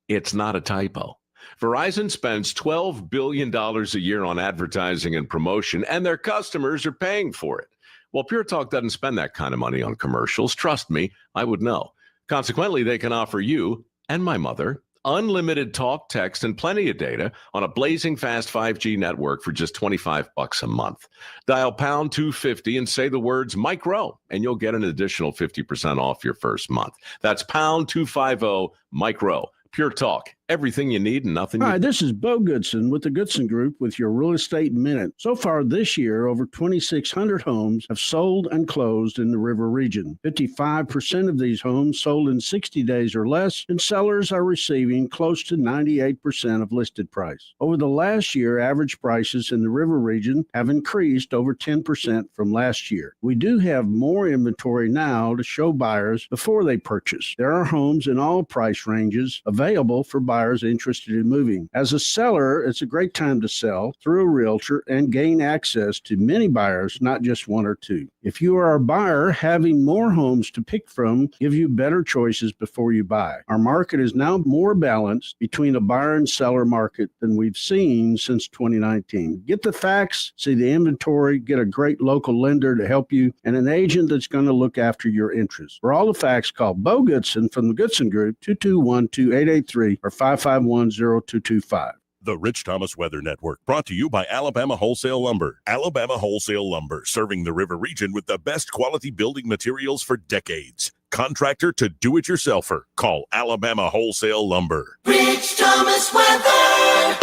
It's not a typo. Verizon spends $12 billion a year on advertising and promotion, and their customers are paying for it. Well, Pure Talk doesn't spend that kind of money on commercials. Trust me, I would know. Consequently, they can offer you and my mother unlimited talk, text, and plenty of data on a blazing fast 5G network for just $25 a month. Dial pound 250 and say the words Mike Rowe, and you'll get an additional 50% off your first month. That's pound 250 Mike Rowe. Pure Talk. Everything you need and nothing. Hi, this is Bo Goodson with the Goodson Group with your Real Estate Minute. So far this year, over 2,600 homes have sold and closed in the River region. 55% of these homes sold in 60 days or less, and sellers are receiving close to 98% of listed price. Over the last year, average prices in the River region have increased over 10% from last year. We do have more inventory now to show buyers before they purchase. There are homes in all price ranges available for buyers interested in moving. As a seller, it's a great time to sell through a realtor and gain access to many buyers, not just one or two. If you are a buyer, having more homes to pick from give you better choices before you buy. Our market is now more balanced between a buyer and seller market than we've seen since 2019. Get the facts, see the inventory, get a great local lender to help you, and an agent that's going to look after your interests. For all the facts, call Bo Goodson from the Goodson Group, 221-2883 or 551-0225. The Rich Thomas Weather Network, brought to you by Alabama Wholesale Lumber. Alabama Wholesale Lumber, serving the River region with the best quality building materials for decades. Contractor to do-it-yourselfer. Call Alabama Wholesale Lumber. Rich Thomas Weather.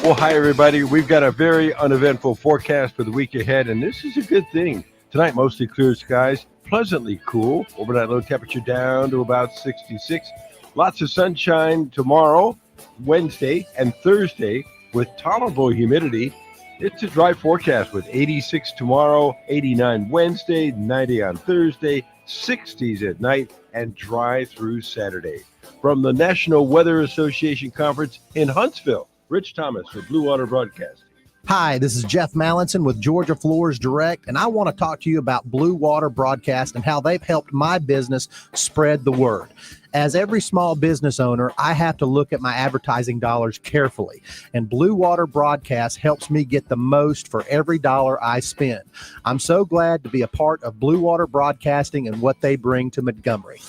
Well, hi, everybody. We've got a very uneventful forecast for the week ahead, and this is a good thing. Tonight, mostly clear skies, pleasantly cool. Overnight low temperature down to about 66. Lots of sunshine tomorrow, Wednesday, and Thursday with tolerable humidity. It's a dry forecast with 86 tomorrow, 89 Wednesday, 90 on Thursday, 60s at night, and dry through Saturday. From the National Weather Association Conference in Huntsville, Rich Thomas for Blue Water Broadcasting. Hi, this is Jeff Mallinson with Georgia Floors Direct, and I want to talk to you about Blue Water Broadcast and how they've helped my business spread the word. As every small business owner, I have to look at my advertising dollars carefully, and Blue Water Broadcast helps me get the most for every dollar I spend. I'm so glad to be a part of Blue Water Broadcasting and what they bring to Montgomery.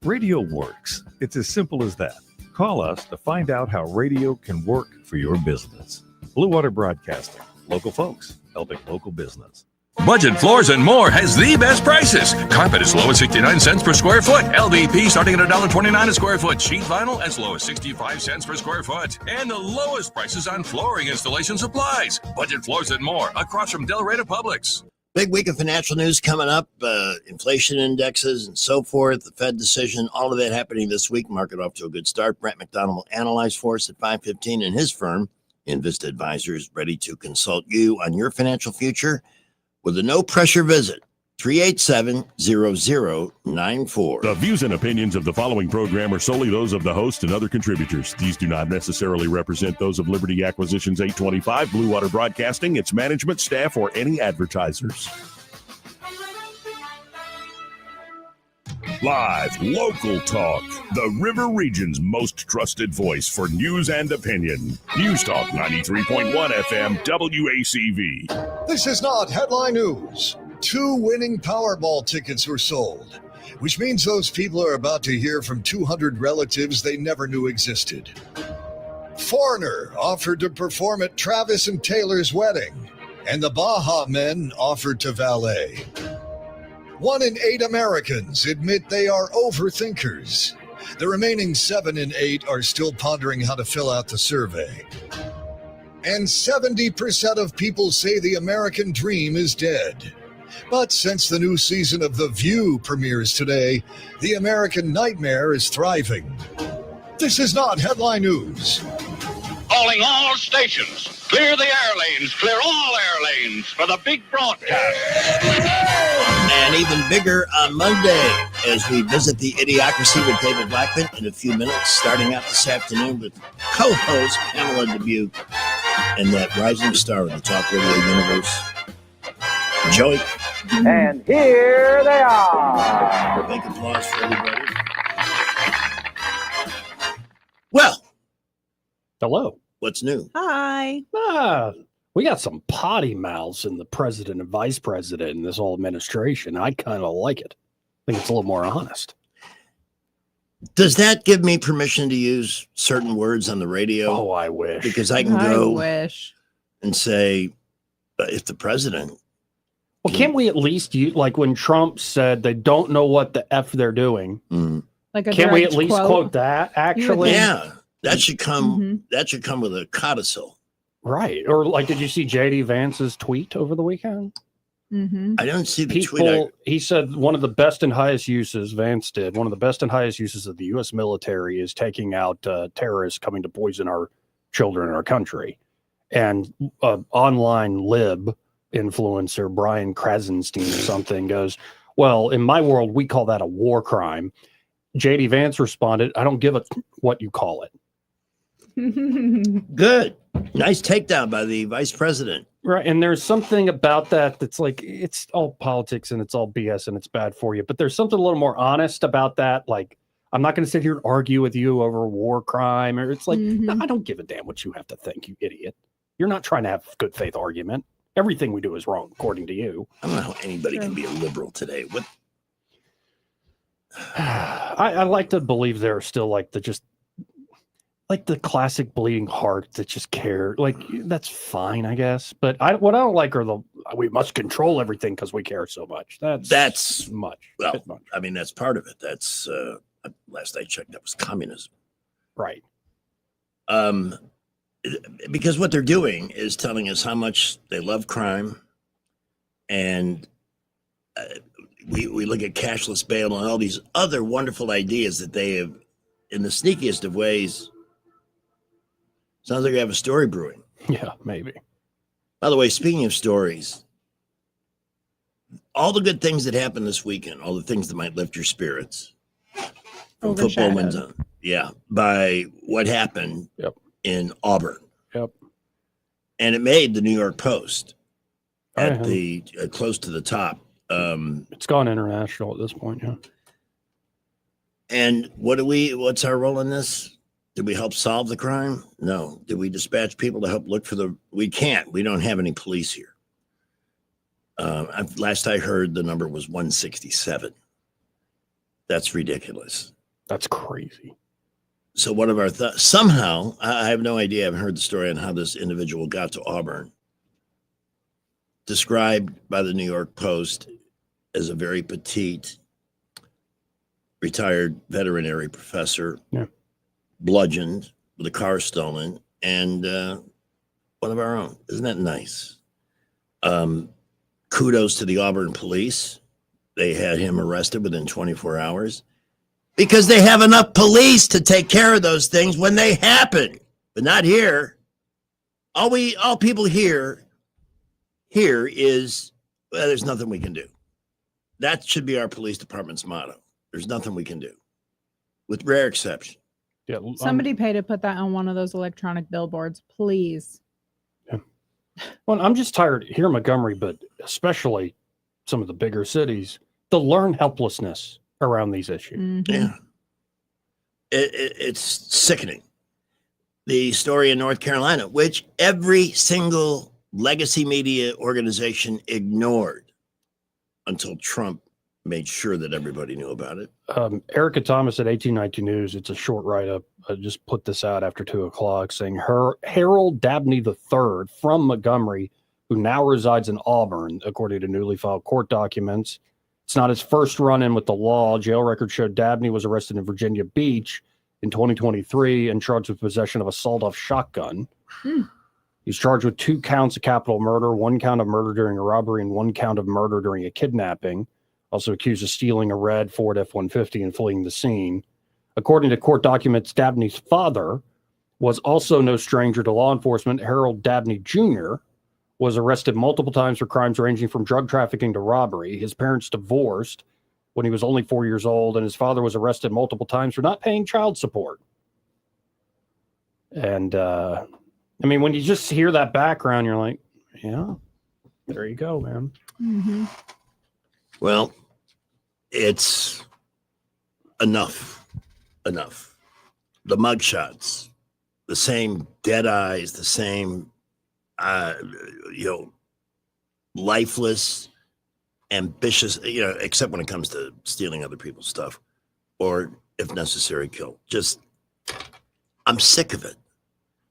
Radio works. It's as simple as that. Call us to find out how radio can work for your business. Blue Water Broadcasting. Local folks helping local business. Budget Floors and More has the best prices. Carpet as low as 69 cents per square foot. LVP starting at $1.29 a square foot. Sheet vinyl as low as 65 cents per square foot. And the lowest prices on flooring installation supplies. Budget Floors and More across from Delray Publix. Big week of financial news coming up, inflation indexes and so forth, the Fed decision, all of that happening this week. Market off to a good start. Brent McDonald will analyze for us at 5:15, and his firm, Invista Advisors, ready to consult you on your financial future with a no-pressure visit. 387-0094. The views and opinions of the following program are solely those of the host and other contributors. These do not necessarily represent those of Liberty Acquisitions 825, Blue Water Broadcasting, its management, staff, or any advertisers. Live, local talk. The River Region's most trusted voice for news and opinion. News Talk 93.1 FM WACV. This is not headline news. 2 winning Powerball tickets were sold, which means those people are about to hear from 200 relatives they never knew existed. Foreigner offered to perform at Travis and Taylor's wedding, and the Baja Men offered to valet. 1 in 8 Americans admit they are overthinkers. The remaining 7 in 8 are still pondering how to fill out the survey. And 70% of people say the American dream is dead. But since the new season of The View premieres today, the American nightmare is thriving. This is not headline news. Calling all stations. Clear the air lanes. Clear all air lanes for the big broadcast. And even bigger on Monday as we visit the Idiocracy with David Blackman in a few minutes, starting out this afternoon with co-host Pamela Dubuque and that rising star of the Talk Radio universe, Joey. And here they are. Big applause for everybody. Hello. What's new? Hi. We got some potty mouths in the president and vice president in this whole administration. I kind of like it. I think it's a little more honest. Does that give me permission to use certain words on the radio? Oh, I wish. Because I can go wish. and say, if the president. Well, can't we at least use, like when Trump said they don't know what the F they're doing? Like Can't we at least quote that, actually? Yeah. That should come. That should come with a codicil. Right. Or like, did you see JD Vance's tweet over the weekend? I don't see the tweet. He said one of the best and highest uses, Vance did, one of the best and highest uses of the U.S. military is taking out terrorists coming to poison our children in our country. And online lib influencer Brian Krasenstein or something goes, well, in my world, we call that a war crime. JD Vance responded, I don't give a what you call it. Good. Nice takedown by the vice president. Right. And there's something about that that's like, it's all politics and it's all BS and it's bad for you. But there's something a little more honest about that. Like, I'm not going to sit here and argue with you over a war crime. Or it's like, no, I don't give a damn what you have to think, you idiot. You're not trying to have a good faith argument. Everything we do is wrong, according to you. I don't know how anybody can be a liberal today. What? I like to believe there are still like the classic bleeding heart that just care. Like, that's fine, I guess. But what I don't like are we must control everything because we care so much. That's much. Well, I mean, that's part of it. That's last I checked, that was communism. Right. Because what they're doing is telling us how much they love crime, and we look at cashless bail and all these other wonderful ideas that they have, in the sneakiest of ways. Sounds like you have a story brewing. Yeah, maybe. By the way, speaking of stories, all the good things that happened this weekend, all the things that might lift your spirits from football wins on. Yeah, by what happened in Auburn. Yep. And it made the New York Post at the close to the top. It's gone international at this point, yeah. And what's our role in this? Did we help solve the crime? No. Did we dispatch people to help look for we can't. We don't have any police here. Last I heard, the number was 167. That's ridiculous. That's crazy. So one of our somehow, I have no idea. I haven't heard the story on how this individual got to Auburn. Described by the New York Post as a very petite, retired veterinary professor, bludgeoned with a car stolen, and one of our own. Isn't that nice? Kudos to the Auburn police. They had him arrested within 24 hours. Because they have enough police to take care of those things when they happen, but not here. All people here is, well, there's nothing we can do. That should be our police department's motto. There's nothing we can do, with rare exception. Yeah. Somebody pay to put that on one of those electronic billboards, please. Yeah. Well, I'm just tired here in Montgomery, but especially some of the bigger cities, the learned helplessness around these issues. Yeah. It's sickening. The story in North Carolina, which every single legacy media organization ignored until Trump made sure that everybody knew about it. Erica Thomas at 1892 News, it's a short write-up. I just put this out after 2:00 saying Harold Dabney III from Montgomery, who now resides in Auburn, according to newly filed court documents. It's not his first run-in with the law. Jail records showed Dabney was arrested in Virginia Beach in 2023 and charged with possession of a sawed-off shotgun. He's charged with 2 counts of capital murder, 1 count of murder during a robbery, and 1 count of murder during a kidnapping. Also accused of stealing a red Ford F-150 and fleeing the scene. According to court documents, Dabney's father was also no stranger to law enforcement. Harold Dabney Jr. was arrested multiple times for crimes ranging from drug trafficking to robbery. His parents divorced when he was only 4 years old, and his father was arrested multiple times for not paying child support. And, I mean, when you just hear that background, you're like, yeah, there you go, man. Mm-hmm. Well, it's enough. The mugshots, the same dead eyes, the same, lifeless, ambitious, except when it comes to stealing other people's stuff or, if necessary, kill. I'm sick of it.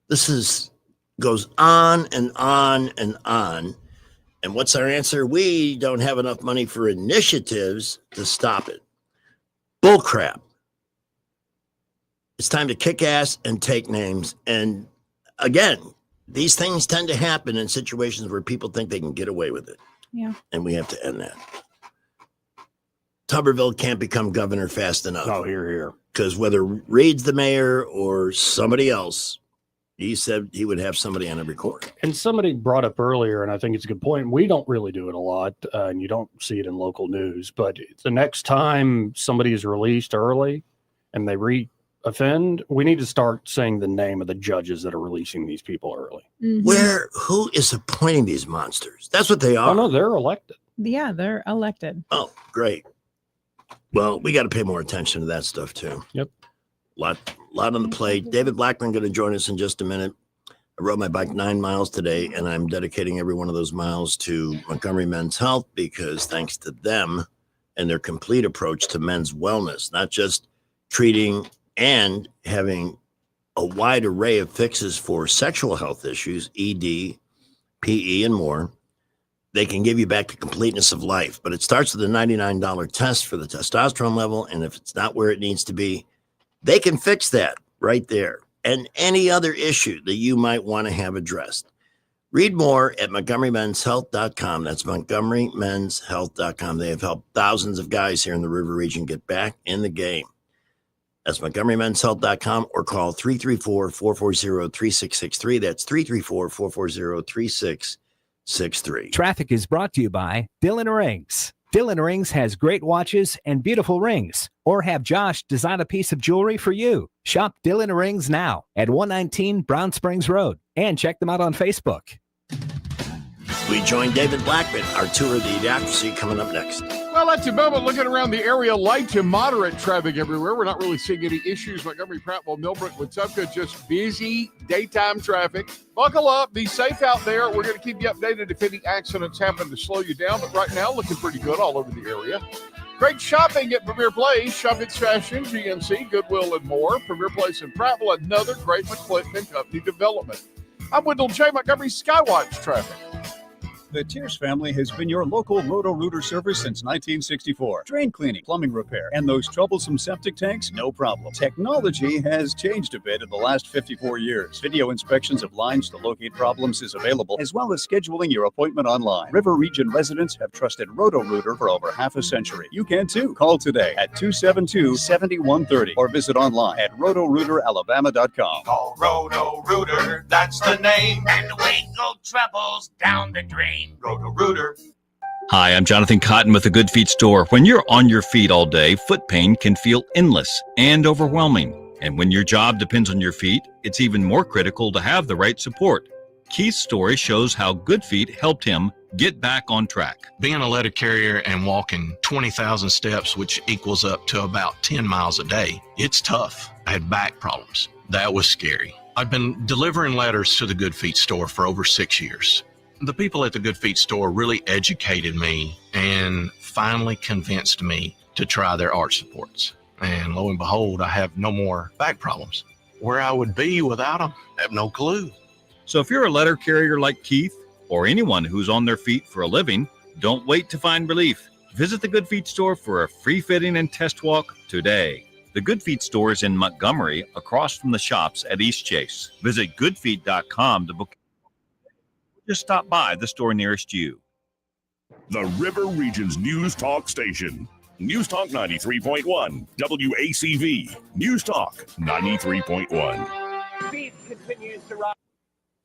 This goes on and on and on. And what's our answer? We don't have enough money for initiatives to stop it. Bullcrap. It's time to kick ass and take names. And again, these things tend to happen in situations where people think they can get away with it. Yeah. And we have to end that. Tuberville can't become governor fast enough. Oh, here. Because whether Reed's the mayor or somebody else, he said he would have somebody on every corner. And somebody brought up earlier, and I think it's a good point. We don't really do it a lot, and you don't see it in local news. But the next time somebody is released early and they re-offend, we need to start saying the name of the judges that are releasing these people early. Mhm. Who is appointing these monsters? That's what they are. Oh, no, they're elected. Yeah, they're elected. Oh, great. Well, we got to pay more attention to that stuff too. Yep. Lot on the plate. David Blackburn going to join us in just a minute. I rode my bike 9 miles today, and I'm dedicating every one of those miles to Montgomery Men's Health because thanks to them and their complete approach to men's wellness, not just treating and having a wide array of fixes for sexual health issues, ED, PE, and more. They can give you back the completeness of life, but it starts with a $99 test for the testosterone level. And if it's not where it needs to be, they can fix that right there. And any other issue that you might want to have addressed. Read more at MontgomeryMen'sHealth.com. That's MontgomeryMen'sHealth.com. They have helped thousands of guys here in the River Region get back in the game. That's MontgomeryMen'sHealth.com or call 334-440-3663. That's 334-440-3663. Traffic is brought to you by Dillon Rings. Dillon Rings has great watches and beautiful rings. Or have Josh design a piece of jewelry for you. Shop Dillon Rings now at 119 Brown Springs Road and check them out on Facebook. We join David Blackman, our tour of the Idiocracy, coming up next. Well, at the moment, looking around the area, light to moderate traffic everywhere. We're not really seeing any issues. Montgomery, Prattville, Millbrook, Wetumpka, just busy daytime traffic. Buckle up. Be safe out there. We're going to keep you updated if any accidents happen to slow you down. But right now, looking pretty good all over the area. Great shopping at Premier Place. Shop its fashion, GNC, Goodwill, and more. Premier Place in Prattville, another great McClinton and Company development. I'm Wendell J. Montgomery, Skywatch traffic. The Tears family has been your local Roto-Rooter service since 1964. Drain cleaning, plumbing repair, and those troublesome septic tanks, no problem. Technology has changed a bit in the last 54 years. Video inspections of lines to locate problems is available, as well as scheduling your appointment online. River Region residents have trusted Roto-Rooter for over half a century. You can too. Call today at 272-7130 or visit online at rotorooteralabama.com. Call Roto-Rooter, that's the name. And away go troubles down the drain. Roto-Rooter. Hi, I'm Jonathan Cotton with the Good Feet Store. When you're on your feet all day, foot pain can feel endless and overwhelming. And when your job depends on your feet, it's even more critical to have the right support. Keith's story shows how Good Feet helped him get back on track. Being a letter carrier and walking 20,000 steps, which equals up to about 10 miles a day, it's tough. I had back problems. That was scary. I've been delivering letters to the Good Feet Store for over 6 years. The people at the Good Feet Store really educated me and finally convinced me to try their arch supports. And lo and behold, I have no more back problems. Where I would be without them, I have no clue. So if you're a letter carrier like Keith or anyone who's on their feet for a living, don't wait to find relief. Visit the Good Feet Store for a free fitting and test walk today. The Good Feet Store is in Montgomery, across from the shops at East Chase. Visit goodfeet.com to book. Just stop by the store nearest you. The River Region's News Talk Station. News Talk 93.1. WACV. News Talk 93.1. Beef continues to rise.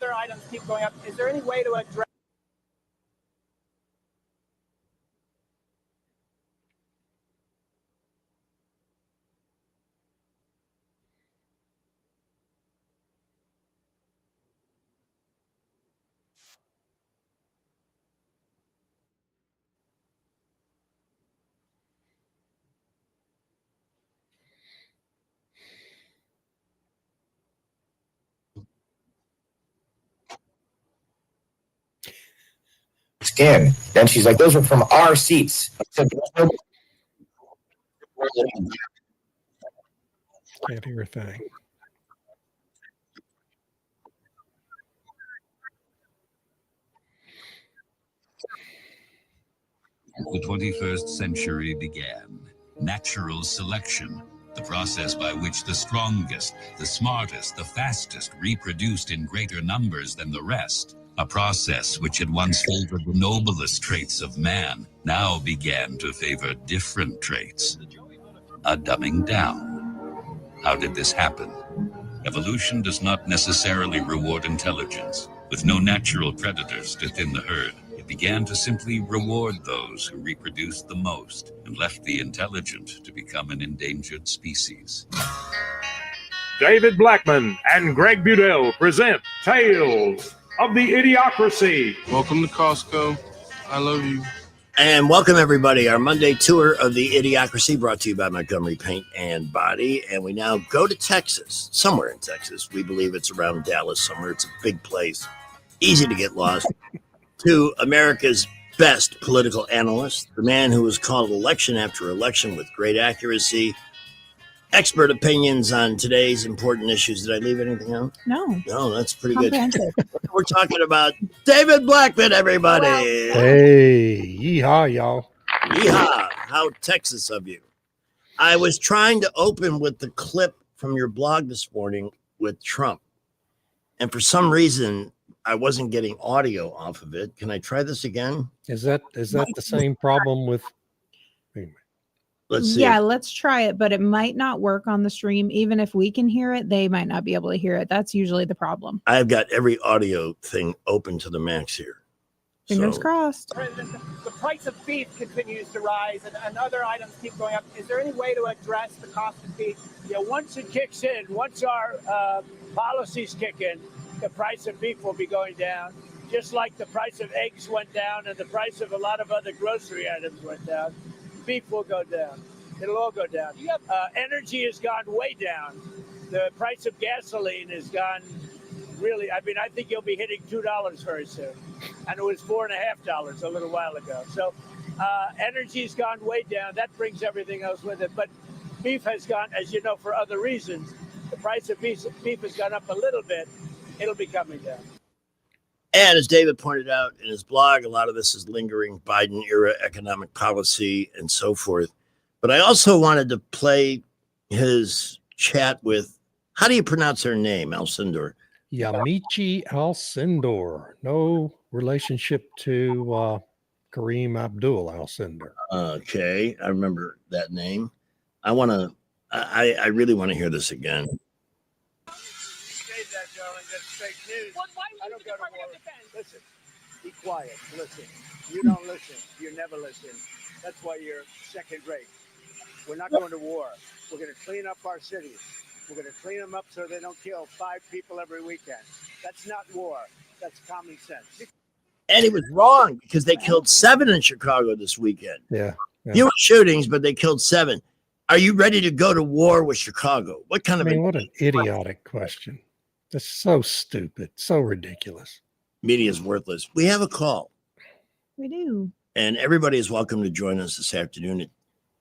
Other items keep going up. Is there any way to address? skin. Then she's like, those were from our seats. I said, Can't hear a thing. The 21st century began. Natural selection, the process by which the strongest, the smartest, the fastest reproduced in greater numbers than the rest. A process which had once favored the noblest traits of man now began to favor different traits. A dumbing down. How did this happen? Evolution does not necessarily reward intelligence. With no natural predators to thin the herd, it began to simply reward those who reproduced the most and left the intelligent to become an endangered species. David Blackman and Greg Budell present Tales of the Idiocracy. Welcome to Costco. I love you. And welcome, everybody. Our Monday tour of the Idiocracy brought to you by Montgomery Paint and Body. And we now go to Texas, somewhere in Texas. We believe it's around Dallas somewhere. It's a big place, easy to get lost. To America's best political analyst, the man who was called election after election with great accuracy, expert opinions on today's important issues. Did I leave anything out? No. No, that's pretty good. We're talking about David Blackman, everybody. Hey, yeehaw, y'all. Yeehaw. How Texas of you. I was trying to open with the clip from your blog this morning with Trump. And for some reason, I wasn't getting audio off of it. Can I try this again? Is that the same problem with? Let's see. Yeah, let's try it, but it might not work on the stream. Even if we can hear it, they might not be able to hear it. That's usually the problem. I've got every audio thing open to the max here. Fingers crossed. President, the price of beef continues to rise and other items keep going up. Is there any way to address the cost of beef? Yeah, once it kicks in, once our policies kick in, the price of beef will be going down, just like the price of eggs went down and the price of a lot of other grocery items went down. Beef will go down. It'll all go down. Energy has gone way down. The price of gasoline has gone really, I think you'll be hitting $2 very soon. And it was $4.50 a little while ago. So energy has gone way down. That brings everything else with it. But beef has gone, as you know, for other reasons. The price of beef has gone up a little bit. It'll be coming down. And as David pointed out in his blog, a lot of this is lingering Biden-era economic policy and so forth. But I also wanted to play his chat with, how do you pronounce her name, Alcindor? Yamiche Alcindor. No relationship to Kareem Abdul-Alcindor. Okay, I remember that name. I really want to hear this again. That, darling, that's fake news. I don't go to war. Listen, be quiet. Listen. You don't listen. You never listen. That's why you're second rate. We're not going to war. We're going to clean up our cities. We're going to clean them up so they don't kill 5 people every weekend. That's not war. That's common sense. And he was wrong because they killed 7 in Chicago this weekend. Yeah. Fewer shootings, but they killed 7. Are you ready to go to war with Chicago? What kind of what an idiotic question. That's so stupid, so ridiculous. Media is worthless. We have a call. We do. And everybody is welcome to join us this afternoon at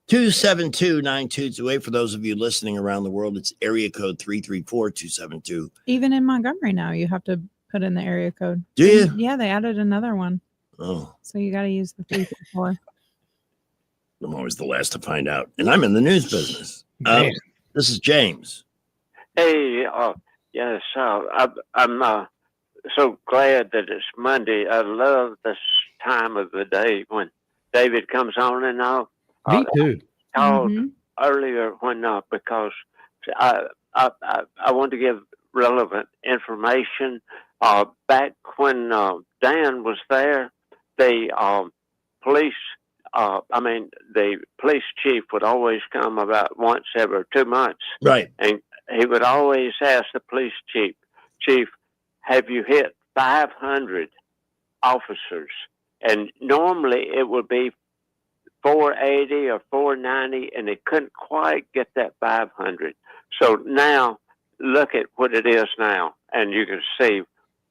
272-9228. For those of you listening around the world, it's area code 334-272. Even in Montgomery now, you have to put in the area code. Do you? Yeah, they added another one. Oh. So you got to use the 334. I'm always the last to find out. And I'm in the news business. This is James. Hey, yes, I'm so glad that it's Monday. I love this time of the day when David comes on and all. Me too. Called earlier when because I want to give relevant information. Back when Dan was there, the police chief would always come about once every 2 months. Right. And he would always ask the police chief, have you hit 500 officers? And normally it would be 480 or 490, and they couldn't quite get that 500. So now look at what it is now, and you can see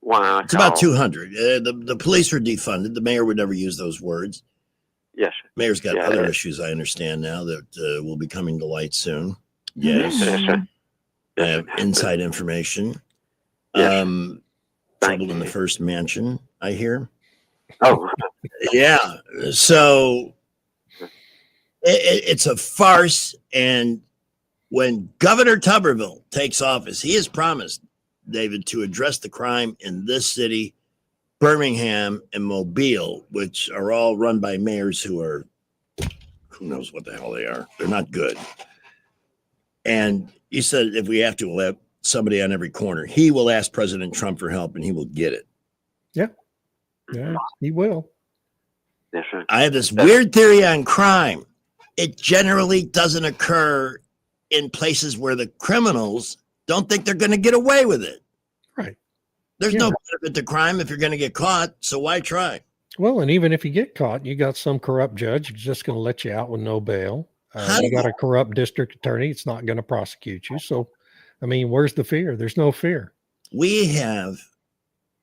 Wow. It's about 200. The police are defunded. The mayor would never use those words. Yes. Mayor's got Yeah, other yeah. issues, I understand now, that will be coming to light soon. Yes, Yes. sir. I have inside information. Yes. Trouble in the first mansion, I hear. Oh. Yeah. So it's a farce. And when Governor Tuberville takes office, he has promised, David, to address the crime in this city, Birmingham, and Mobile, which are all run by mayors who knows what the hell they are. They're not good. And he said, if we have to, we'll have somebody on every corner. He will ask President Trump for help and he will get it. Yeah, he will. Yes, sir. I have this weird theory on crime. It generally doesn't occur in places where the criminals don't think they're going to get away with it. Right. There's no benefit to crime if you're going to get caught. So why try? Well, and even if you get caught, you got some corrupt judge who's just going to let you out with no bail. You got a corrupt district attorney. It's not going to prosecute you. So, I mean, where's the fear? There's no fear. We have,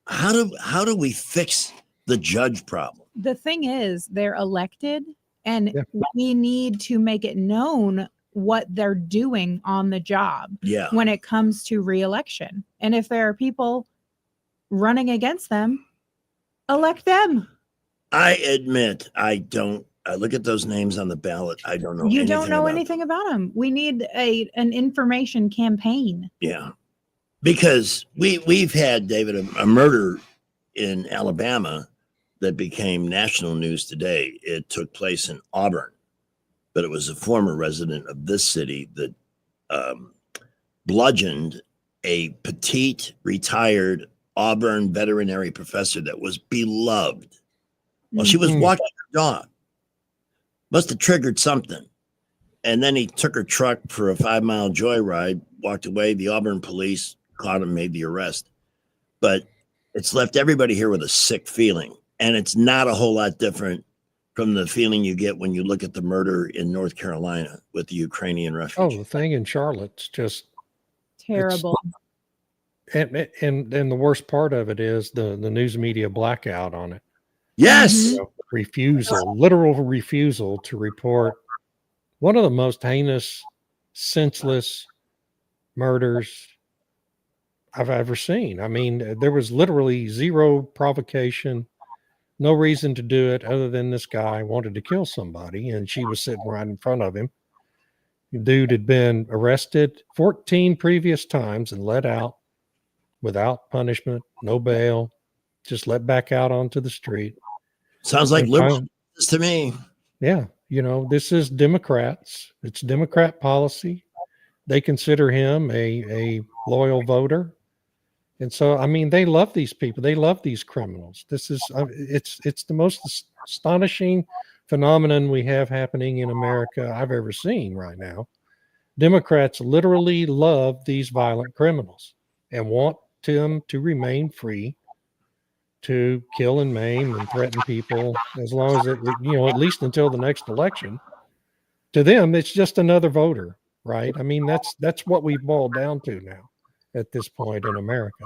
how do we fix the judge problem? The thing is, they're elected, and we need to make it known what they're doing on the job when it comes to re-election. And if there are people running against them, elect them. I admit I look at those names on the ballot. I don't know. You don't know anything about them. We need an information campaign. Yeah, because we've had, David, a murder in Alabama that became national news today. It took place in Auburn, but it was a former resident of this city that bludgeoned a petite, retired Auburn veterinary professor that was beloved. Well, she was walking her dog. Must have triggered something. And then he took her truck for a 5-mile joyride, walked away. The Auburn police caught him, made the arrest. But it's left everybody here with a sick feeling. And it's not a whole lot different from the feeling you get when you look at the murder in North Carolina with the Ukrainian refugees. Oh, the thing in Charlotte's just terrible. And the worst part of it is the news media blackout on it. Yes. Literal refusal to report one of the most heinous, senseless murders I've ever seen. I mean, there was literally zero provocation, no reason to do it other than this guy wanted to kill somebody, and she was sitting right in front of him. The dude had been arrested 14 previous times and let out without punishment, no bail, just let back out onto the street. Sounds like liberal to me. Yeah. You know, this is Democrats. It's Democrat policy. They consider him a loyal voter. And so, I mean, they love these people. They love these criminals. This is, it's the most astonishing phenomenon we have happening in America I've ever seen right now. Democrats literally love these violent criminals and want them to remain free to kill and maim and threaten people as long as at least until the next election. To them, it's just another voter, right? I mean, that's what we've boiled down to now at this point in America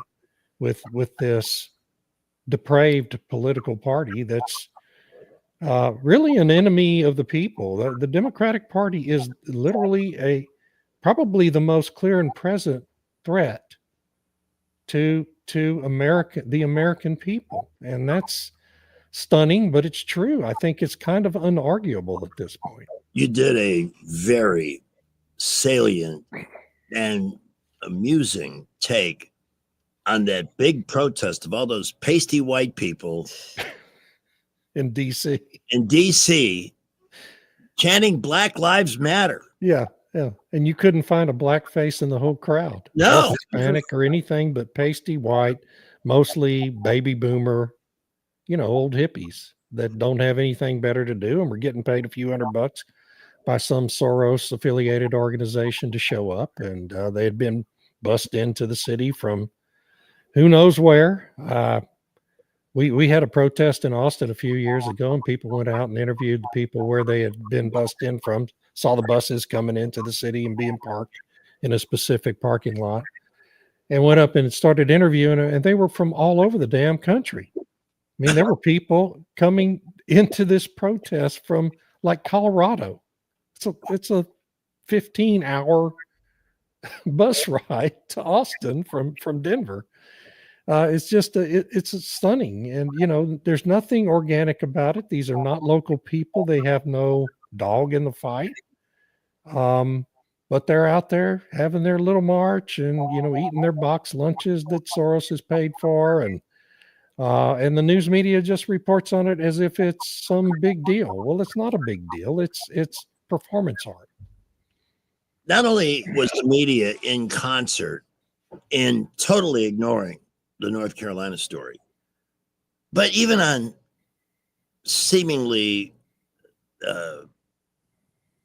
with this depraved political party that's really an enemy of the people. The Democratic Party is literally probably the most clear and present threat to the American people. And that's stunning, but it's true. I think it's kind of unarguable at this point. You did a very salient and amusing take on that big protest of all those pasty white people in DC chanting Black Lives Matter. Yeah. And you couldn't find a black face in the whole crowd. No. Hispanic or anything but pasty white, mostly baby boomer, old hippies that don't have anything better to do and were getting paid a few $100 by some Soros affiliated organization to show up. And they had been bussed into the city from who knows where. We had a protest in Austin a few years ago, and people went out and interviewed the people where they had been bussed in from, saw the buses coming into the city and being parked in a specific parking lot. and went up and started interviewing them, and they were from all over the damn country. I mean, there were people coming into this protest from like Colorado. It's a 15-hour bus ride to Austin from Denver. It's just it's stunning, and there's nothing organic about it. These are not local people. They have no dog in the fight. But they're out there having their little march and eating their box lunches that Soros has paid for, and the news media just reports on it as if it's some big deal. Well, it's not a big deal. It's performance art. Not only was the media in concert in totally ignoring the North Carolina story, but even on seemingly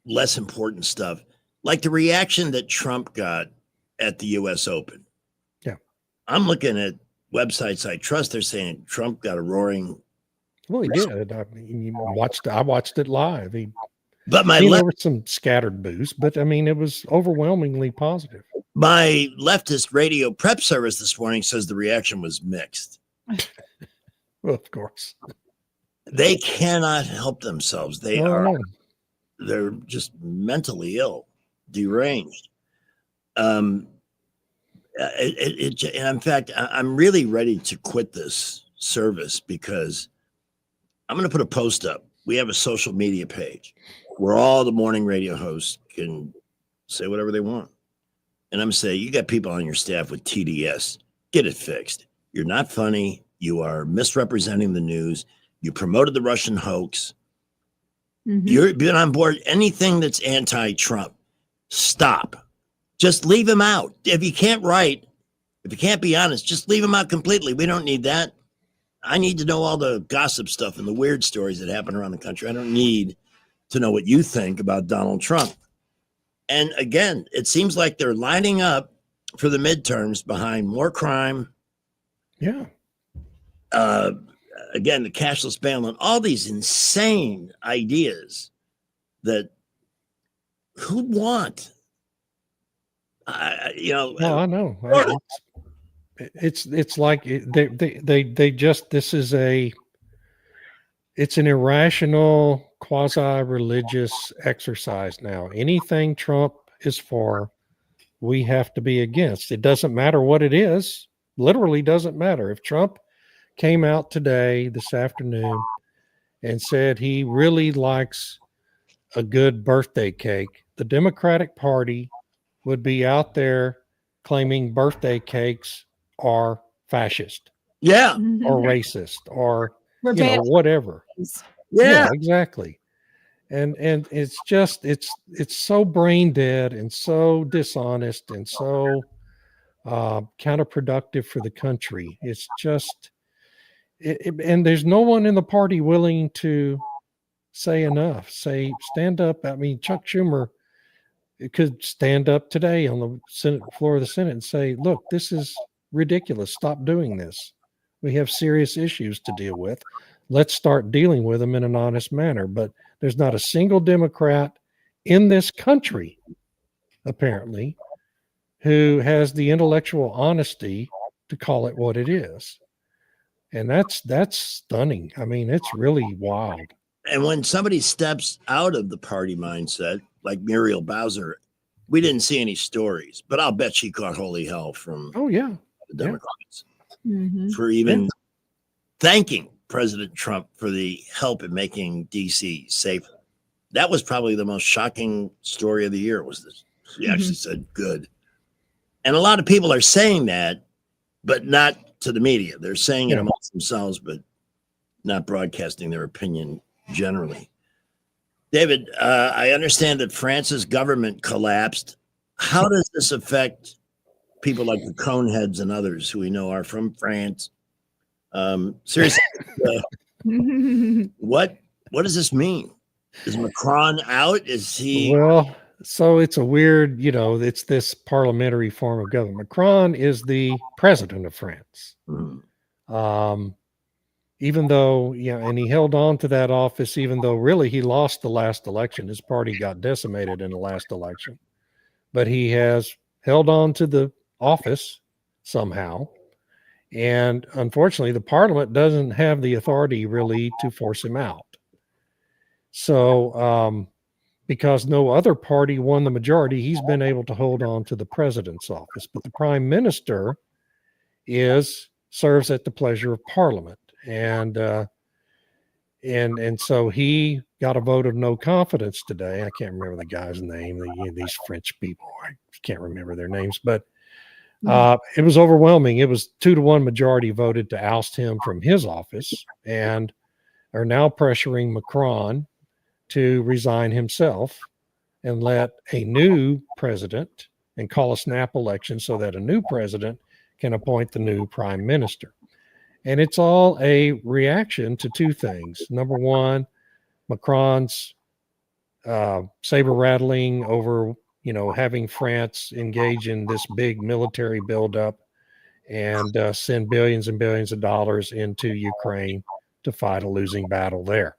less important stuff, like the reaction that Trump got at the U.S. Open. Yeah. I'm looking at websites I trust. They're saying Trump got a roaring. Well, he did. I mean, I watched it live. But there were some scattered boos, but I mean, it was overwhelmingly positive. My leftist radio prep service this morning says the reaction was mixed. Well, of course. They cannot help themselves. They're just mentally ill, deranged. And in fact, I'm really ready to quit this service because I'm going to put a post up. We have a social media page where all the morning radio hosts can say whatever they want. And I'm saying, you got people on your staff with TDS, get it fixed. You're not funny. You are misrepresenting the news. You promoted the Russian hoax. Mm-hmm. You've been on board anything that's anti-Trump. Stop. Just leave him out. If you can't write, if you can't be honest, just leave him out completely. We don't need that. I need to know all the gossip stuff and the weird stories that happen around the country. I don't need to know what you think about Donald Trump. And again, it seems like they're lining up for the midterms behind more crime. Yeah. Again, the cashless bailout, all these insane ideas that who'd want? I know. It's like they just, it's an irrational quasi-religious exercise now. Anything Trump is for, we have to be against. It doesn't matter what it is. Literally doesn't matter. If Trump came out today, this afternoon, and said he really likes a good birthday cake, the Democratic Party would be out there claiming birthday cakes are fascist. Yeah. Or racist or whatever. Yeah, exactly. And it's just it's so brain dead and so dishonest and so counterproductive for the country. It's just and there's no one in the party willing to say enough. Stand up. I mean, Chuck Schumer could stand up today on the Senate floor of the Senate and say, look, this is ridiculous. Stop doing this. We have serious issues to deal with. Let's start dealing with them in an honest manner. But there's not a single Democrat in this country, apparently, who has the intellectual honesty to call it what it is. And that's stunning. I mean, it's really wild. And when somebody steps out of the party mindset, like Muriel Bowser, we didn't see any stories, but I'll bet she caught holy hell from the Democrats for even thanking President Trump for the help in making DC safer. That was probably the most shocking story of the year, was this. She actually said good. And a lot of people are saying that, but not to the media. They're saying it amongst themselves, but not broadcasting their opinion generally. David, I understand that France's government collapsed. How does this affect people like the Coneheads and others who we know are from France? Seriously, what does this mean? Is Macron out? Is he? Well, so it's a weird, it's this parliamentary form of government. Macron is the president of France. Even though, and he held on to that office, even though really he lost the last election. His party got decimated in the last election, but he has held on to the office somehow. And unfortunately, the parliament doesn't have the authority really to force him out. So, because no other party won the majority, he's been able to hold on to the president's office. But the prime minister serves at the pleasure of parliament. And so he got a vote of no confidence today. I can't remember the guy's name. These French people, I can't remember their names, but it was overwhelming. It was 2-1 majority voted to oust him from his office, and are now pressuring Macron to resign himself and let a new president and call a snap election so that a new president can appoint the new prime minister. And it's all a reaction to two things. Number one, Macron's saber rattling over, having France engage in this big military buildup and send billions and billions of dollars into Ukraine to fight a losing battle there.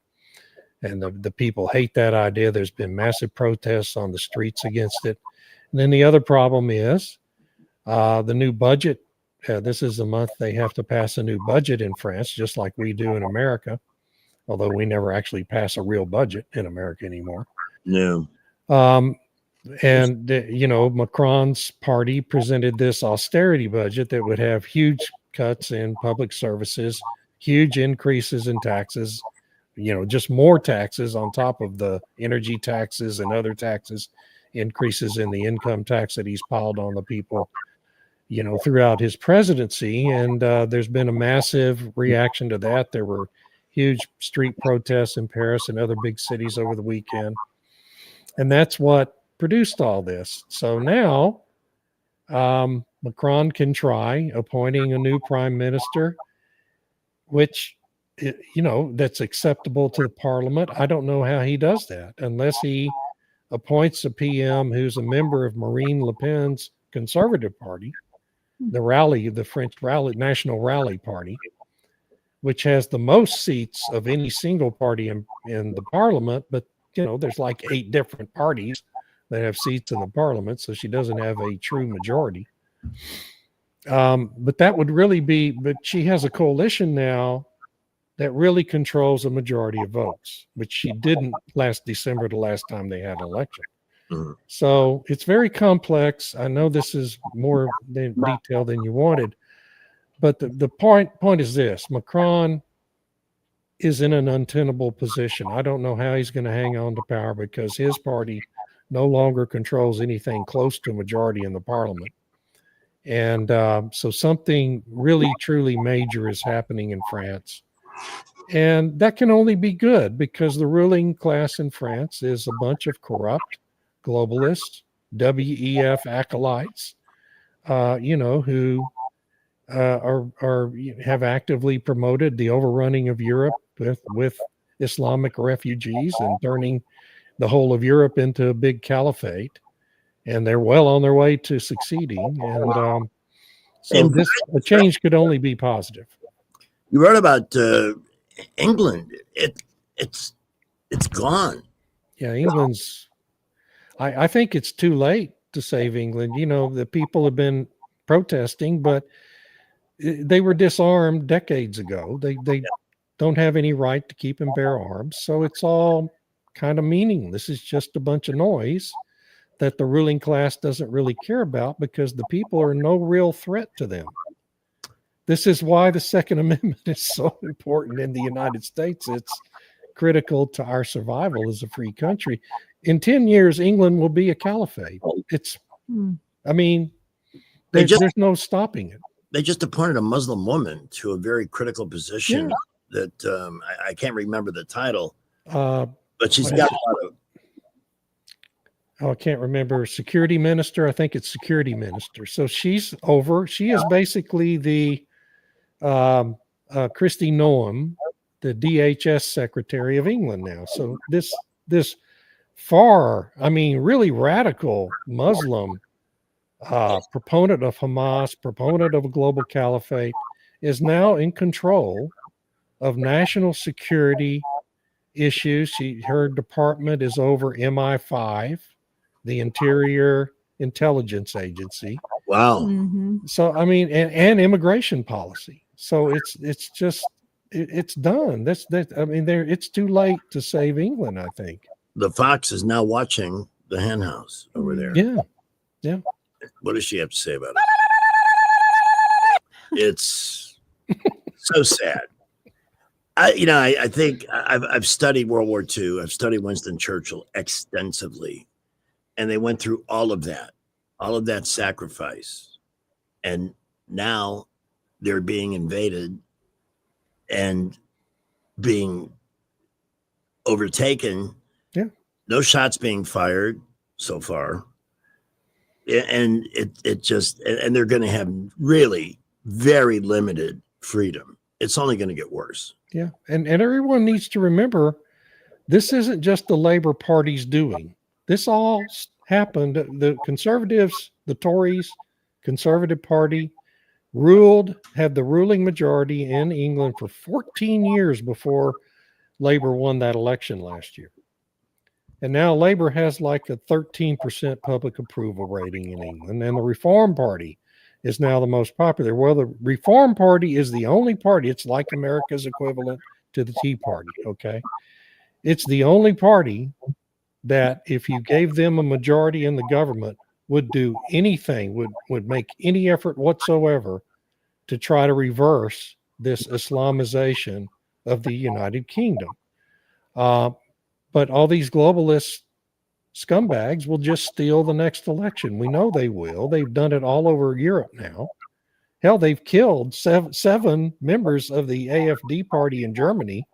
And the people hate that idea. There's been massive protests on the streets against it. And then the other problem is the new budget. This is the month they have to pass a new budget in France, just like we do in America, although we never actually pass a real budget in America anymore. No. Macron's party presented this austerity budget that would have huge cuts in public services, huge increases in taxes, just more taxes on top of the energy taxes and other taxes, increases in the income tax that he's piled on the people, throughout his presidency. And there's been a massive reaction to that. There were huge street protests in Paris and other big cities over the weekend. And that's what produced all this. So now Macron can try appointing a new prime minister, which, that's acceptable to the parliament. I don't know how he does that unless he appoints a PM who's a member of Marine Le Pen's Conservative Party, the French National Rally Party, which has the most seats of any single party in the parliament. But, there's like 8 different parties that have seats in the parliament. So she doesn't have a true majority. But that would really but she has a coalition now that really controls a majority of votes, which she didn't last December, the last time they had an election. So it's very complex. I know this is more detailed than you wanted, but the point is this: Macron is in an untenable position. I don't know how he's going to hang on to power because his party no longer controls anything close to a majority in the parliament. And so something really, truly major is happening in France. And that can only be good because the ruling class in France is a bunch of corrupt globalists, WEF acolytes, who have actively promoted the overrunning of Europe with Islamic refugees and turning the whole of Europe into a big caliphate. And they're well on their way to succeeding. And a change could only be positive. You wrote about England. It's gone. Yeah, England's. I think it's too late to save England. The people have been protesting, but they were disarmed decades ago. They don't have any right to keep and bear arms. So it's all kind of meaningless. It's just a bunch of noise that the ruling class doesn't really care about because the people are no real threat to them. This is why the Second Amendment is so important in the United States. It's critical to our survival as a free country. In 10 years, England will be a caliphate. There's no stopping it. They just appointed a Muslim woman to a very critical position that I can't remember the title, but she's got a lot of. I can't remember. Security minister. I think it's security minister. So she is basically the Kristi Noem, the DHS secretary of England now. So this really radical Muslim proponent of Hamas, proponent of a global caliphate, is now in control of national security issues. Her department is over MI5, the Interior Intelligence Agency. Wow. Mhm. So I mean, and immigration policy. So it's just it's done. I mean, it's too late to save England, I think. The fox is now watching the hen house over there. Yeah. Yeah. What does she have to say about it? It's so sad. I think I've studied World War II. I've studied Winston Churchill extensively, and they went through all of that sacrifice, and now they're being invaded and being overtaken. Yeah, no shots being fired so far, and it just and they're going to have really very limited freedom. It's only going to get worse. Yeah. And everyone needs to remember this isn't just the Labor Party's doing. This all happened. The Conservatives, the Tories, Conservative Party had the ruling majority in England for 14 years before Labor won that election last year. And now Labor has like a 13% public approval rating in England, and the Reform Party is now the most popular. Well, the Reform Party is the only party. It's like America's equivalent to the Tea Party, okay? It's the only party that if you gave them a majority in the government would do anything, would make any effort whatsoever to try to reverse this Islamization of the United Kingdom. But all these globalist scumbags will just steal the next election. We know they will. They've done it all over Europe now. Hell, they've killed seven members of the AfD party in Germany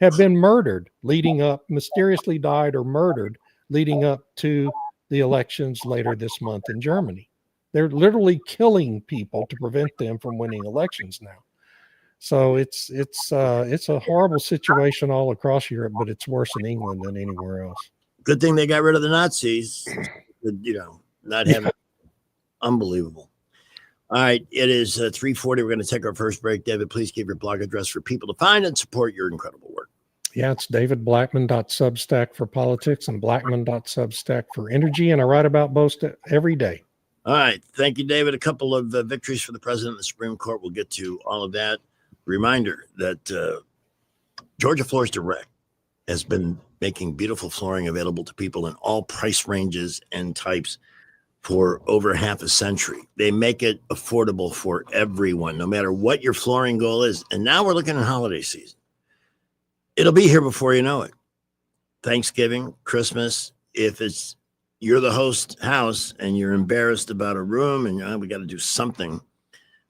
have been murdered mysteriously died or murdered leading up to the elections later this month in Germany. They're literally killing people to prevent them from winning elections now. So it's a horrible situation all across Europe, but it's worse in England than anywhere else. Good thing they got rid of the Nazis. Not having unbelievable. All right, it is 3:40. We're going to take our first break. David, please give your blog address for people to find and support your incredible work. Yeah, it's davidblackman.substack for politics and blackman.substack for energy, and I write about both every day. All right, thank you, David. A couple of victories for the president of the Supreme Court. We'll get to all of that. Reminder that Georgia Floors Direct has been making beautiful flooring available to people in all price ranges and types for over half a century. They make it affordable for everyone, no matter what your flooring goal is. And now we're looking at holiday season. It'll be here before you know it. Thanksgiving, Christmas, if you're the host house and you're embarrassed about a room and we got to do something,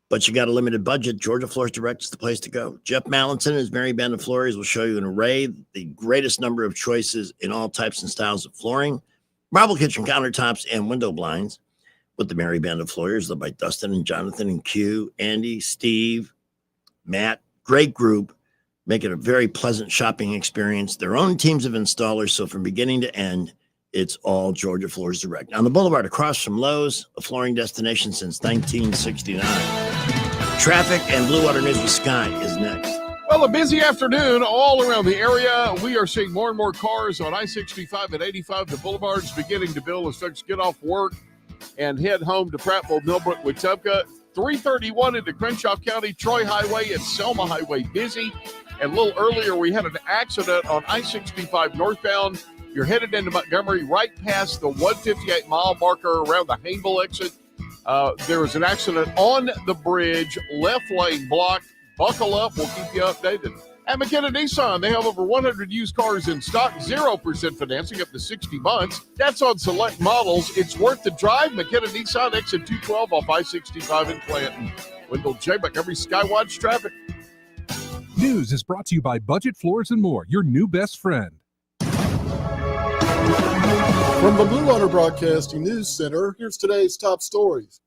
but you got a limited budget, Georgia Floors Direct is the place to go. Jeff Mallinson and his Mary Band of Floories will show you an array, the greatest number of choices in all types and styles of flooring, marble kitchen countertops, and window blinds. With the Mary Band of Floories, led by Dustin and Jonathan and Q, Andy, Steve, Matt, great group, make it a very pleasant shopping experience. Their own teams of installers, so from beginning to end, it's all Georgia Floors Direct. On the boulevard across from Lowe's, a flooring destination since 1969. Traffic and Blue Water News with Sky is next. Well, a busy afternoon all around the area. We are seeing more and more cars on I-65 and 85. The boulevard's beginning to build as folks get off work and head home to Prattville, Millbrook, Wetumpka. 331 into Crenshaw County, Troy Highway and Selma Highway busy. And a little earlier, we had an accident on I-65 northbound. You're headed into Montgomery right past the 158-mile marker around the Hainville exit. There was an accident on the bridge, left lane blocked. Buckle up. We'll keep you updated. At McKenna Nissan, they have over 100 used cars in stock, 0% financing up to 60 months. That's on select models. It's worth the drive. McKenna Nissan, exit 212 off I-65 in Clanton. Wendell J. Montgomery Skywatch traffic. News is brought to you by Budget Floors and More, your new best friend. From the Blue Water Broadcasting News Center, here's today's top stories.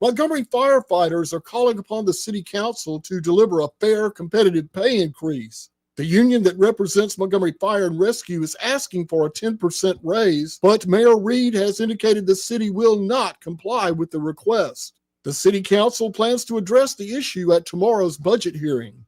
Montgomery firefighters are calling upon the city council to deliver a fair, competitive pay increase. The union that represents Montgomery Fire and Rescue is asking for a 10% raise, but Mayor Reed has indicated the city will not comply with the request. The city council plans to address the issue at tomorrow's budget hearing.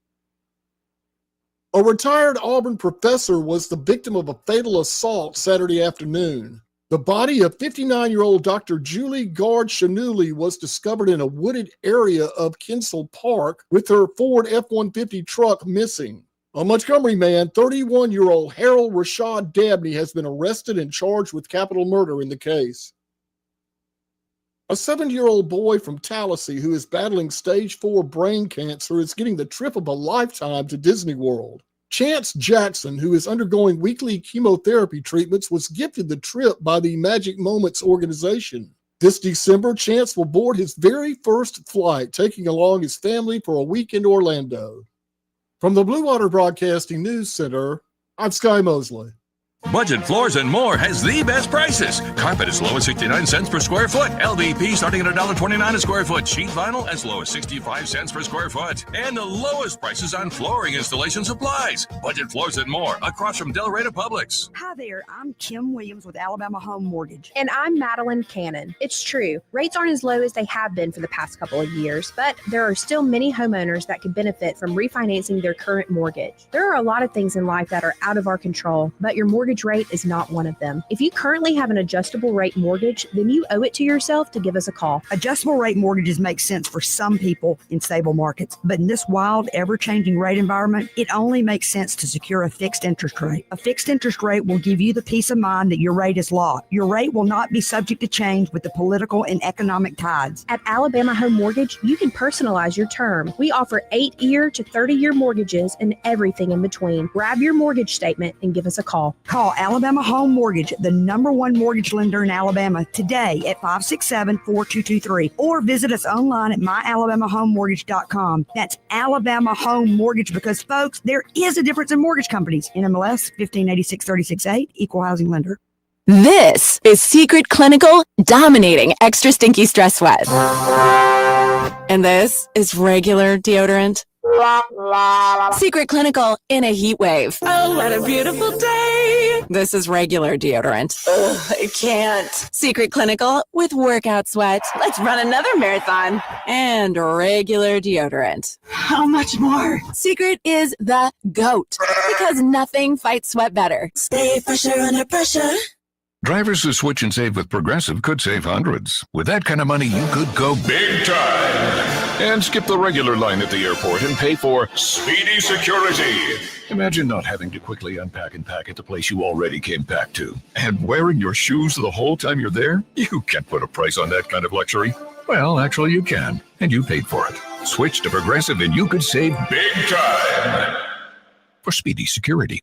A retired Auburn professor was the victim of a fatal assault Saturday afternoon. The body of 59-year-old Dr. Julie Gard-Shanuli was discovered in a wooded area of Kinsell Park with her Ford F-150 truck missing. A Montgomery man, 31-year-old Harold Rashad Dabney, has been arrested and charged with capital murder in the case. A 7-year-old boy from Tallahassee who is battling stage 4 brain cancer is getting the trip of a lifetime to Disney World. Chance Jackson, who is undergoing weekly chemotherapy treatments, was gifted the trip by the Magic Moments organization. This December, Chance will board his very first flight, taking along his family for a week in Orlando. From the Blue Water Broadcasting News Center, I'm Sky Mosley. Budget Floors and More has the best prices. Carpet as low as 69 cents per square foot. LVP starting at $1.29 a square foot. Sheet vinyl as low as 65 cents per square foot. And the lowest prices on flooring installation supplies. Budget Floors and More across from Del Rey to Publix. Hi there, I'm Kim Williams with Alabama Home Mortgage. And I'm Madeline Cannon. It's true, rates aren't as low as they have been for the past couple of years, but there are still many homeowners that could benefit from refinancing their current mortgage. There are a lot of things in life that are out of our control, but your mortgage rate is not one of them. If you currently have an adjustable rate mortgage, then you owe it to yourself to give us a call. Adjustable rate mortgages make sense for some people in stable markets, but in this wild, ever-changing rate environment, it only makes sense to secure a fixed interest rate. A fixed interest rate will give you the peace of mind that your rate is locked. Your rate will not be subject to change with the political and economic tides. At Alabama Home Mortgage, you can personalize your term. We offer 8-year to 30-year mortgages and everything in between. Grab your mortgage statement and give us a call. Call Alabama Home Mortgage, the #1 mortgage lender in Alabama, today at 567-4223, or visit us online at myalabamahomemortgage.com. That's Alabama Home Mortgage, because, folks, there is a difference in mortgage companies. NMLS 1586-36-8, Equal Housing Lender. This is Secret Clinical dominating extra stinky stress sweat. And this is regular deodorant. Secret Clinical in a heat wave. Oh, what a beautiful day. This is regular deodorant. Ugh, I can't. Secret Clinical with workout sweat. Let's run another marathon. And regular deodorant. How much more? Secret is the GOAT, because nothing fights sweat better. Stay fresher under pressure. Drivers who switch and save with Progressive could save hundreds. With that kind of money, you could go big time and skip the regular line at the airport and pay for speedy security. Imagine not having to quickly unpack and pack at the place you already came packed to. And wearing your shoes the whole time you're there? You can't put a price on that kind of luxury. Well, actually you can, and you paid for it. Switch to Progressive and you could save big time for speedy security.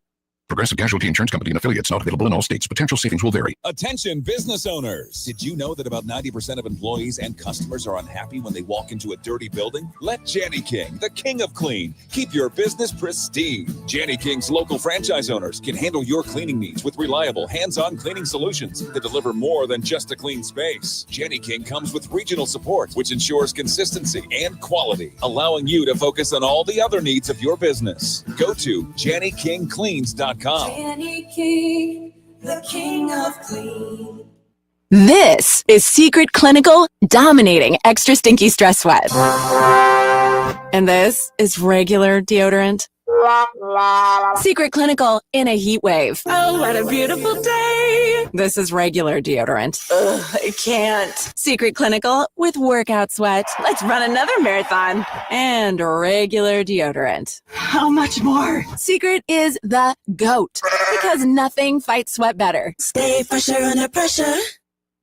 Progressive Casualty Insurance Company and affiliates, not available in all states. Potential savings will vary. Attention business owners. Did you know that about 90% of employees and customers are unhappy when they walk into a dirty building? Let Janny King, the king of clean, keep your business pristine. Janny King's local franchise owners can handle your cleaning needs with reliable, hands-on cleaning solutions that deliver more than just a clean space. Janny King comes with regional support, which ensures consistency and quality, allowing you to focus on all the other needs of your business. Go to JannyKingCleans.com. Janny King, the king of clean. This is Secret Clinical dominating extra stinky stress sweat. And this is regular deodorant. Secret Clinical in a heat wave. Oh, what a beautiful day. This is regular deodorant. Ugh, I can't. Secret Clinical with workout sweat. Let's run another marathon. And regular deodorant. How much more? Secret is the GOAT, because nothing fights sweat better. Stay fresher under pressure.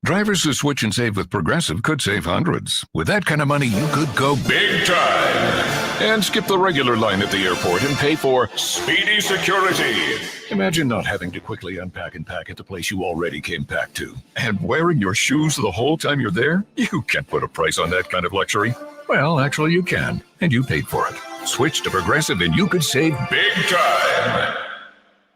Drivers who switch and save with Progressive could save hundreds. With that kind of money, you could go big time and skip the regular line at the airport and pay for speedy security. Imagine not having to quickly unpack and pack at the place you already came packed to. And wearing your shoes the whole time you're there? You can't put a price on that kind of luxury. Well, actually you can, and you paid for it. Switch to Progressive and you could save big time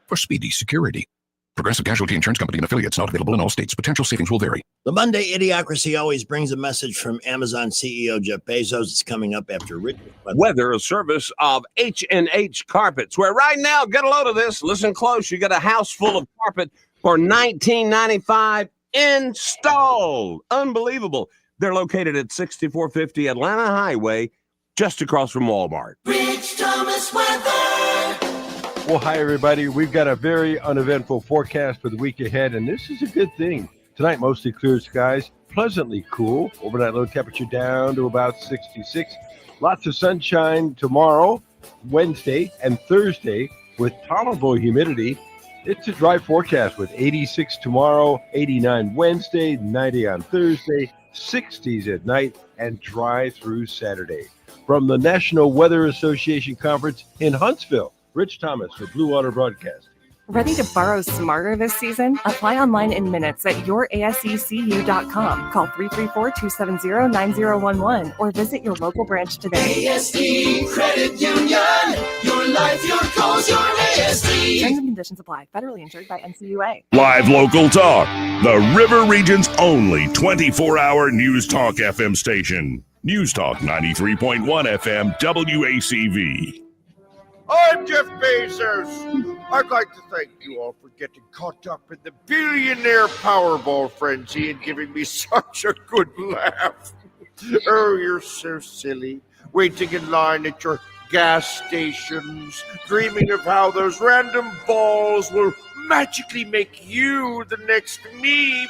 for speedy security. Progressive Casualty Insurance Company and affiliates, not available in all states. Potential savings will vary. The Monday Idiocracy always brings a message from Amazon CEO Jeff Bezos. It's coming up after Rich. Weather, a service of H&H Carpets, where right now, get a load of this. Listen close. You got a house full of carpet for $19.95 installed. Unbelievable. They're located at 6450 Atlanta Highway, just across from Walmart. Rich Thomas Weather. Well, hi, everybody. We've got a very uneventful forecast for the week ahead, and this is a good thing. Tonight, mostly clear skies, pleasantly cool. Overnight low temperature down to about 66. Lots of sunshine tomorrow, Wednesday, and Thursday with tolerable humidity. It's a dry forecast with 86 tomorrow, 89 Wednesday, 90 on Thursday, 60s at night, and dry through Saturday. From the National Weather Association Conference in Huntsville, Rich Thomas for Blue Water Broadcasting. Ready to borrow smarter this season? Apply online in minutes at yourasecu.com. Call 334-270-9011 or visit your local branch today. ASD Credit Union. Your life, your cause, your ASD. Terms and conditions apply. Federally insured by NCUA. Live local talk. The River Region's only 24-hour News Talk FM station. News Talk 93.1 FM WACV. I'm Jeff Bezos. I'd like to thank you all for getting caught up in the billionaire Powerball frenzy and giving me such a good laugh. Oh, you're so silly. Waiting in line at your gas stations, dreaming of how those random balls will magically make you the next me.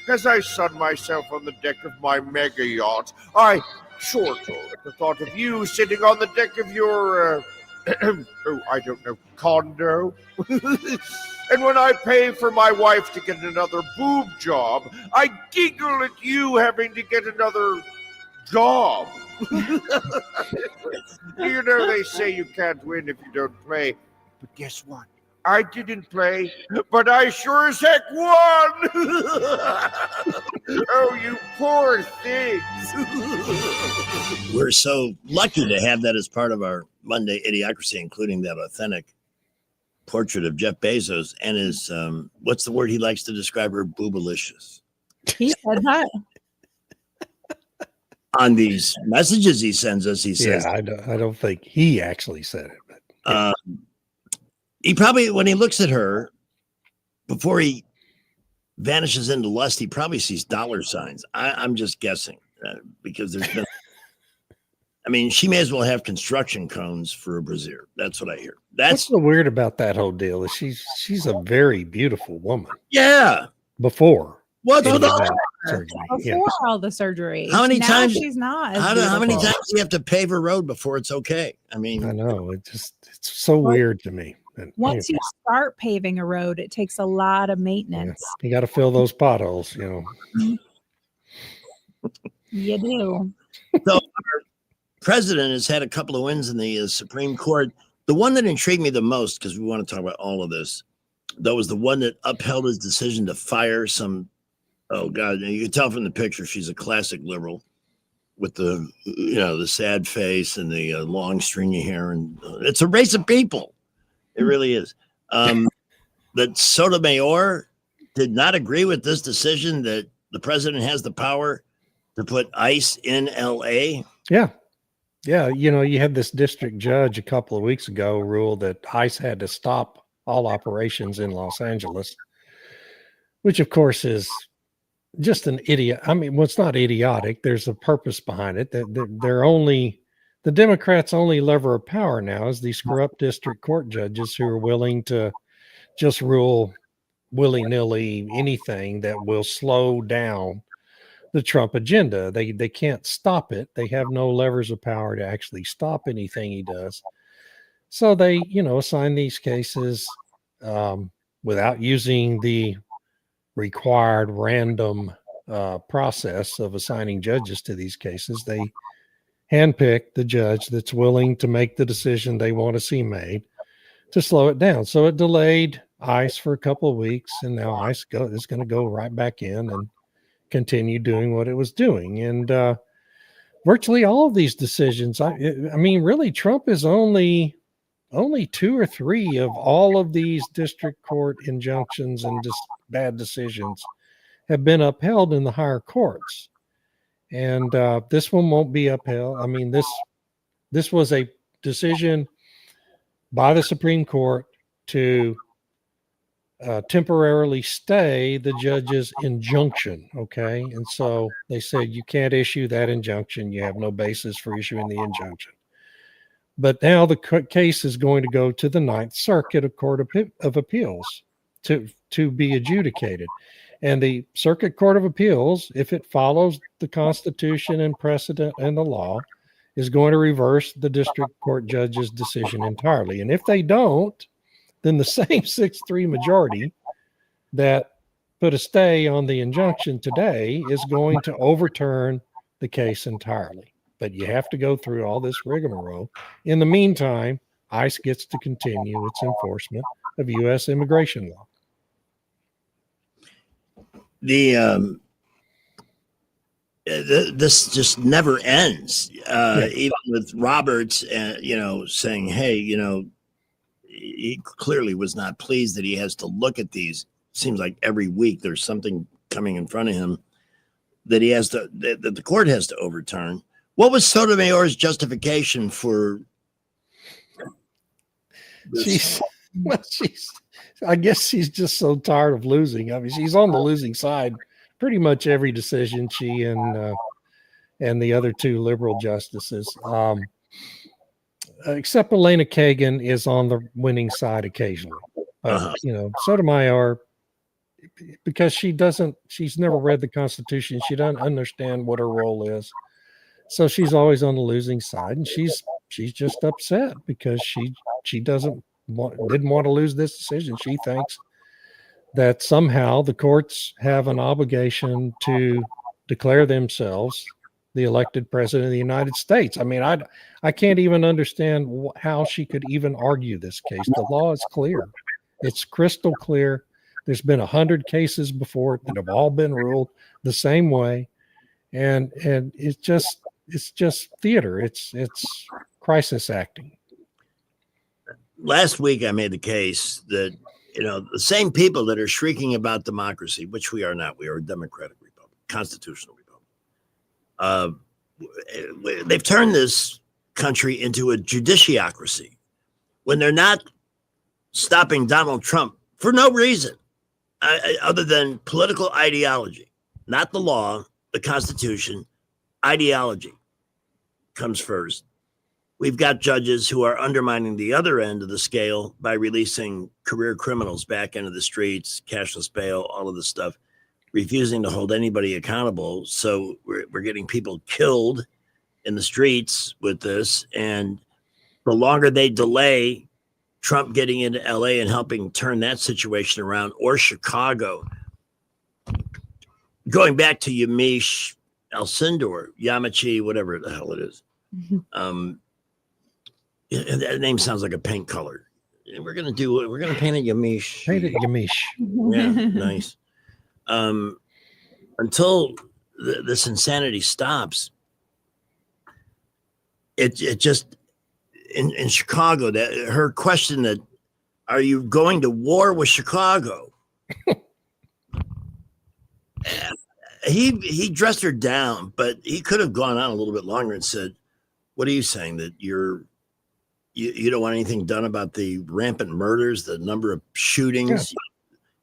As I sun myself on the deck of my mega yacht, I chortle at the thought of you sitting on the deck of your, I don't know, condo. And when I pay for my wife to get another boob job, I giggle at you having to get another job. You know, they say you can't win if you don't play. But guess what? I didn't play, but I sure as heck won! Oh, you poor things. We're so lucky to have that as part of our Monday Idiocracy, including that authentic portrait of Jeff Bezos and his, what's the word he likes to describe her? Boobalicious. He said that. On these messages he sends us, he says. Yeah, I don't think he actually said it. But, he probably, when he looks at her, before he vanishes into lust, he probably sees dollar signs. I'm just guessing because there's been, I mean, she may as well have construction cones for a brassiere. That's what I hear. What's so weird about that whole deal is she's a very beautiful woman. Yeah. Before. What's with all that that? surgery? Before Yeah. all the surgery. How many Now times? she's not. as How many beautiful. times do you have to pave a road before it's okay? I mean, I know it's so weird to me. But Once you anyway, start paving a road, it takes a lot of maintenance. you got to fill those potholes, you know. You do. So our president has had a couple of wins in the Supreme Court. The one that intrigued me the most, because we want to talk about all of this, though, was the one that upheld his decision to fire some. Oh God, you can tell from the picture she's a classic liberal with the the sad face and the long stringy hair, and it's a race of people. It really is. That Sotomayor did not agree with this decision that the president has the power to put ICE in LA. Yeah. You had this district judge a couple of weeks ago rule that ICE had to stop all operations in Los Angeles, which of course is just an idiot. I mean, well, it's not idiotic. There's a purpose behind it. The Democrats' only lever of power now is these corrupt district court judges who are willing to just rule willy-nilly anything that will slow down the Trump agenda. They can't stop it. They have no levers of power to actually stop anything he does. So they, assign these cases without using the required random process of assigning judges to these cases. They handpick the judge that's willing to make the decision they want to see made to slow it down. So it delayed ICE for a couple of weeks, and now ICE is going to go right back in and continue doing what it was doing. And virtually all of these decisions, I mean, really, Trump is only 2 or 3 of all of these district court injunctions and just bad decisions have been upheld in the higher courts. And this one won't be upheld. I mean, this was a decision by the Supreme Court to temporarily stay the judge's injunction. Okay. And so they said you can't issue that injunction. You have no basis for issuing the injunction. But now the case is going to go to the Ninth Circuit of Court of Appeals. to be adjudicated. And the Circuit Court of Appeals, if it follows the Constitution and precedent and the law, is going to reverse the district court judge's decision entirely. And if they don't, then the same 6-3 majority that put a stay on the injunction today is going to overturn the case entirely. But you have to go through all this rigmarole. In the meantime, ICE gets to continue its enforcement of U.S. immigration law. This just never ends. Even with Roberts, saying, "Hey, he clearly was not pleased that he has to look at these." Seems like every week there's something coming in front of him that he has to, that the court has to overturn. What was Sotomayor's justification for? I guess she's just so tired of losing. I mean, she's on the losing side pretty much every decision, she and the other two liberal justices. Except Elena Kagan is on the winning side occasionally. Sotomayor, because she's never read the Constitution. She doesn't understand what her role is. So she's always on the losing side, and she's just upset because she didn't want to lose this decision. She thinks that somehow the courts have an obligation to declare themselves the elected president of the United States. I mean, I can't even understand how she could even argue this case. The law is clear. It's crystal clear. There's been 100 cases before that have all been ruled the same way. And it's just theater. It's crisis acting. Last week I made the case that, the same people that are shrieking about democracy, which we are not, we are a democratic republic, constitutional republic. They've turned this country into a judiciocracy when they're not stopping Donald Trump for no reason other than political ideology, not the law, the Constitution. Ideology comes first. We've got judges who are undermining the other end of the scale by releasing career criminals back into the streets, cashless bail, all of this stuff, refusing to hold anybody accountable. So we're getting people killed in the streets with this. And the longer they delay Trump getting into LA and helping turn that situation around, or Chicago, going back to Yamiche Alcindor, Yamachi, whatever the hell it is. That name sounds like a paint color. We're gonna paint it Yamiche. Paint it Yamiche. Yeah, nice. Until this insanity stops, it just in Chicago, that her question that, are you going to war with Chicago? He dressed her down, but he could have gone on a little bit longer and said, what are you saying, that you don't want anything done about the rampant murders, the number of shootings? Yeah.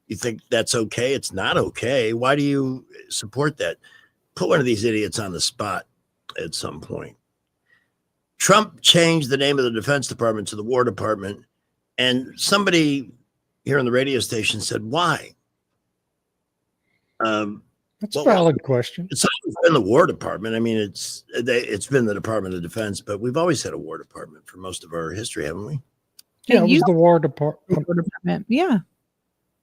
You think that's okay? It's not okay. Why do you support that? Put one of these idiots on the spot at some point. Trump changed the name of the Defense Department to the War Department, and somebody here on the radio station said, why? That's a valid question. It's always been the War Department. I mean, it's been the Department of Defense, but we've always had a War Department for most of our history, haven't we? Yeah, it was the War Department. Yeah.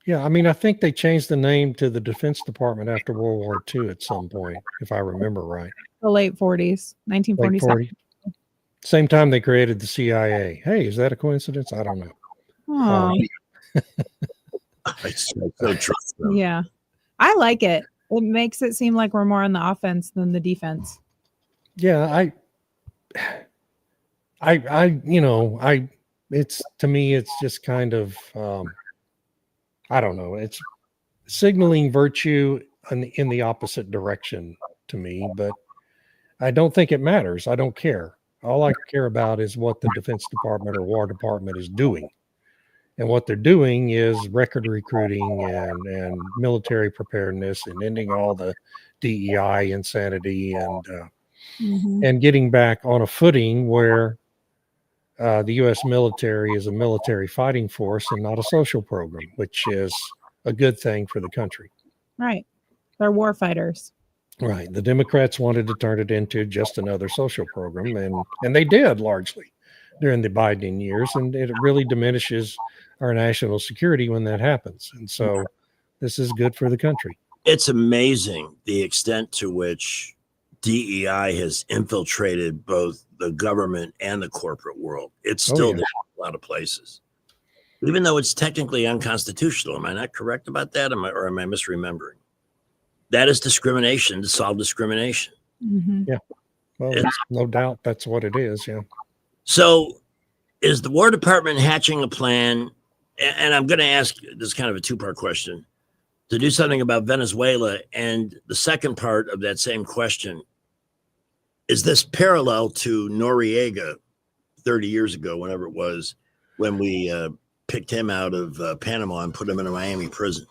Yeah, I mean, I think they changed the name to the Defense Department after World War II at some point, if I remember right. The late 40s, 1947. Same time they created the CIA. Hey, is that a coincidence? I don't know. It's so true. Yeah. I like it. It makes it seem like we're more on the offense than the defense. Yeah, it's, to me, it's just kind of, I don't know. It's signaling virtue in the opposite direction to me, but I don't think it matters. I don't care. All I care about is what the Defense Department or War Department is doing. And what they're doing is record recruiting and military preparedness and ending all the DEI insanity and getting back on a footing where the U.S. military is a military fighting force and not a social program, which is a good thing for the country. Right. They're war fighters. Right. The Democrats wanted to turn it into just another social program, and they did largely during the Biden years, and it really diminishes our national security when that happens. And so this is good for the country. It's amazing the extent to which DEI has infiltrated both the government and the corporate world. It's still there in a lot of places, even though it's technically unconstitutional. Am I not correct about that? Or am I misremembering? That is discrimination to solve discrimination. Mm-hmm. Yeah. Well, no doubt that's what it is. Yeah. So is the War Department hatching a plan? And I'm going to ask, this is kind of a two-part question, to do something about Venezuela. And the second part of that same question, is this parallel to Noriega 30 years ago, whenever it was, when we picked him out of Panama and put him in a Miami prison?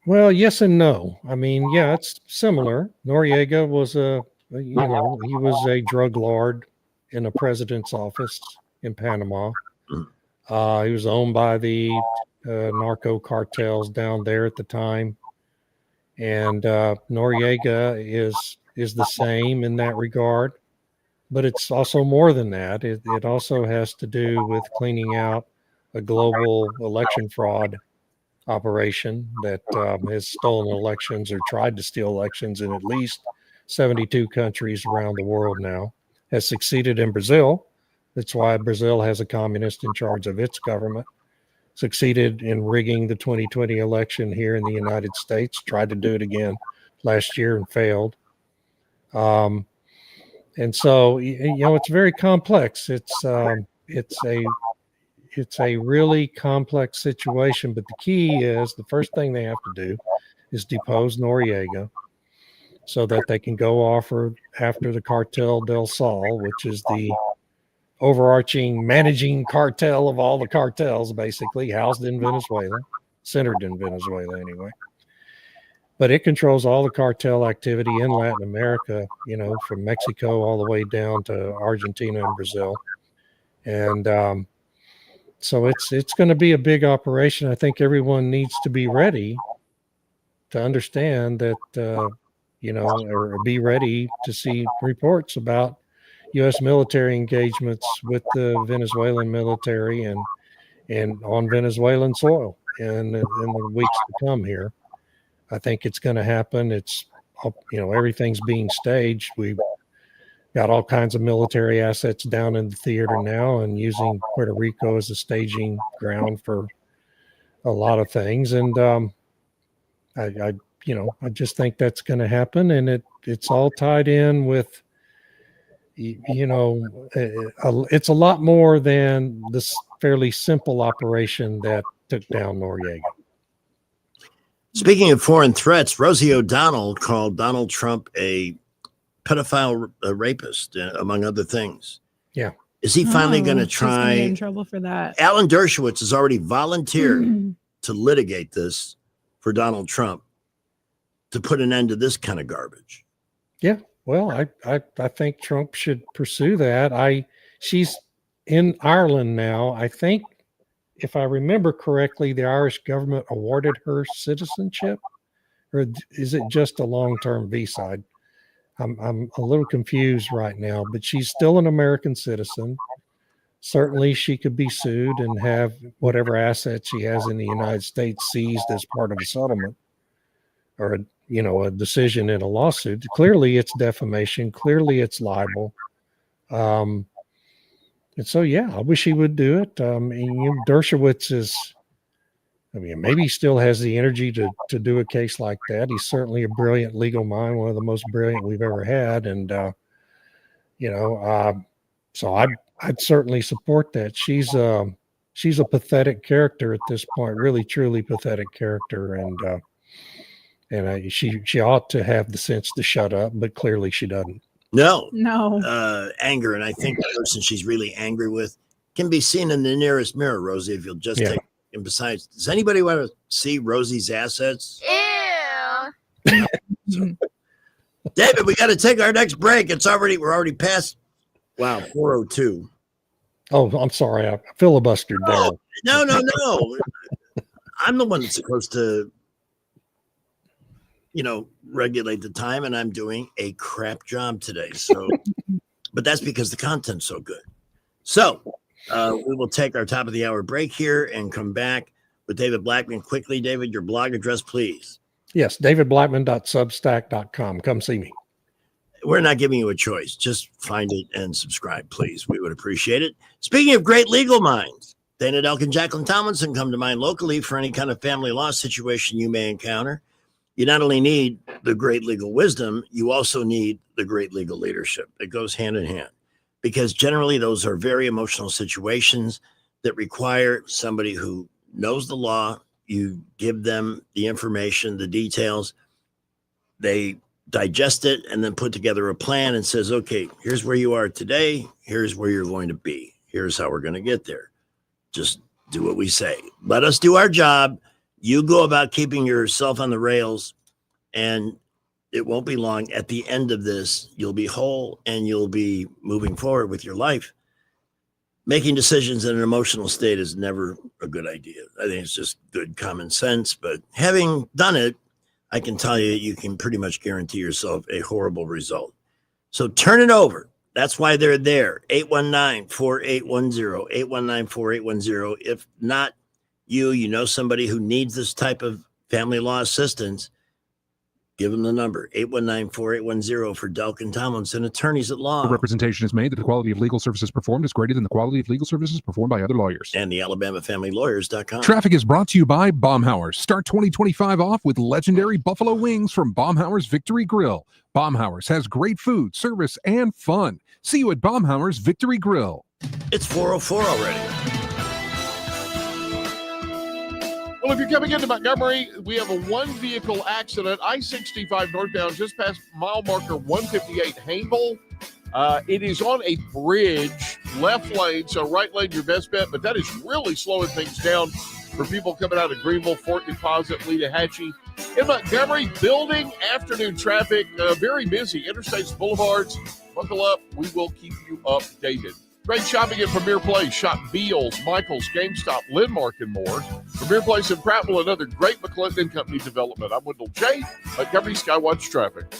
Well, yes and no. I mean, yeah, it's similar. Noriega was he was a drug lord in a president's office in Panama. He was owned by the narco cartels down there at the time. And Noriega is the same in that regard, but it's also more than that. It also has to do with cleaning out a global election fraud operation that has stolen elections or tried to steal elections in at least 72 countries around the world now, has succeeded in Brazil. That's why Brazil has a communist in charge of its government. Succeeded in rigging the 2020 election here in the United States, tried to do it again last year and failed. And so, it's very complex. It's a really complex situation, but the key is the first thing they have to do is depose Noriega so that they can go after the Cartel del Sol, which is the overarching managing cartel of all the cartels, basically housed in Venezuela, centered in Venezuela anyway. But it controls all the cartel activity in Latin America, from Mexico all the way down to Argentina and Brazil. And so it's going to be a big operation. I think everyone needs to be ready to understand that, or be ready to see reports about U.S. military engagements with the Venezuelan military and on Venezuelan soil in the weeks to come here. I think it's going to happen. It's, everything's being staged. We've got all kinds of military assets down in the theater now and using Puerto Rico as a staging ground for a lot of things. And I just think that's going to happen. And it's all tied in with, it's a lot more than this fairly simple operation that took down Noriega. Speaking of foreign threats, Rosie O'Donnell called Donald Trump a pedophile rapist, among other things. Yeah. Is he finally going to try? Get in trouble for that. Alan Dershowitz has already volunteered to litigate this for Donald Trump to put an end to this kind of garbage. Yeah. Well, I think Trump should pursue that. She's in Ireland now. I think, if I remember correctly, the Irish government awarded her citizenship, or is it just a long-term visa? I'm a little confused right now, but she's still an American citizen. Certainly, she could be sued and have whatever assets she has in the United States seized as part of a settlement or a decision in a lawsuit. Clearly, it's defamation. Clearly, it's libel. And so, yeah, I wish he would do it. Dershowitz maybe he still has the energy to do a case like that. He's certainly a brilliant legal mind, one of the most brilliant we've ever had. And, so I'd certainly support that. She's a pathetic character at this point, really, truly pathetic character. And she ought to have the sense to shut up, but clearly she doesn't. No. Anger. And I think the person she's really angry with can be seen in the nearest mirror, Rosie, if you'll just take. And besides, does anybody want to see Rosie's assets? Ew. David, we got to take our next break. We're already past, 4:02. Oh, I'm sorry. I filibustered there. No. I'm the one that's supposed to, regulate the time, and I'm doing a crap job today. So, but that's because the content's so good. So we will take our top of the hour break here and come back with David Blackman. Quickly, David, your blog address, please. Yes, davidblackman.substack.com. Come see me. We're not giving you a choice. Just find it and subscribe, please. We would appreciate it. Speaking of great legal minds, Dana Delk and Jacqueline Tomlinson come to mind locally for any kind of family law situation you may encounter. You not only need the great legal wisdom, you also need the great legal leadership. It goes hand in hand, because generally those are very emotional situations that require somebody who knows the law. You give them the information, the details, they digest it, and then put together a plan and says, okay, here's where you are today. Here's where you're going to be. Here's how we're going to get there. Just do what we say. Let us do our job. You go about keeping yourself on the rails, and it won't be long. At the end of this, you'll be whole and you'll be moving forward with your life. Making decisions in an emotional state is never a good idea. I think it's just good common sense. But having done it, I can tell you, you can pretty much guarantee yourself a horrible result. So turn it over. That's why they're there. 819-4810, 819-4810. If not you know somebody who needs this type of family law assistance, give them the number, 819-4810 for Delk and Tomlinson, attorneys at law. The representation is made that the quality of legal services performed is greater than the quality of legal services performed by other lawyers. And the AlabamaFamilyLawyers.com. Traffic is brought to you by Baumhauer's. Start 2025 off with legendary buffalo wings from Baumhauer's Victory Grill. Baumhauer's has great food, service, and fun. See you at Baumhauer's Victory Grill. It's 4:04 already. Well, if you're coming into Montgomery, we have a one-vehicle accident, I-65 northbound, just past mile marker 158 Hainville. It is on a bridge, left lane, so right lane your best bet, but that is really slowing things down for people coming out of Greenville, Fort Deposit, Lenahatchee. In Montgomery, building afternoon traffic, very busy. Interstates, boulevards, buckle up. We will keep you updated. Great shopping at Premier Place. Shop Beals, Michaels, GameStop, Landmark, and more. Premier Place in Prattville, another great McClendon Company development. I'm Wendell J. Montgomery Skywatch Traffic.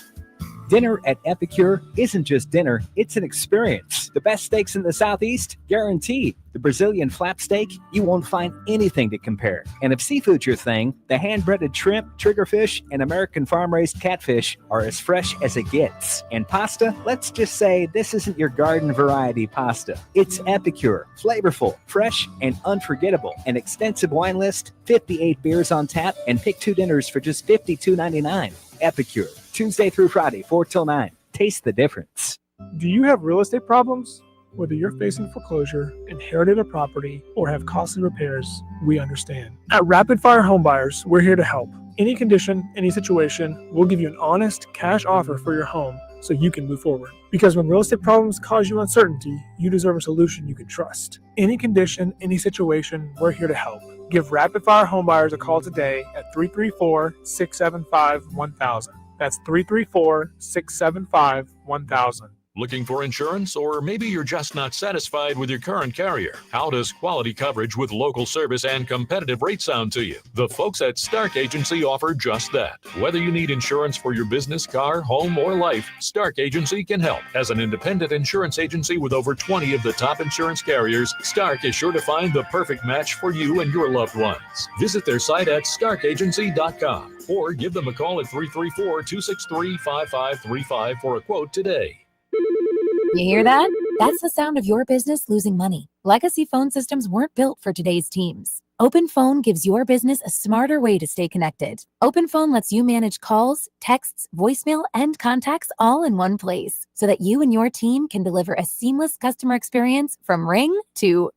Dinner at Epicure isn't just dinner, it's an experience. The best steaks in the Southeast, guaranteed. The Brazilian flap steak, you won't find anything to compare. And if seafood's your thing, the hand-breaded shrimp, triggerfish, and American farm-raised catfish are as fresh as it gets. And pasta, let's just say this isn't your garden variety pasta. It's Epicure, flavorful, fresh, and unforgettable. An extensive wine list, 58 beers on tap, and pick 2 dinners for just $52.99. Epicure, Tuesday through Friday, 4 till 9. Taste the difference. Do you have real estate problems? Whether you're facing foreclosure, inherited a property, or have costly repairs, we understand. At Rapid Fire Home Buyers, we're here to help. Any condition, any situation, we'll give you an honest cash offer for your home so you can move forward. Because when real estate problems cause you uncertainty, you deserve a solution you can trust. Any condition, any situation, we're here to help. Give Rapid Fire Home Buyers a call today at 334-675-1000. That's 334-675-1000. Looking for insurance, or maybe you're just not satisfied with your current carrier? How does quality coverage with local service and competitive rates sound to you? The folks at Stark Agency offer just that. Whether you need insurance for your business, car, home, or life, Stark Agency can help. As an independent insurance agency with over 20 of the top insurance carriers, Stark is sure to find the perfect match for you and your loved ones. Visit their site at starkagency.com or give them a call at 334-263-5535 for a quote today. You hear that? That's the sound of your business losing money. Legacy phone systems weren't built for today's teams. OpenPhone gives your business a smarter way to stay connected. OpenPhone lets you manage calls, texts, voicemail, and contacts all in one place so that you and your team can deliver a seamless customer experience from ring to...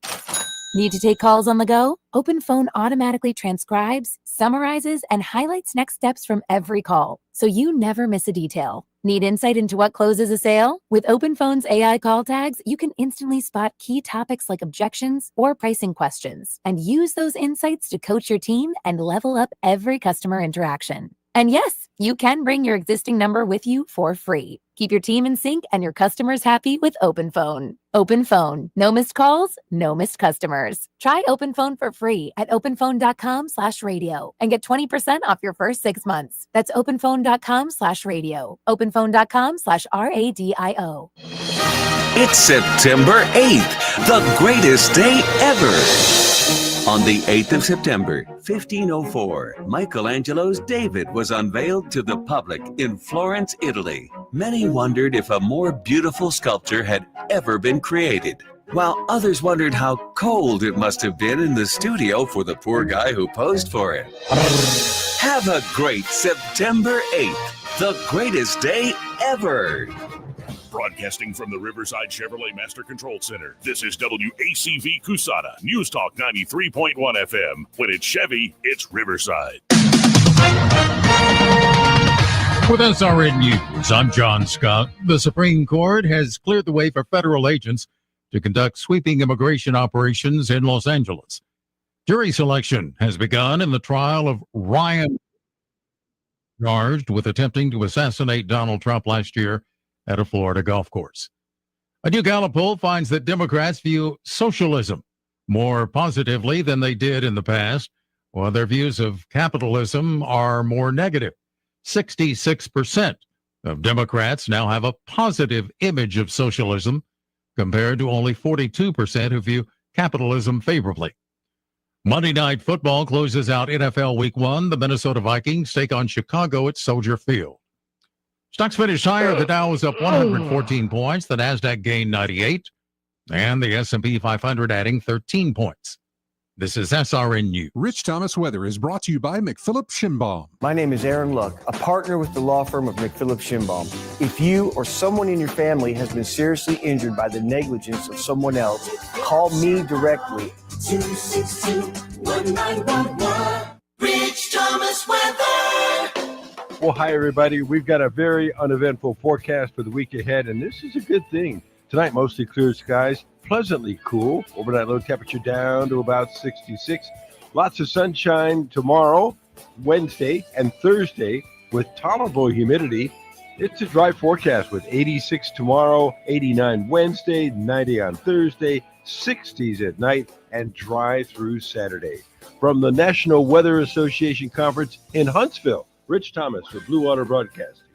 Need to take calls on the go? OpenPhone automatically transcribes, summarizes, and highlights next steps from every call, so you never miss a detail. Need insight into what closes a sale? With OpenPhone's AI call tags, you can instantly spot key topics like objections or pricing questions, and use those insights to coach your team and level up every customer interaction. And yes, you can bring your existing number with you for free. Keep your team in sync and your customers happy with OpenPhone. OpenPhone. No missed calls, no missed customers. Try OpenPhone for free at openphone.com/radio and get 20% off your first 6 months. That's openphone.com/radio. openphone.com/RADIO. It's September 8th, the greatest day ever. On the 8th of September, 1504, Michelangelo's David was unveiled to the public in Florence, Italy. Many wondered if a more beautiful sculpture had ever been created, while others wondered how cold it must have been in the studio for the poor guy who posed for it. Have a great September 8th, the greatest day ever. Broadcasting from the Riverside Chevrolet Master Control Center, this is WACV Cusada, News Talk 93.1 FM. When it's Chevy, it's Riverside. With SRN News, I'm John Scott. The Supreme Court has cleared the way for federal agents to conduct sweeping immigration operations in Los Angeles. Jury selection has begun in the trial of Ryan, charged with attempting to assassinate Donald Trump last year at a Florida golf course. A new Gallup poll finds that Democrats view socialism more positively than they did in the past, while their views of capitalism are more negative. 66% of Democrats now have a positive image of socialism, compared to only 42% who view capitalism favorably. Monday Night Football closes out NFL Week 1. The Minnesota Vikings take on Chicago at Soldier Field. Stocks finished higher. The Dow was up 114 points. The Nasdaq gained 98, and the S&P 500 adding 13 points. This is SRN News. Rich Thomas Weather is brought to you by McPhillips Schimbaum. My name is Aaron Luck, a partner with the law firm of McPhillips Schimbaum. If you or someone in your family has been seriously injured by the negligence of someone else, call me directly. 262-1911. Rich Thomas Weather. Well, hi, everybody. We've got a very uneventful forecast for the week ahead, and this is a good thing. Tonight, mostly clear skies, pleasantly cool. Overnight low temperature down to about 66. Lots of sunshine tomorrow, Wednesday, and Thursday with tolerable humidity. It's a dry forecast with 86 tomorrow, 89 Wednesday, 90 on Thursday, 60s at night, and dry through Saturday. From the National Weather Association Conference in Huntsville, Rich Thomas for Blue Water Broadcasting.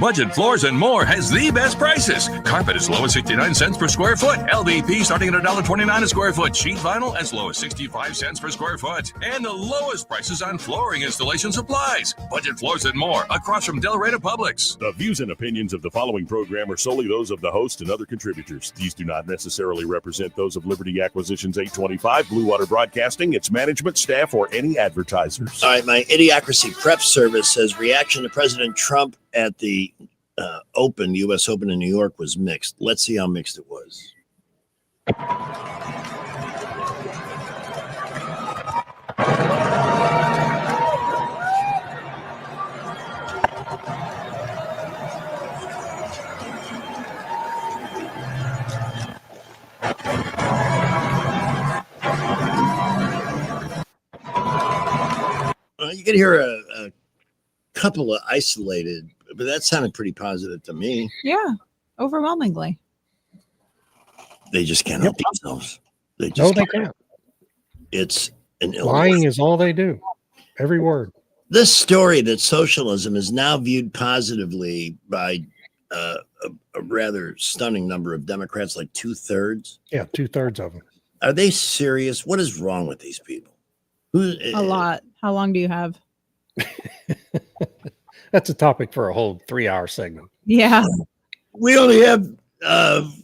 Budget Floors and More has the best prices. Carpet as low as 69 cents per square foot. LVP starting at $1.29 a square foot. Sheet vinyl as low as 65 cents per square foot. And the lowest prices on flooring installation supplies. Budget Floors and More across from Del Rey to Publix. The views and opinions of the following program are solely those of the host and other contributors. These do not necessarily represent those of Liberty Acquisitions 825, Blue Water Broadcasting, its management, staff, or any advertisers. All right, my Idiocracy Prep Service says reaction to President Trump at the U.S. Open in New York was mixed. Let's see how mixed it was. You can hear a couple of isolated, but that sounded pretty positive to me. Yeah, overwhelmingly. They just can't help themselves. They just can't. It's an illness. Lying is all they do. Every word. This story that socialism is now viewed positively by a rather stunning number of Democrats, like 2/3. Yeah, 2/3 of them. Are they serious? What is wrong with these people? A lot. How long do you have? That's a topic for a whole 3-hour segment. Yeah. We only have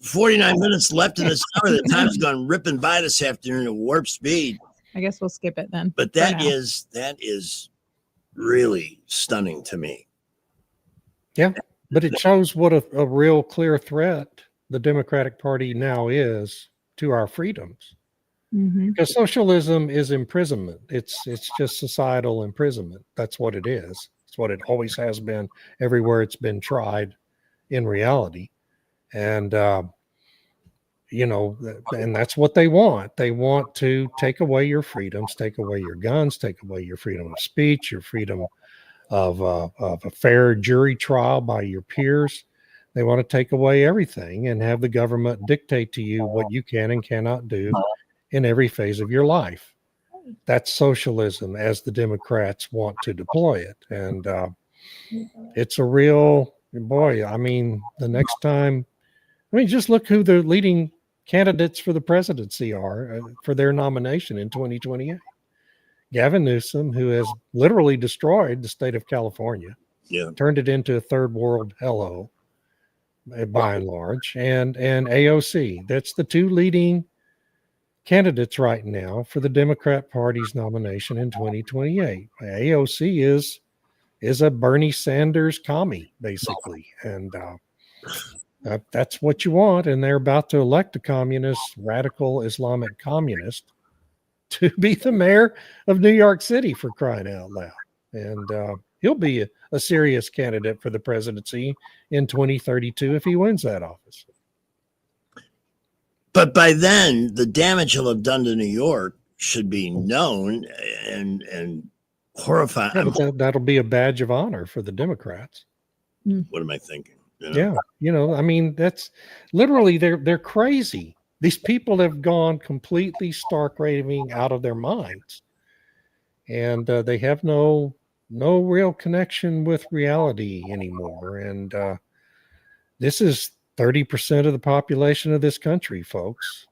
49 minutes left in this hour. The time's gone ripping by this afternoon at warp speed. I guess we'll skip it then. But that is really stunning to me. Yeah, but it shows what a real clear threat the Democratic Party now is to our freedoms. Mm-hmm. Because socialism is imprisonment. It's just societal imprisonment. That's what it is. It's what it always has been everywhere it's been tried in reality. And, and that's what they want. They want to take away your freedoms, take away your guns, take away your freedom of speech, your freedom of a fair jury trial by your peers. They want to take away everything and have the government dictate to you what you can and cannot do in every phase of your life. That's socialism as the Democrats want to deploy it. And it's a real, boy, I mean, the next time, I mean, just look who the leading candidates for the presidency are for their nomination in 2028. Gavin Newsom, who has literally destroyed the state of California, turned it into a third world hellhole by and large, and AOC. That's the two leading candidates right now for the Democrat Party's nomination in 2028. AOC is a Bernie Sanders commie, basically, and that's what you want. And they're about to elect a communist, radical Islamic communist, to be the mayor of New York City, for crying out loud. And he'll be a serious candidate for the presidency in 2032 if he wins that office. But by then, the damage he'll have done to New York should be known and horrifying. Yeah, that'll be a badge of honor for the Democrats. What am I thinking? Yeah, I mean, that's literally they're crazy. These people have gone completely stark raving out of their minds, and they have no real connection with reality anymore. And this is 30% of the population of this country, folks.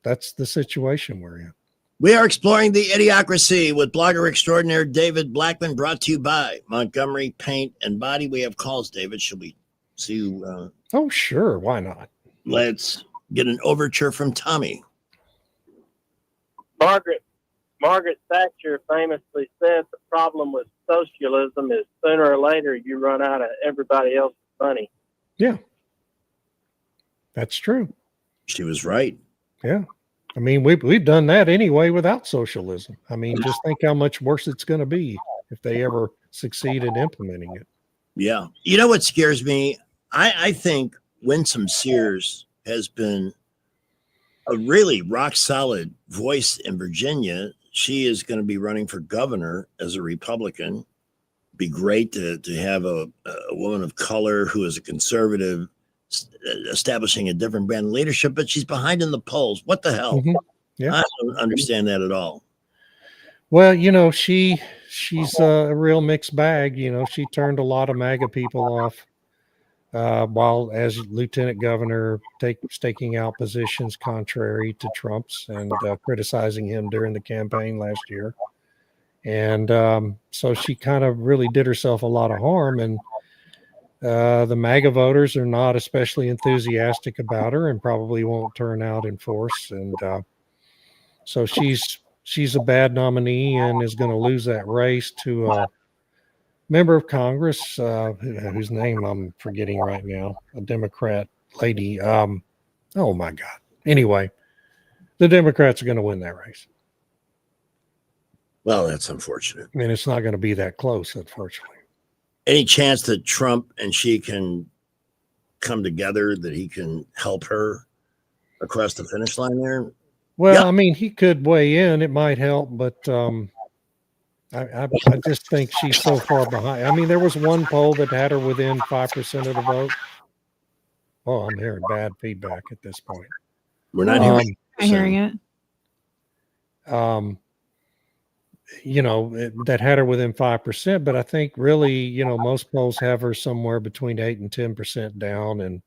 That's the situation we're in. We are exploring the idiocracy with blogger extraordinaire David Blackman, brought to you by Montgomery Paint and Body. We have calls, David. Shall we see you? Oh, sure. Why not? Let's get an overture from Tommy. Margaret Thatcher famously said the problem with socialism is sooner or later you run out of everybody else's money. Yeah. That's true. She was right. Yeah. I mean, we've done that anyway without socialism. I mean, just think how much worse it's going to be if they ever succeed in implementing it. Yeah. You know what scares me? I think Winsome Sears has been a really rock solid voice in Virginia. She is going to be running for governor as a Republican. Be great to have a woman of color who is a conservative establishing a different brand of leadership, but she's behind in the polls. What the hell? Mm-hmm. Yeah. I don't understand that at all. Well, she's a real mixed bag. She turned a lot of MAGA people off while as lieutenant governor, staking out positions contrary to Trump's and criticizing him during the campaign last year. And so she kind of really did herself a lot of harm. And the MAGA voters are not especially enthusiastic about her and probably won't turn out in force. And so she's a bad nominee and is going to lose that race to a member of Congress whose name I'm forgetting right now, a Democrat lady. Oh my God. Anyway, the Democrats are going to win that race. Well, that's unfortunate. And it's not going to be that close, unfortunately. Any chance that Trump and she can come together, that he can help her across the finish line there? Well, Yeah. I mean, he could weigh in. It might help, but I just think she's so far behind. I mean, there was one poll that had her within 5% of the vote. Oh, I'm hearing bad feedback at this point. We're not hearing. I'm hearing it. That had her within 5%, but I think really, most polls have her somewhere between 8 and 10% down. And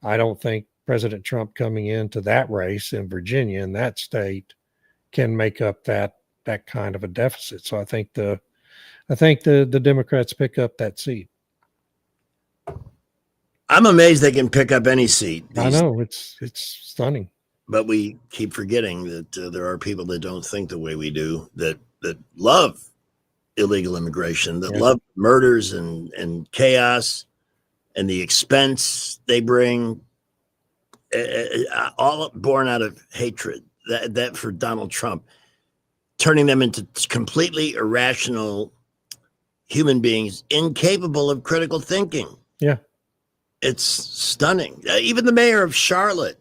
I don't think President Trump coming into that race in Virginia, in that state, can make up that kind of a deficit. So I think the Democrats pick up that seat. I'm amazed they can pick up any seat. I know, it's stunning. But we keep forgetting that there are people that don't think the way we do, that love illegal immigration, that love murders and chaos and the expense they bring, all born out of hatred that for Donald Trump, turning them into completely irrational human beings, incapable of critical thinking. Yeah. It's stunning. Even the mayor of Charlotte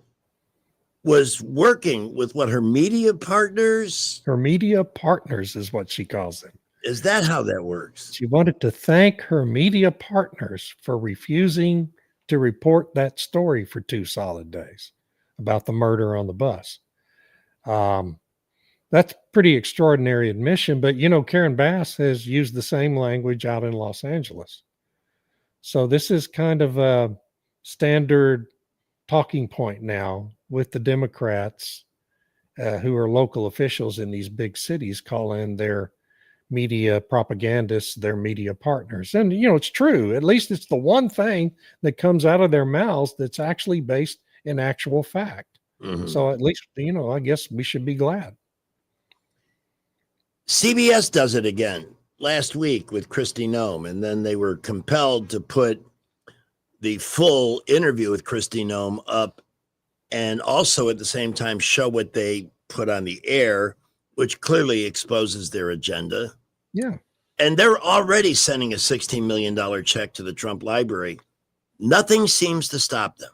was working with her media partners. Her media partners is what she calls them. Is that how that works? She wanted to thank her media partners for refusing to report that story for 2 solid days about the murder on the bus. That's pretty extraordinary admission, but Karen Bass has used the same language out in Los Angeles. So this is kind of a standard talking point now with the Democrats who are local officials in these big cities, calling their media propagandists their media partners. And, it's true. At least it's the one thing that comes out of their mouths that's actually based in actual fact. Mm-hmm. So at least, I guess we should be glad. CBS does it again last week with Kristi Noem, and then they were compelled to put the full interview with Kristi Noem up and also at the same time show what they put on the air, which clearly exposes their agenda. Yeah. And they're already sending a $16 million check to the Trump Library. Nothing seems to stop them.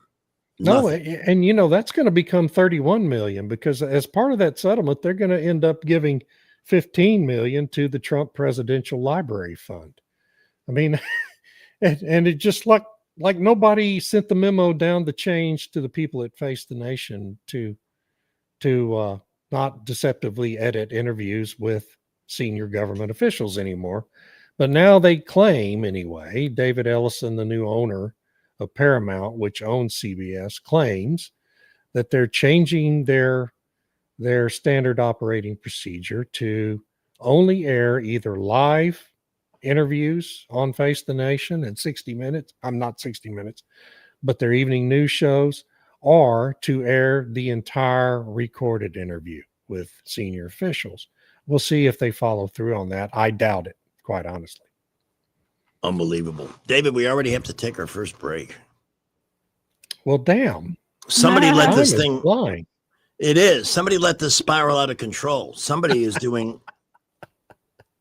Nothing. No, and that's going to become 31 million because as part of that settlement, they're going to end up giving 15 million to the Trump Presidential Library Fund. I mean, and it just like nobody sent the memo down the change to the people at Face the Nation to not deceptively edit interviews with senior government officials anymore. But now they claim, anyway, David Ellison, the new owner of Paramount, which owns CBS, claims that they're changing their standard operating procedure to only air either live interviews on Face the Nation and 60 Minutes. I'm not 60 Minutes, but their evening news shows, or to air the entire recorded interview with senior officials. We'll see if they follow through on that. I doubt it, quite honestly. Unbelievable. David, we already have to take our first break. Well, damn. Somebody let this thing fly. It is. Somebody let this spiral out of control. Somebody is doing.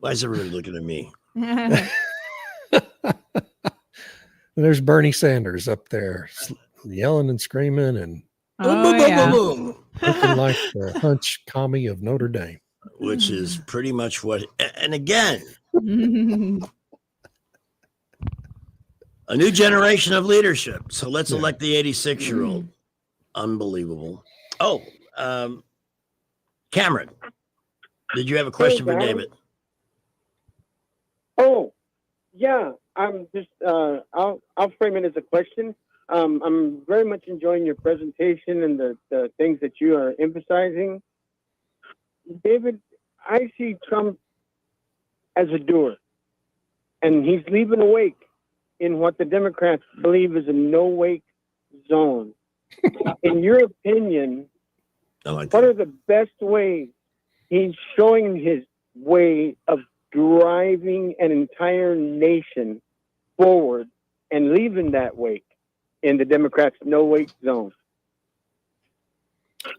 Why is everybody looking at me? There's Bernie Sanders up there yelling and screaming and boom. looking like the Hunch commie of Notre Dame. Which is pretty much what. And again, a new generation of leadership. So let's elect the 86-year-old. Unbelievable. Oh, Cameron, did you have a question for David? Oh, yeah. I'm just. I'll frame it as a question. I'm very much enjoying your presentation and the things that you are emphasizing. David, I see Trump as a doer, and he's leaving a wake in what the Democrats believe is a no-wake zone. In your opinion, what are the best ways he's showing his way of driving an entire nation forward and leaving that wake in the Democrats' no-wake zone?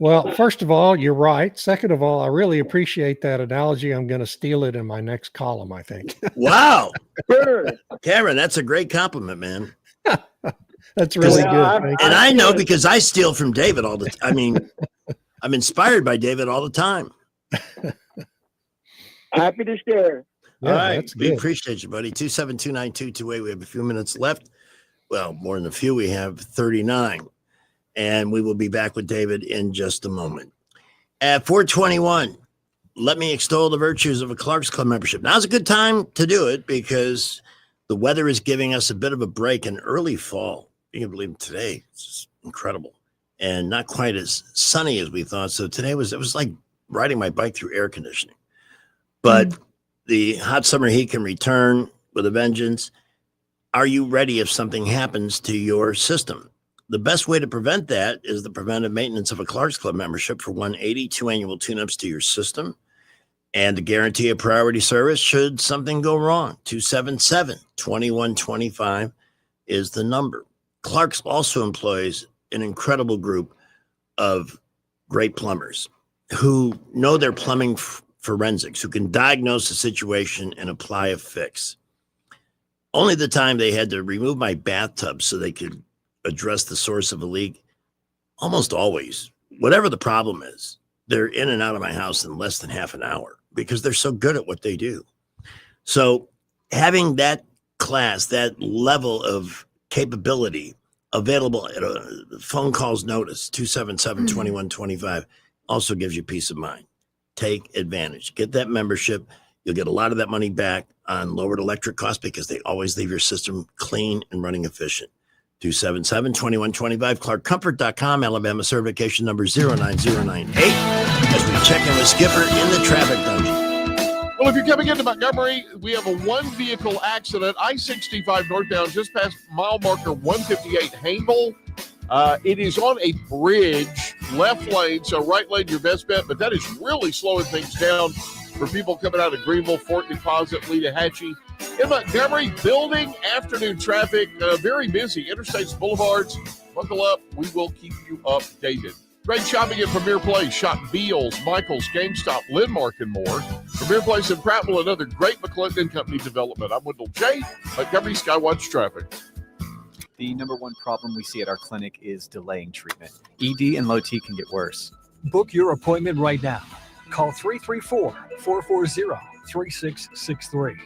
Well, first of all, you're right. Second of all, I really appreciate that analogy. I'm going to steal it in my next column, I think. Wow. Sure. Cameron, that's a great compliment, man. That's really good. And I know because I steal from David all the time. I mean, I'm inspired by David all the time. Happy to share. All right. We appreciate you, buddy. 2729228. We have a few minutes left. Well, more than a few. We have 39. And we will be back with David in just a moment. At 421, let me extol the virtues of a Clark's Club membership. Now's a good time to do it because the weather is giving us a bit of a break in early fall. You can believe it today. It's just incredible. And not quite as sunny as we thought. So today it was like riding my bike through air conditioning. But the hot summer heat can return with a vengeance. Are you ready if something happens to your system? The best way to prevent that is the preventive maintenance of a Clark's Club membership for 182 annual tune-ups to your system and the guarantee of priority service should something go wrong. 277-2125 is the number. Clark's also employs an incredible group of great plumbers who know their plumbing forensics, who can diagnose the situation and apply a fix. Only the time they had to remove my bathtub so they could address the source of a leak, almost always, whatever the problem is, they're in and out of my house in less than half an hour because they're so good at what they do. So having that class, that level of capability available at a phone calls notice, 277-2125. Also gives you peace of mind. Take advantage. Get that membership. You'll get a lot of that money back on lowered electric costs because they always leave your system clean and running efficient. 277-2125, clarkcomfort.com, Alabama certification number 09098. As we check in with Skipper in the traffic dungeon. Well, if you're coming into Montgomery, we have a one-vehicle accident, I-65 northbound, just past mile marker 158 Hainville. It is on a bridge, left lane, so right lane your best bet, but that is really slowing things down for people coming out of Greenville, Fort Deposit, Leadahachie. In Montgomery, building afternoon traffic, very busy. Interstates, boulevards, buckle up. We will keep you updated. Great shopping at Premier Place. Shop Beals, Michaels, GameStop, Landmark, and more. Premier Place in Prattville, another great McClendon Company development. I'm Wendell J. Montgomery Skywatch Traffic. The number one problem we see at our clinic is delaying treatment. ED and low T can get worse. Book your appointment right now. Call 334-440-3663.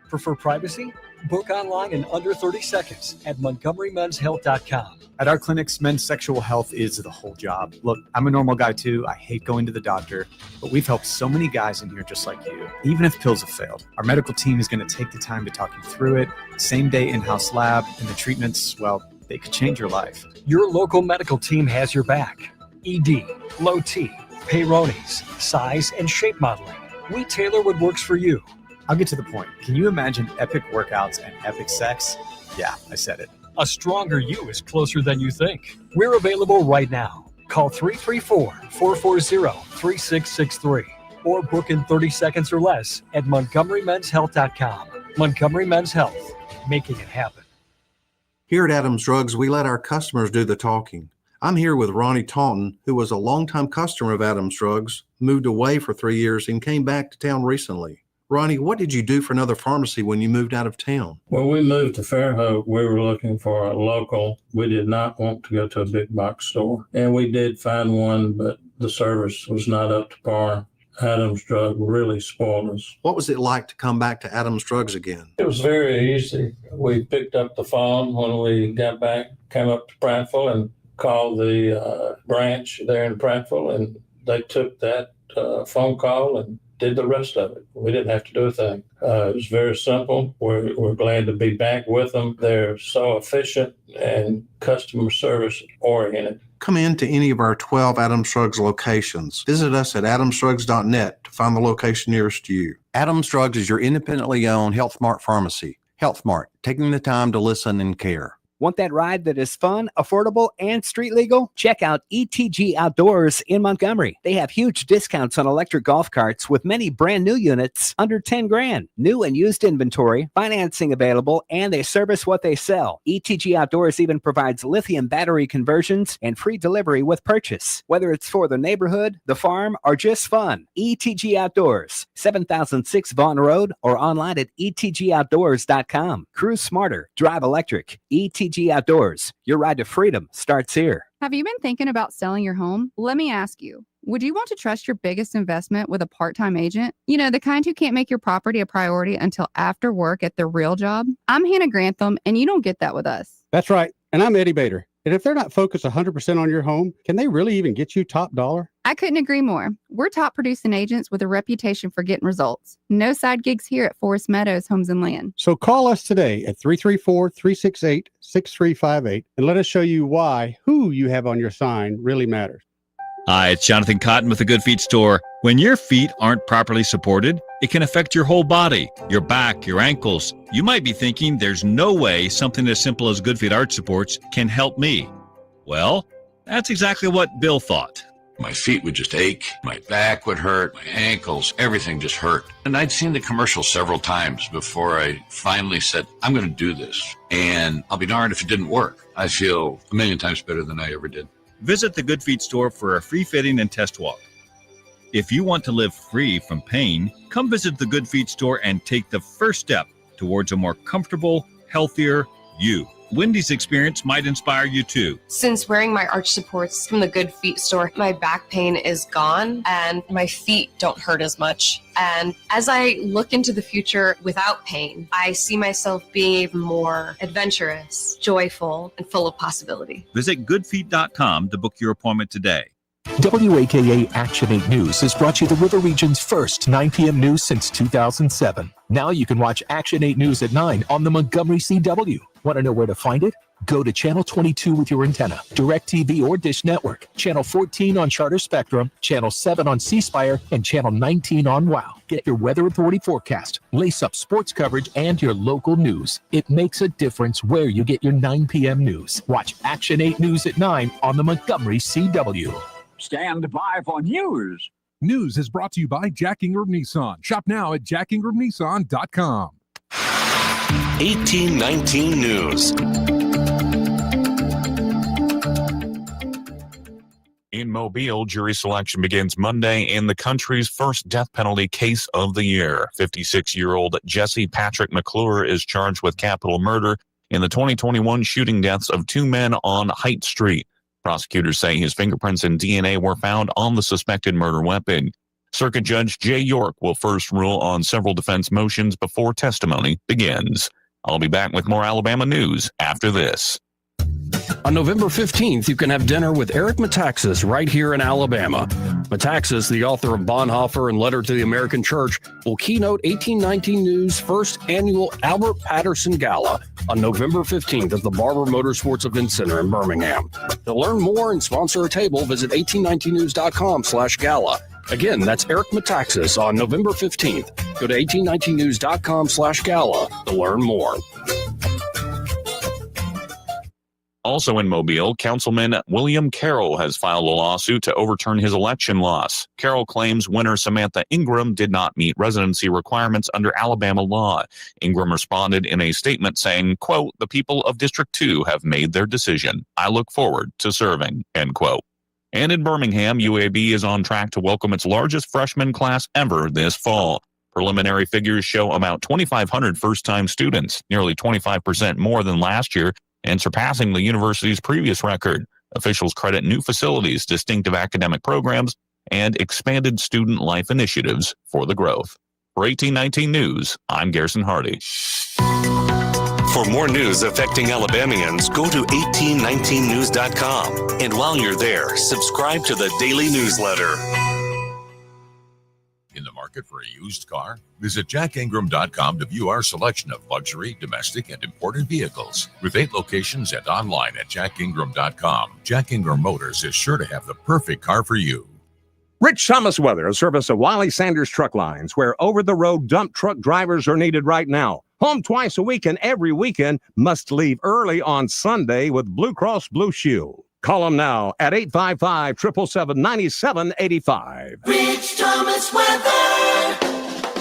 Prefer privacy? Book online in under 30 seconds at montgomerymenshealth.com. At our clinics, men's sexual health is the whole job. Look, I'm a normal guy too. I hate going to the doctor, but we've helped so many guys in here just like you. Even if pills have failed, our medical team is going to take the time to talk you through it. Same day in-house lab, and the treatments, well, they could change your life. Your local medical team has your back. ED, low T, Peyronie's, size and shape modeling. We tailor what works for you. I'll get to the point. Can you imagine epic workouts and epic sex? Yeah, I said it. A stronger you is closer than you think. We're available right now. Call 334-440-3663 or book in 30 seconds or less at montgomerymenshealth.com. Montgomery Men's Health, making it happen. Here at Adams Drugs, we let our customers do the talking. I'm here with Ronnie Taunton, who was a longtime customer of Adams Drugs, moved away for 3 years, and came back to town recently. Ronnie, what did you do for another pharmacy when you moved out of town? When we moved to Fairhope, we were looking for a local. We did not want to go to a big box store. And we did find one, but the service was not up to par. Adams Drug really spoiled us. What was it like to come back to Adams Drugs again? It was very easy. We picked up the phone when we got back, came up to Prattville and called the branch there in Prattville, and they took that phone call and did the rest of it. We didn't have to do a thing. It was very simple. We're glad to be back with them. They're so efficient and customer service oriented. Come in to any of our 12 Adams Drugs locations. Visit us at adamsdrugs.net to find the location nearest you. Adams Drugs is your independently owned Health Mart pharmacy. Health Mart, taking the time to listen and care. Want that ride that is fun, affordable, and street legal? Check out ETG Outdoors in Montgomery. They have huge discounts on electric golf carts with many brand new units under 10 grand. New and used inventory, financing available, and they service what they sell. ETG Outdoors even provides lithium battery conversions and free delivery with purchase. Whether it's for the neighborhood, the farm, or just fun, ETG Outdoors, 7006 Vaughn Road, or online at etgoutdoors.com. Cruise smarter, drive electric. ETG Outdoors, your ride to freedom starts here. Have you been thinking about selling your home? Let me ask you, would you want to trust your biggest investment with a part-time agent? You know, the kind who can't make your property a priority until after work at their real job? I'm Hannah Grantham, and you don't get that with us. That's right. And I'm Eddie Bader. And if they're not focused 100% on your home, can they really even get you top dollar? I couldn't agree more. We're top producing agents with a reputation for getting results. No side gigs here at Forest Meadows Homes and Land. So call us today at 334-368-6358 and let us show you why who you have on your sign really matters. Hi, it's Jonathan Cotton with the Good Feet Store. When your feet aren't properly supported, it can affect your whole body, your back, your ankles. You might be thinking there's no way something as simple as Good Feet Arch Supports can help me. Well, that's exactly what Bill thought. My feet would just ache, my back would hurt, my ankles, everything just hurt. And I'd seen the commercial several times before I finally said, I'm going to do this. And I'll be darned if it didn't work. I feel a million times better than I ever did. Visit the Good Feet Store for a free fitting and test walk. If you want to live free from pain, come visit the Good Feet Store and take the first step towards a more comfortable, healthier you. Wendy's experience might inspire you too. Since wearing my arch supports from the Good Feet store, my back pain is gone and my feet don't hurt as much. And as I look into the future without pain, I see myself being even more adventurous, joyful, and full of possibility. Visit goodfeet.com to book your appointment today. WAKA Action 8 News has brought you the River Region's first 9 p.m. news since 2007. Now you can watch Action 8 News at 9 on the Montgomery CW. Want to know where to find it? Go to Channel 22 with your antenna, DirecTV or Dish Network, Channel 14 on Charter Spectrum, Channel 7 on C Spire, and Channel 19 on WOW. Get your Weather Authority forecast, lace up sports coverage, and your local news. It makes a difference where you get your 9 p.m. news. Watch Action 8 News at 9 on the Montgomery CW. Stand by for news. News is brought to you by Jack Ingram Nissan. Shop now at jackingramnissan.com. 1819 News. In Mobile, jury selection begins Monday in the country's first death penalty case of the year. 56-year-old Jesse Patrick McClure is charged with capital murder in the 2021 shooting deaths of two men on Height Street. Prosecutors say his fingerprints and DNA were found on the suspected murder weapon. Circuit Judge Jay York will first rule on several defense motions before testimony begins. I'll be back with more Alabama news after this. On November 15th, you can have dinner with Eric Metaxas right here in Alabama. Metaxas, the author of Bonhoeffer and Letter to the American Church, will keynote 1819 News' first annual Albert Patterson Gala on November 15th at the Barber Motorsports Event Center in Birmingham. To learn more and sponsor a table, visit 1819news.com/gala. Again, that's Eric Metaxas on November 15th. Go to 1819news.com/gala to learn more. Also in Mobile, Councilman William Carroll has filed a lawsuit to overturn his election loss. Carroll claims winner Samantha Ingram did not meet residency requirements under Alabama law. Ingram responded in a statement saying, quote, "The people of District 2 have made their decision. I look forward to serving," end quote. And in Birmingham, UAB is on track to welcome its largest freshman class ever this fall. Preliminary figures show about 2,500 first-time students, nearly 25% more than last year, and surpassing the university's previous record. Officials credit new facilities, distinctive academic programs, and expanded student life initiatives for the growth. For 1819 News, I'm Garrison Hardy. For more news affecting Alabamians, go to 1819news.com. And while you're there, subscribe to the daily newsletter. In the market for a used car? Visit jackingram.com to view our selection of luxury, domestic, and imported vehicles. With 8 locations and online at jackingram.com, Jack Ingram Motors is sure to have the perfect car for you. Rich Thomas Weather, a service of Wiley Sanders Truck Lines, where over-the-road dump truck drivers are needed right now. Home twice a week and every weekend, must leave early on Sunday with Blue Cross Blue Shield. Call them now at 855-777-9785. Rich Thomas Weather.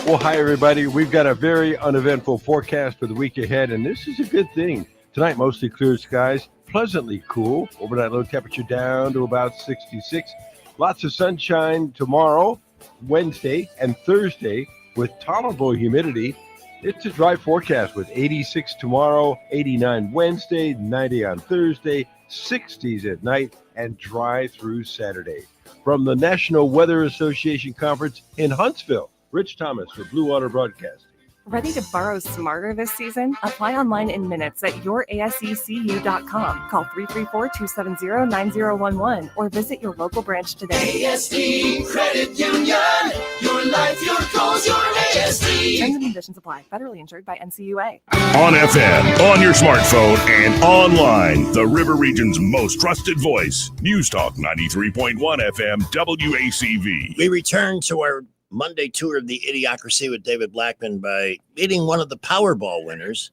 Well, hi, everybody. We've got a very uneventful forecast for the week ahead, and this is a good thing. Tonight, mostly clear skies, pleasantly cool. Overnight low temperature down to about 66. Lots of sunshine tomorrow, Wednesday, and Thursday with tolerable humidity. It's a dry forecast with 86 tomorrow, 89 Wednesday, 90 on Thursday, 60s at night, and dry through Saturday. From the National Weather Association Conference in Huntsville, Rich Thomas for Blue Water Broadcasting. Ready to borrow smarter this season? Apply online in minutes at yourasecu.com. Call 334-270-9011 or visit your local branch today. ASD Credit Union. Your life, your goals, your ASD. Terms and conditions apply. Federally insured by NCUA. On FM, on your smartphone, and online. The River Region's most trusted voice. News Talk 93.1 FM WACV. We return to our Monday tour of the Idiocracy with David Blackman by meeting one of the Powerball winners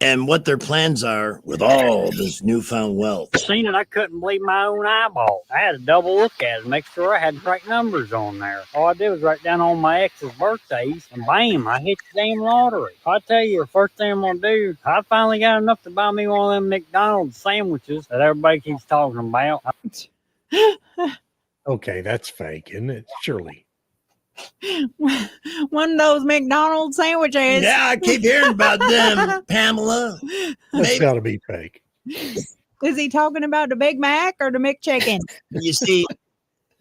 and what their plans are with all this newfound wealth. Seen it, I couldn't believe my own eyeball. I had to double look at it, make sure I had the right numbers on there. All I did was write down on my ex's birthdays, and bam, I hit the damn lottery. I tell you, the first thing I'm gonna do, I finally got enough to buy me one of them McDonald's sandwiches that everybody keeps talking about. Okay, that's fake, isn't it? Surely. One of those McDonald's sandwiches. Yeah, I keep hearing about them, Pamela. That's got to be fake. Is he talking about the Big Mac or the McChicken? You see,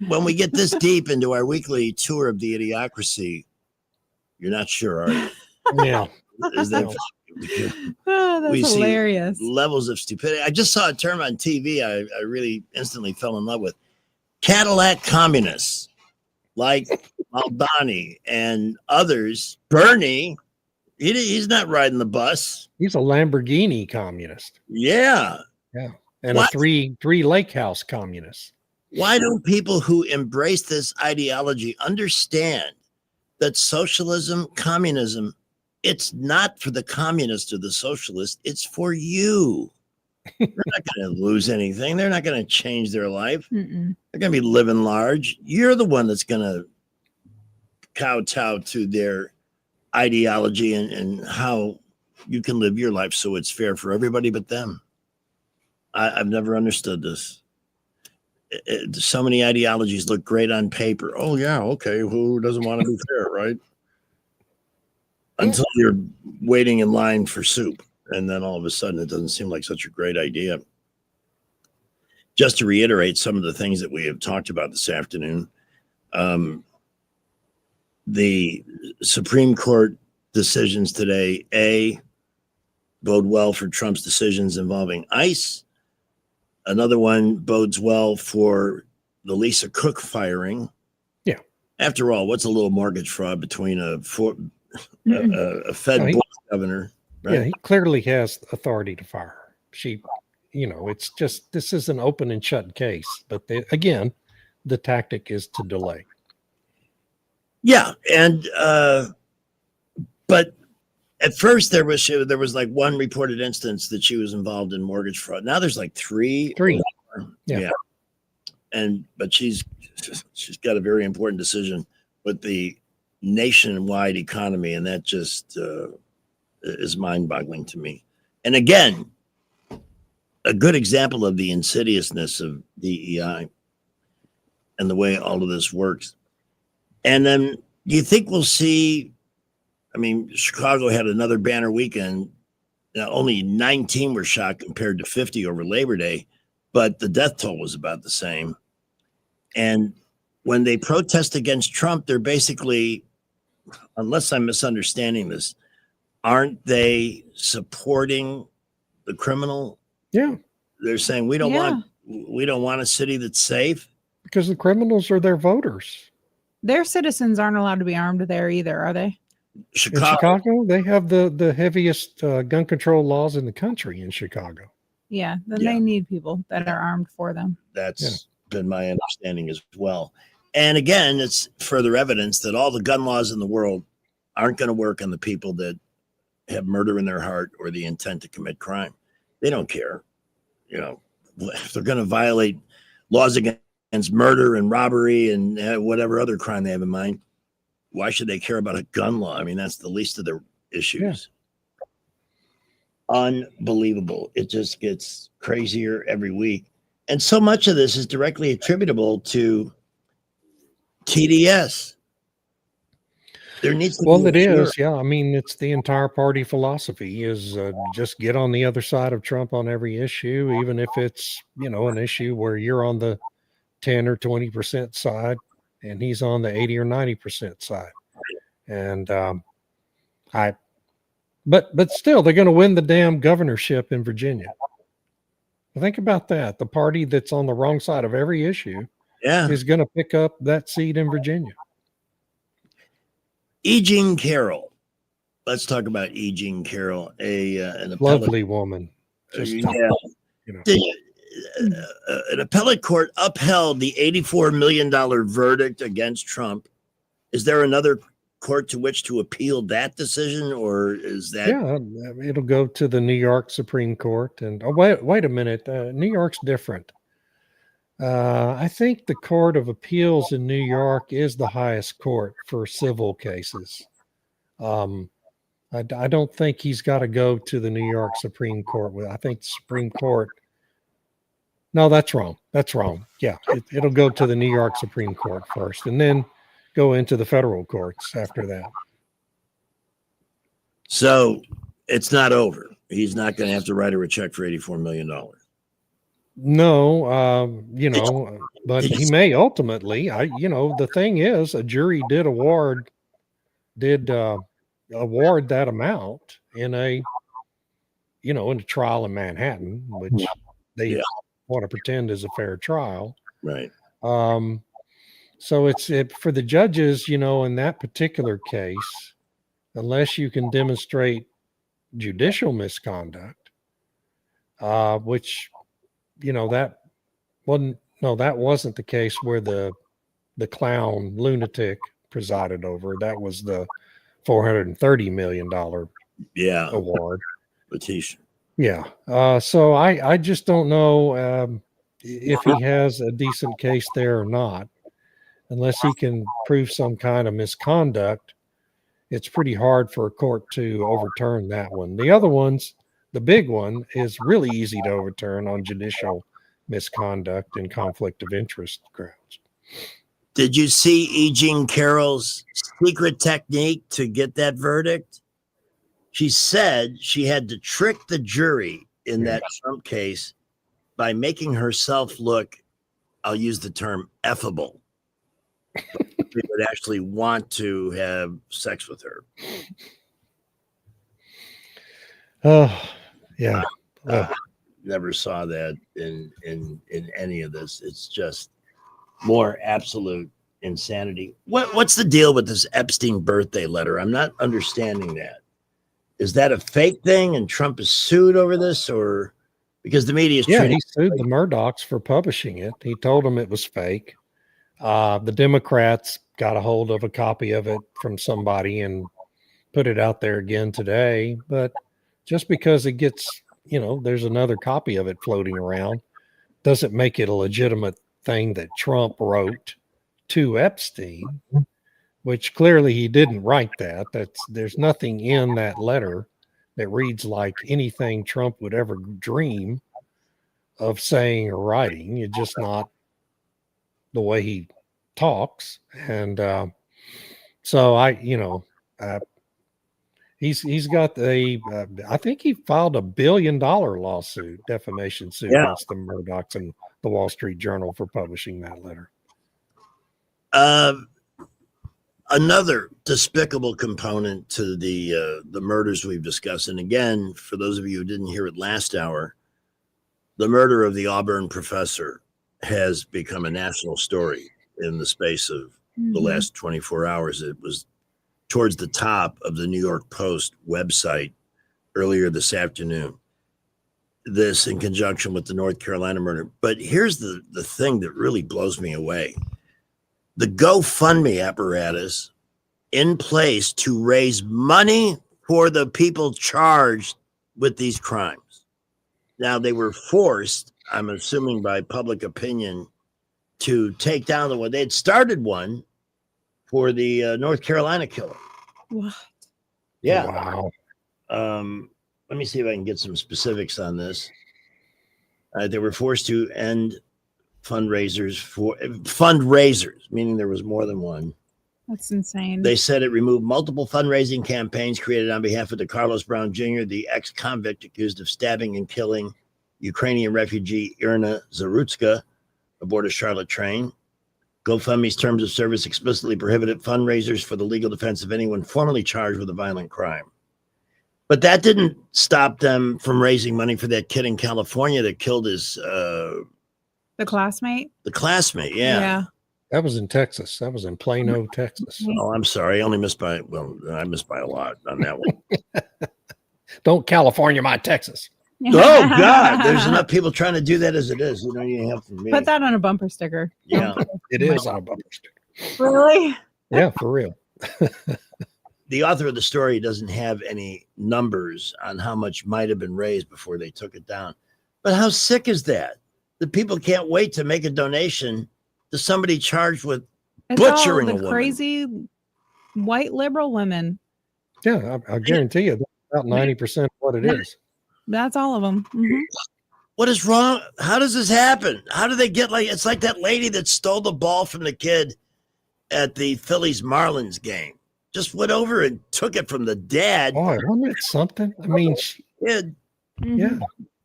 when we get this deep into our weekly tour of the Idiocracy, you're not sure, are you? Yeah. Is that Oh, that's we see hilarious. levels of stupidity. I just saw a term on TV I really instantly fell in love with. Cadillac communists like Albani and others. Bernie, he's not riding the bus. He's a Lamborghini communist. Yeah. Yeah. And What? a three lake house communist. Why don't people who embrace this ideology understand that socialism, communism, it's not for the communist or the socialist, it's for you. They're not going to lose anything. They're not going to change their life. Mm-mm. They're going to be living large. You're the one that's going to kowtow to their ideology and how you can live your life so it's fair for everybody but them. I've never understood this. So many ideologies look great on paper. Oh, yeah, okay. Who doesn't want to be fair, right? Until you're waiting in line for soup. And then all of a sudden, it doesn't seem like such a great idea. Just to reiterate some of the things that we have talked about this afternoon, the Supreme Court decisions today, A, bode well for Trump's decisions involving ICE. Another one bodes well for the Lisa Cook firing. Yeah. After all, what's a little mortgage fraud between a Fed board governor? Right? Yeah, he clearly has authority to fire her. She, it's just, this is an open and shut case. But again, the tactic is to delay. Yeah. And, but at first there was like one reported instance that she was involved in mortgage fraud. Now there's like three. Yeah. But she's got a very important decision with the nationwide economy. And that just, is mind-boggling to me. And again, a good example of the insidiousness of DEI and the way all of this works. And then do you think we'll see, Chicago had another banner weekend. Now, only 19 were shot compared to 50 over Labor Day, but the death toll was about the same. And when they protest against Trump, they're basically, unless I'm misunderstanding this, aren't they supporting the criminal? Yeah. They're saying we don't want a city that's safe. Because the criminals are their voters. Their citizens aren't allowed to be armed there either, are they? In Chicago, they have the heaviest gun control laws in the country in Chicago. Yeah. Then they need people that are armed for them. That's been my understanding as well. And again, it's further evidence that all the gun laws in the world aren't going to work on the people that have murder in their heart or the intent to commit crime. They don't care. If they're going to violate laws against murder and robbery and whatever other crime they have in mind, why should they care about a gun law? That's the least of their issues. Yeah. Unbelievable. It just gets crazier every week. And so much of this is directly attributable to TDS. There needs to be it is. Yeah. It's the entire party philosophy is just get on the other side of Trump on every issue, even if it's, an issue where you're on the 10 or 20% side and he's on the 80 or 90% side. And but still, they're going to win the damn governorship in Virginia. Think about that. The party that's on the wrong side of every issue is going to pick up that seat in Virginia. E. Jean Carroll. Let's talk about E. Jean Carroll, an lovely woman. An appellate court upheld the $84 million verdict against Trump. Is there another court to which to appeal that decision, or is that? Yeah, it'll go to the New York Supreme Court. And wait a minute, New York's different. I think the Court of Appeals in New York is the highest court for civil cases. I don't think he's got to go to the New York Supreme Court. I think the Supreme Court. No, that's wrong. That's wrong. Yeah, it'll go to the New York Supreme Court first, and then go into the federal courts after that. So it's not over. He's not going to have to write her a check for $84 million. No, but he may ultimately. The thing is, a jury did award that amount in a trial in Manhattan, which they want to pretend is a fair trial. Right. So it's for the judges, in that particular case, unless you can demonstrate judicial misconduct, which, that wasn't the case where the clown lunatic presided over. That was the $430 million award. Letitia. Yeah. So I just don't know if he has a decent case there or not. Unless he can prove some kind of misconduct, it's pretty hard for a court to overturn that one. The other ones, the big one, is really easy to overturn on judicial misconduct and conflict of interest grounds. Did you see E. Jean Carroll's secret technique to get that verdict? She said she had to trick the jury in that Trump case by making herself look, I'll use the term, effable. They would actually want to have sex with her. Oh, yeah. Never saw that in any of this. It's just more absolute insanity. What's the deal with this Epstein birthday letter? I'm not understanding that. Is that a fake thing and Trump is sued over this, or because the media is he sued the Murdochs for publishing it. He told them it was fake. The Democrats got a hold of a copy of it from somebody and put it out there again today. But just because it gets, there's another copy of it floating around, doesn't make it a legitimate thing that Trump wrote to Epstein, which clearly he didn't write that. There's nothing in that letter that reads like anything Trump would ever dream of saying or writing. It's just not the way he talks. And so he's got I think he filed $1 billion lawsuit, defamation suit against the Murdochs and the Wall Street Journal for publishing that letter. Another despicable component to the murders we've discussed, and again, for those of you who didn't hear it last hour, the murder of the Auburn professor has become a national story in the space of the last 24 hours. It was towards the top of the New York Post website earlier this afternoon. This in conjunction with the North Carolina murder. But here's the thing that really blows me away. The GoFundMe apparatus in place to raise money for the people charged with these crimes. Now, they were forced, I'm assuming by public opinion, to take down the one. They had started one for the North Carolina killer. What? Yeah. Wow. Let me see if I can get some specifics on this. They were forced to end fundraisers, meaning there was more than one. That's insane. They said it removed multiple fundraising campaigns created on behalf of the Carlos Brown Jr., the ex-convict accused of stabbing and killing Ukrainian refugee Irina Zarutska aboard a Charlotte train. GoFundMe's terms of service explicitly prohibited fundraisers for the legal defense of anyone formally charged with a violent crime. But that didn't stop them from raising money for that kid in California that killed his the classmate. The classmate, yeah. That was in Texas. That was in Plano, Texas. Oh, I'm sorry. I missed by a lot on that one. Don't California my Texas. Oh God, there's enough people trying to do that as it is. You don't need help from me. Put that on a bumper sticker. Yeah, it is on a bumper sticker. Really? Yeah, for real. The author of the story doesn't have any numbers on how much might have been raised before they took it down. But how sick is that? The people can't wait to make a donation to somebody charged with butchering all a woman. Crazy white liberal women. Yeah, I guarantee you, about 90% of what it is. That's all of them. Mm-hmm. What is wrong? How does this happen? How do they get it's like that lady that stole the ball from the kid at the Phillies Marlins game. Just went over and took it from the dad. Boy, wasn't it something? I mean, Yeah. yeah.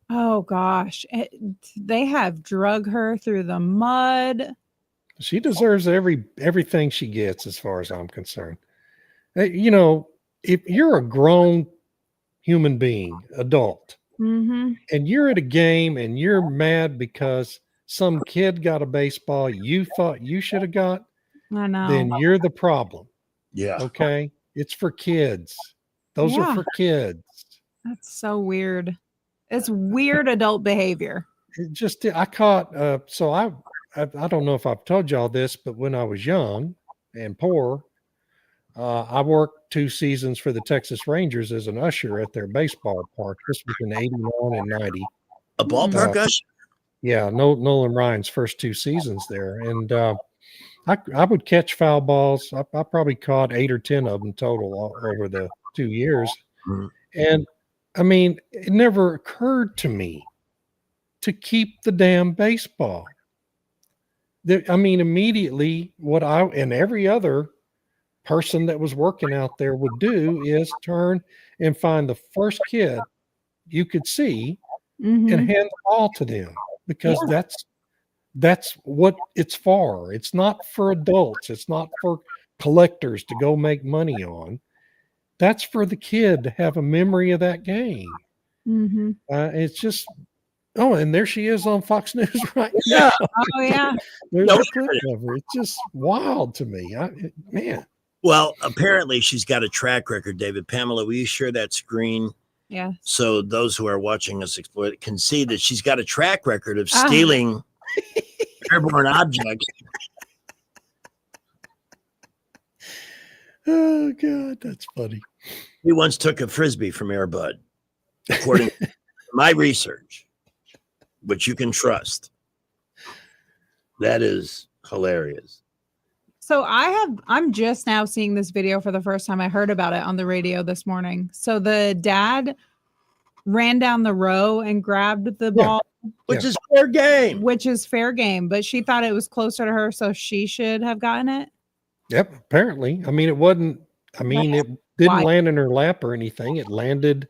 Oh gosh, they have drug her through the mud. She deserves everything she gets, as far as I'm concerned. You know, if you're a grown human being, adult, Mm-hmm. and you're at a game and you're mad because some kid got a baseball you thought you should have got, I know. then you're the problem. Yeah. Okay. It's for kids. Those Yeah. are for kids. That's so weird. It's weird adult behavior. I caught so I don't know if I've told y'all this, but when I was young and poor, I worked 2 seasons for the Texas Rangers as an usher at their baseball park. This was in 89 and 90. A ballpark usher? Yeah, Nolan Ryan's first 2 seasons there. And I would catch foul balls. I probably caught 8 or 10 of them total over the 2 years. Mhm. And I mean, it never occurred to me to keep the damn baseball. I mean, immediately what I and every other person that was working out there would do is turn and find the first kid you could see Mhm. and hand the ball to them, because Yeah. that's what it's for. It's not for adults. It's not for collectors to go make money on. That's for the kid to have a memory of that game. Mm-hmm. It's just, oh, and there she is on Fox News right Yeah. now. Oh yeah. There's No, a clip of her. It's just wild to me. Man. Well, apparently she's got a track record, David. Pamela, will you share that screen Yeah. so those who are watching us exploit it can see that she's got a track record of Ah. stealing airborne objects? Oh God, that's funny. He once took a Frisbee from Air Bud, according to my research, which you can trust. That is hilarious. So I'm just now seeing this video for the first time. I heard about it on the radio this morning. So the dad ran down the row and grabbed the ball, Which is fair game. which is fair game, but she thought it was closer to her, so she should have gotten it. Yep, apparently. I mean, it wasn't, I mean, it didn't Why? land in her lap or anything. It landed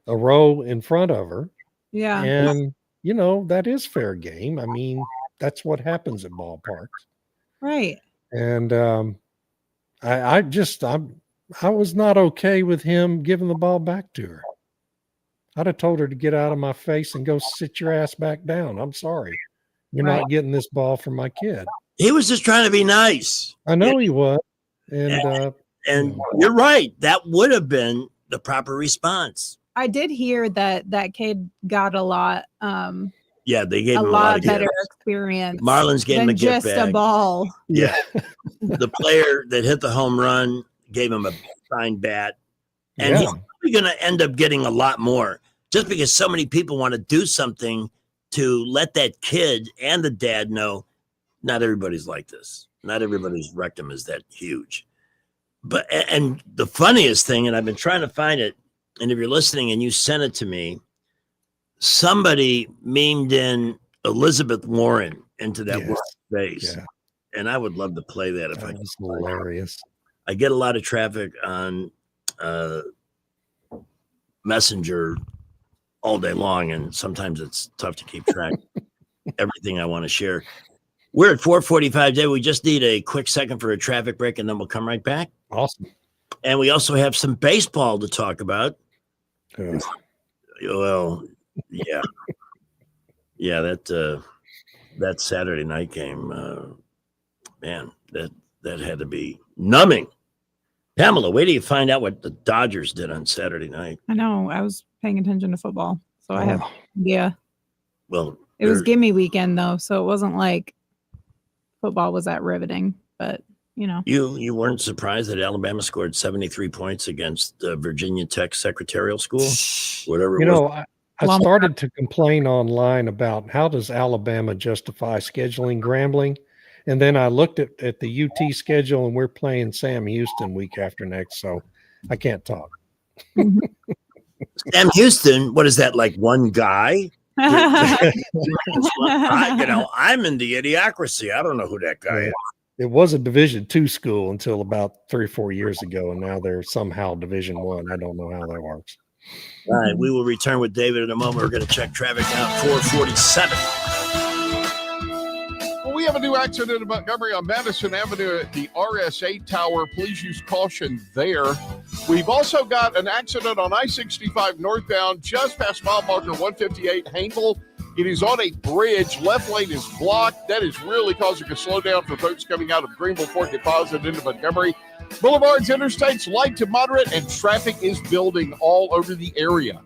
a row in front of her. Yeah. And, you know, that is fair game. I mean, that's what happens at ballparks. Right. And I was not okay with him giving the ball back to her. I'd have told her to get out of my face and go sit your ass back down. I'm sorry. You're Right. not getting this ball from my kid. He was just trying to be nice. I know he was. And And you're right. That would have been the proper response. I did hear that kid got a lot Yeah, they gave a him lot of better gifts. experience. Marlins gave him than a gift just bag. a ball. Yeah. The player that hit the home run gave him a signed bat. And he's Yeah. probably going to end up getting a lot more just because so many people want to do something to let that kid and the dad know not everybody's like this. Not everybody's rectum is that huge. But, and the funniest thing, and I've been trying to find it, and if you're listening and you sent it to me, somebody memed in Elizabeth Warren into that Yes. word space. Yeah. And I would love to play that if I That could. was hilarious. I get a lot of traffic on Messenger all day long, and sometimes it's tough to keep track of everything I want to share. We're at 4:45 day. We just need a quick second for a traffic break, and then we'll come right back. Awesome. And we also have some baseball to talk about. Ugh. Well, yeah, yeah. That Saturday night game, man, that had to be numbing. Pamela, wait till you find out what the Dodgers did on Saturday night. I know. I was paying attention to football, so I have Oh. yeah. Well, It was they're- gimme weekend though, so it wasn't like football was that riveting. But you know, You weren't surprised that Alabama scored 73 points against Virginia Tech Secretarial School, whatever. You it was. know, I started to complain online about how does Alabama justify scheduling Grambling, and then I looked at the UT schedule, and we're playing Sam Houston week after next, so I can't talk. Sam Houston, what is that, like one guy? I'm in the idiocracy. I don't know who that guy is. It was a Division II school until about 3 or 4 years ago, and now they're somehow Division I. I don't know how that works. All right, we will return with David in a moment. We're going to check traffic out 447. Well, we have a new accident in Montgomery on Madison Avenue at the RSA Tower. Please use caution there. We've also got an accident on I-65 northbound just past mile marker 158 Hankel. It is on a bridge. Left lane is blocked. That is really causing a slowdown for folks coming out of Greenville Fort Deposit into Montgomery. Boulevards, interstates, light to moderate, and traffic is building all over the area.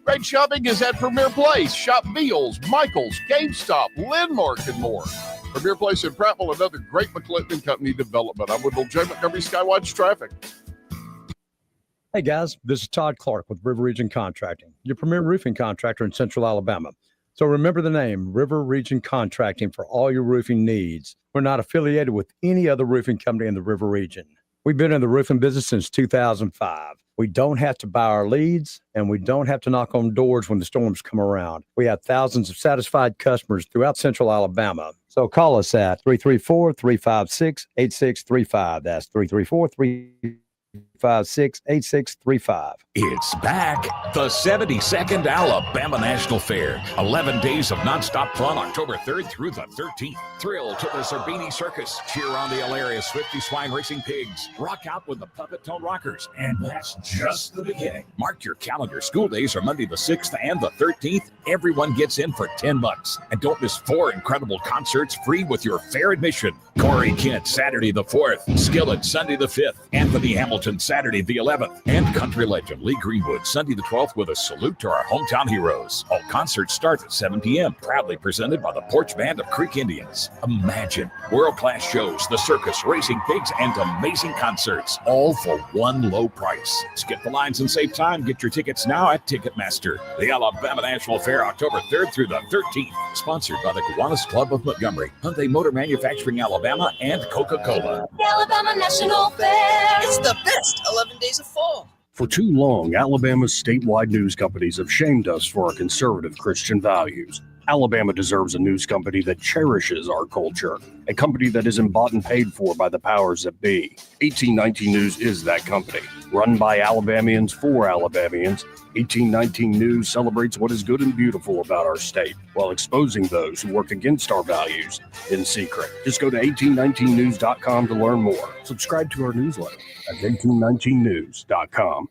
Great shopping is at Premier Place. Shop Meals, Michael's, GameStop, Landmark, and more. Premier Place in Prattville, another great McClinton & Company development. I'm with J. Montgomery Skywatch Traffic. Hey guys, this is Todd Clark with River Region Contracting, your premier roofing contractor in Central Alabama. So remember the name, River Region Contracting, for all your roofing needs. We're not affiliated with any other roofing company in the River Region. We've been in the roofing business since 2005. We don't have to buy our leads, and we don't have to knock on doors when the storms come around. We have thousands of satisfied customers throughout Central Alabama. So call us at 334-356-8635. That's 334-356-8635. It's back. The 72nd Alabama National Fair. 11 days of nonstop fun, October 3rd through the 13th. Thrill to the Zerbini Circus. Cheer on the hilarious Swifty Swine Racing Pigs. Rock out with the Puppet Tone Rockers. And that's just the beginning. Mark your calendar. School days are Monday the 6th and the 13th. Everyone gets in for $10. And don't miss 4 incredible concerts free with your fair admission. Corey Kent, Saturday the 4th. Skillet, Sunday the 5th. Anthony Hamilton, Saturday the 11th. And country legend Lee Greenwood, Sunday the 12th, with a salute to our hometown heroes. All concerts start at 7 p.m. Proudly presented by the Porch Band of Creek Indians. Imagine world-class shows, the circus, racing pigs, and amazing concerts, all for one low price. Skip the lines and save time. Get your tickets now at Ticketmaster. The Alabama National Fair, October 3rd through the 13th. Sponsored by the Kiwanis Club of Montgomery, Hyundai Motor Manufacturing Alabama, and Coca-Cola. The Alabama National Fair. It's the best 11 days of fall. For too long, Alabama's statewide news companies have shamed us for our conservative Christian values. Alabama deserves a news company that cherishes our culture, a company that isn't bought and paid for by the powers that be. 1819 News is that company. Run by Alabamians for Alabamians, 1819 News celebrates what is good and beautiful about our state while exposing those who work against our values in secret. Just go to 1819news.com to learn more. Subscribe to our newsletter at 1819news.com.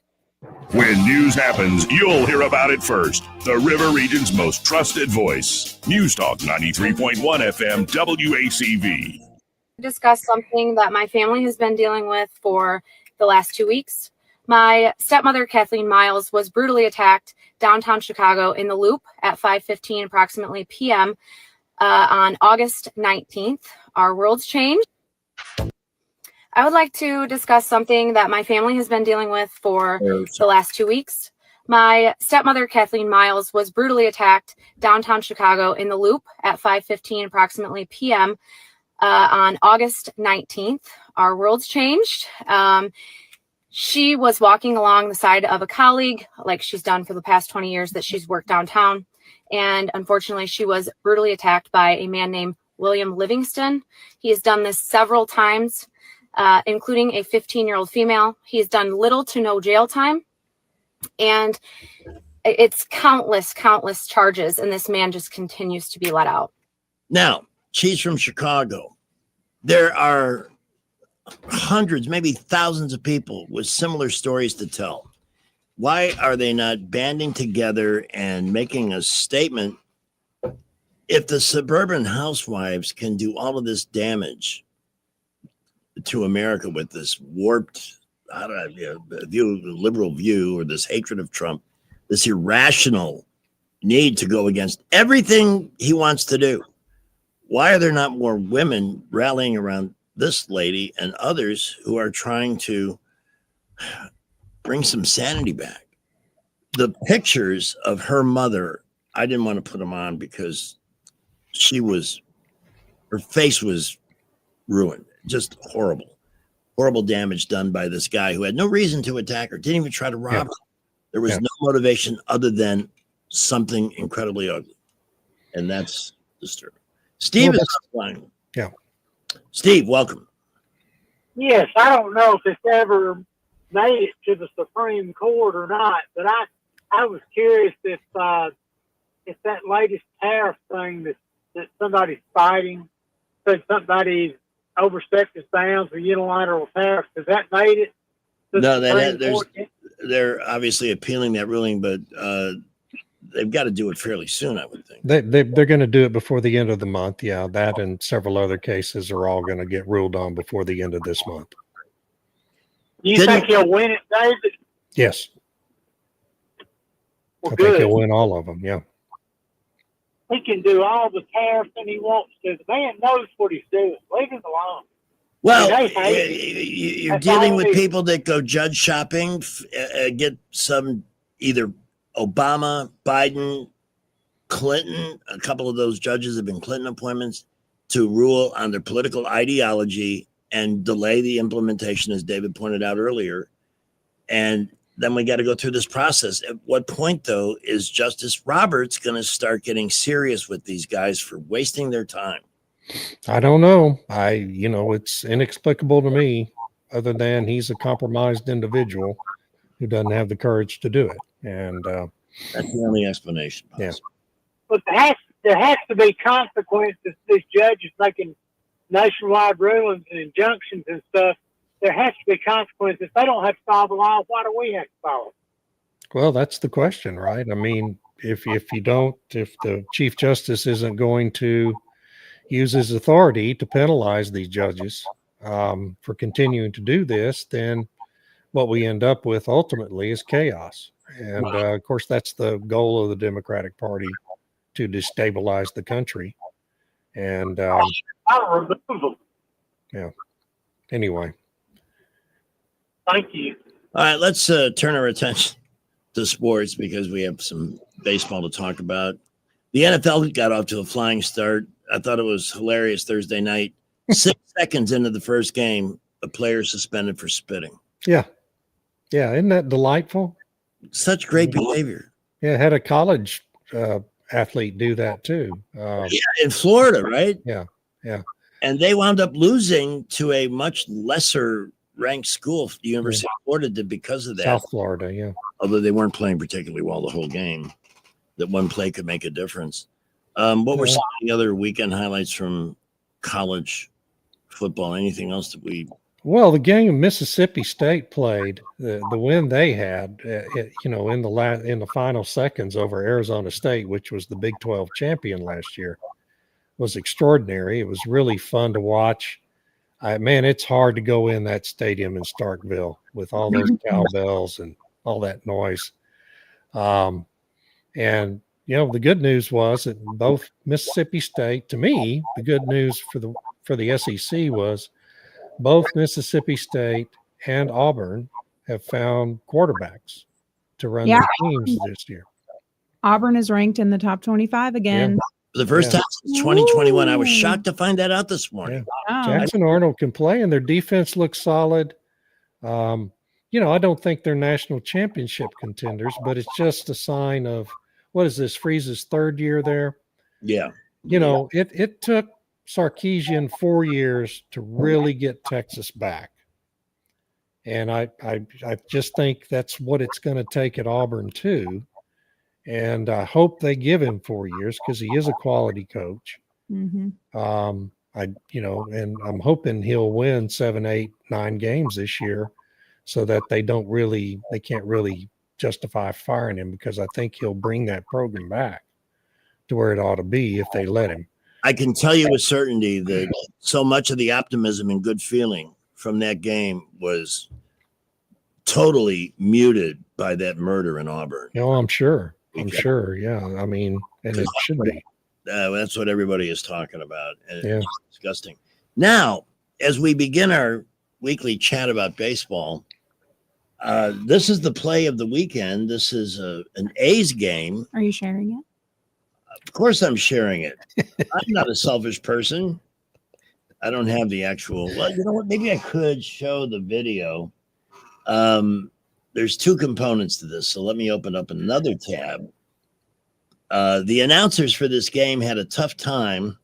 When news happens, you'll hear about it first. The River Region's most trusted voice. News Talk 93.1 FM WACV. Discuss something that my family has been dealing with for the last 2 weeks. My stepmother, Kathleen Miles, was brutally attacked downtown Chicago in the Loop at 5:15 approximately p.m. On August 19th. Our world's changed. I would like to discuss something that my family has been dealing with for the last 2 weeks. My stepmother, Kathleen Miles, was brutally attacked downtown Chicago in the Loop at 5:15 approximately p.m. On August 19th. Our world's changed. She was walking along the side of a colleague, like she's done for the past 20 years that she's worked downtown. And unfortunately, she was brutally attacked by a man named William Livingston. He has done this several times, including a 15-year-old female. He has done little to no jail time. And it's countless charges. And this man just continues to be let out. Now, she's from Chicago. There are hundreds, maybe thousands of people with similar stories to tell. Why are they not banding together and making a statement? If the suburban housewives can do all of this damage to America with this warped, liberal view, or this hatred of Trump, this irrational need to go against everything he wants to do, why are there not more women rallying around this lady and others who are trying to bring some sanity back? The pictures of her mother, I didn't want to put them on because her face was ruined. Just horrible damage done by this guy who had no reason to attack her, didn't even try to rob her. There was no motivation other than something incredibly ugly. And that's disturbing. Steve is online. Yeah. Steve, welcome. Yes, I don't know if it's ever made it to the Supreme Court or not, but I was curious if that latest tariff thing that somebody's fighting, said somebody overstepped his bounds with unilateral tariffs, has that made it? To No, the Supreme Court yet? they're obviously appealing that ruling, but they've got to do it fairly soon, I would think. They're going to do it before the end of the month. Yeah, that and several other cases are all going to get ruled on before the end of this month. You think he'll win it, David? Yes. Well, I think good. he'll win all of them. Yeah. He can do all the tariffing he wants to. The man knows what he's doing. Leave him alone. Well, They hate him. you're That's dealing all with it is. people that go judge shopping, get some either Obama, Biden, Clinton. A couple of those judges have been Clinton appointments to rule on their political ideology and delay the implementation, as David pointed out earlier. And then we got to go through this process. At what point, though, is Justice Roberts going to start getting serious with these guys for wasting their time? I don't know. It's inexplicable to me, other than he's a compromised individual who doesn't have the courage to do it. And that's the only explanation. Yeah. But there has to be consequences to these judges making nationwide rulings and injunctions and stuff. There has to be consequences. If they don't have to follow the law, why do we have to follow it? well, that's the question, right? I mean, if the Chief Justice isn't going to use his authority to penalize these judges for continuing to do this, then what we end up with ultimately is chaos. And of course, that's the goal of the Democratic Party, to destabilize the country. And I'll remove them. yeah. Anyway, Thank you. All right, let's turn our attention to sports because we have some baseball to talk about. The NFL got off to a flying start. I thought it was hilarious Thursday night. 6 seconds into the first game, a player suspended for spitting. yeah. Isn't that delightful? Such great behavior. Yeah. Had a college athlete do that too. Yeah, in Florida, right? Yeah. And they wound up losing to a much lesser ranked school. The University of Florida did because of that. South Florida. Yeah. Although they weren't playing particularly well the whole game, that one play could make a difference. What were some of the other weekend highlights from college football? Anything else that we? Well, the game Mississippi State played, the win they had, in the final seconds over Arizona State, which was the Big 12 champion last year, was extraordinary. It was really fun to watch. Man, it's hard to go in that stadium in Starkville with all those cowbells and all that noise. And the good news was that both Mississippi State, to me, the good news for the SEC was both Mississippi State and Auburn have found quarterbacks to run their teams this year. Auburn is ranked in the top 25 again. For the first time since 2021. I was shocked to find that out this morning. Jackson Arnold can play, and their defense looks solid. I don't think they're national championship contenders, but it's just a sign of, what is this, Freeze's third year there? Yeah. It took Sarkisian 4 years to really get Texas back. And I just think that's what it's going to take at Auburn too. And I hope they give him 4 years because he is a quality coach. Mm-hmm. And I'm hoping he'll win 7, 8, 9 games this year so that they can't really justify firing him, because I think he'll bring that program back to where it ought to be if they let him. I can tell you with certainty that so much of the optimism and good feeling from that game was totally muted by that murder in Auburn. I'm sure. Yeah. I mean, and it should be. That's what everybody is talking about. And Yeah. It's disgusting. Now, as we begin our weekly chat about baseball, this is the play of the weekend. This is an A's game. Are you sharing it? Of course I'm sharing it. I'm not a selfish person. I don't have the actual, well, you know what? Maybe I could show the video. There's two components to this. So let me open up another tab. The announcers for this game had a tough time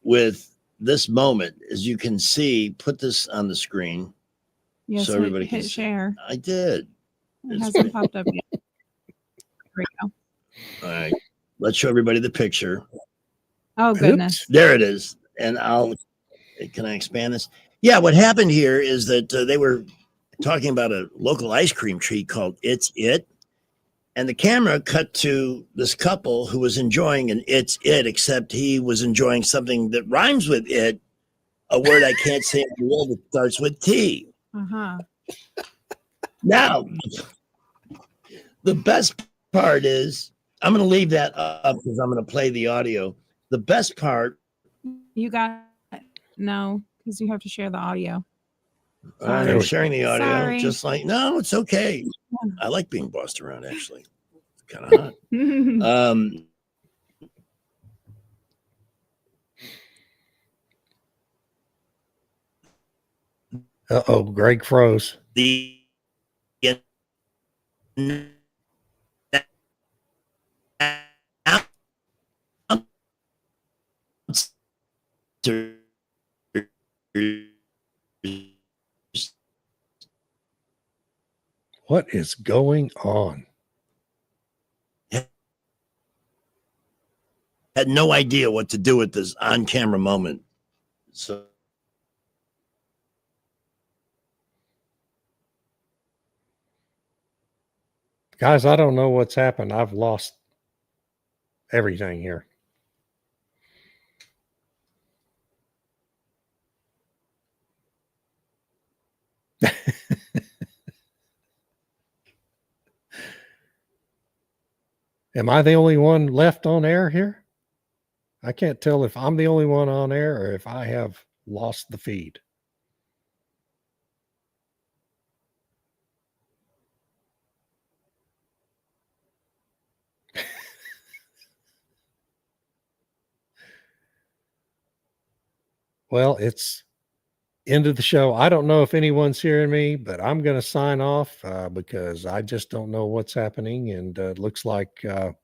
with this moment, as you can see, put this on the screen. Yes, so everybody can hit see. share. I did. It hasn't popped up yet. There we go. All right. Let's show everybody the picture. Oh goodness. There it is. And can I expand this? Yeah, what happened here is that they were talking about a local ice cream treat called It's It. And the camera cut to this couple who was enjoying an It's It, except he was enjoying something that rhymes with it, a word I can't say in the world that starts with T. Uh-huh. Now, the best part is, I'm going to leave that up because I'm going to play the audio. The best part. You got no, because you have to share the audio. I'm sharing the audio. Sorry. Just like, no, it's okay. I like being bossed around, actually. It's kind of hot. Uh-oh, Greg froze. The What is going on? Had no idea what to do with this on-camera moment. So Guys, I don't know what's happened. I've lost everything here. Am I the only one left on air here? I can't tell if I'm the only one on air or if I have lost the feed. Well, it's end of the show. I don't know if anyone's hearing me, but I'm going to sign off because I just don't know what's happening. And it looks like the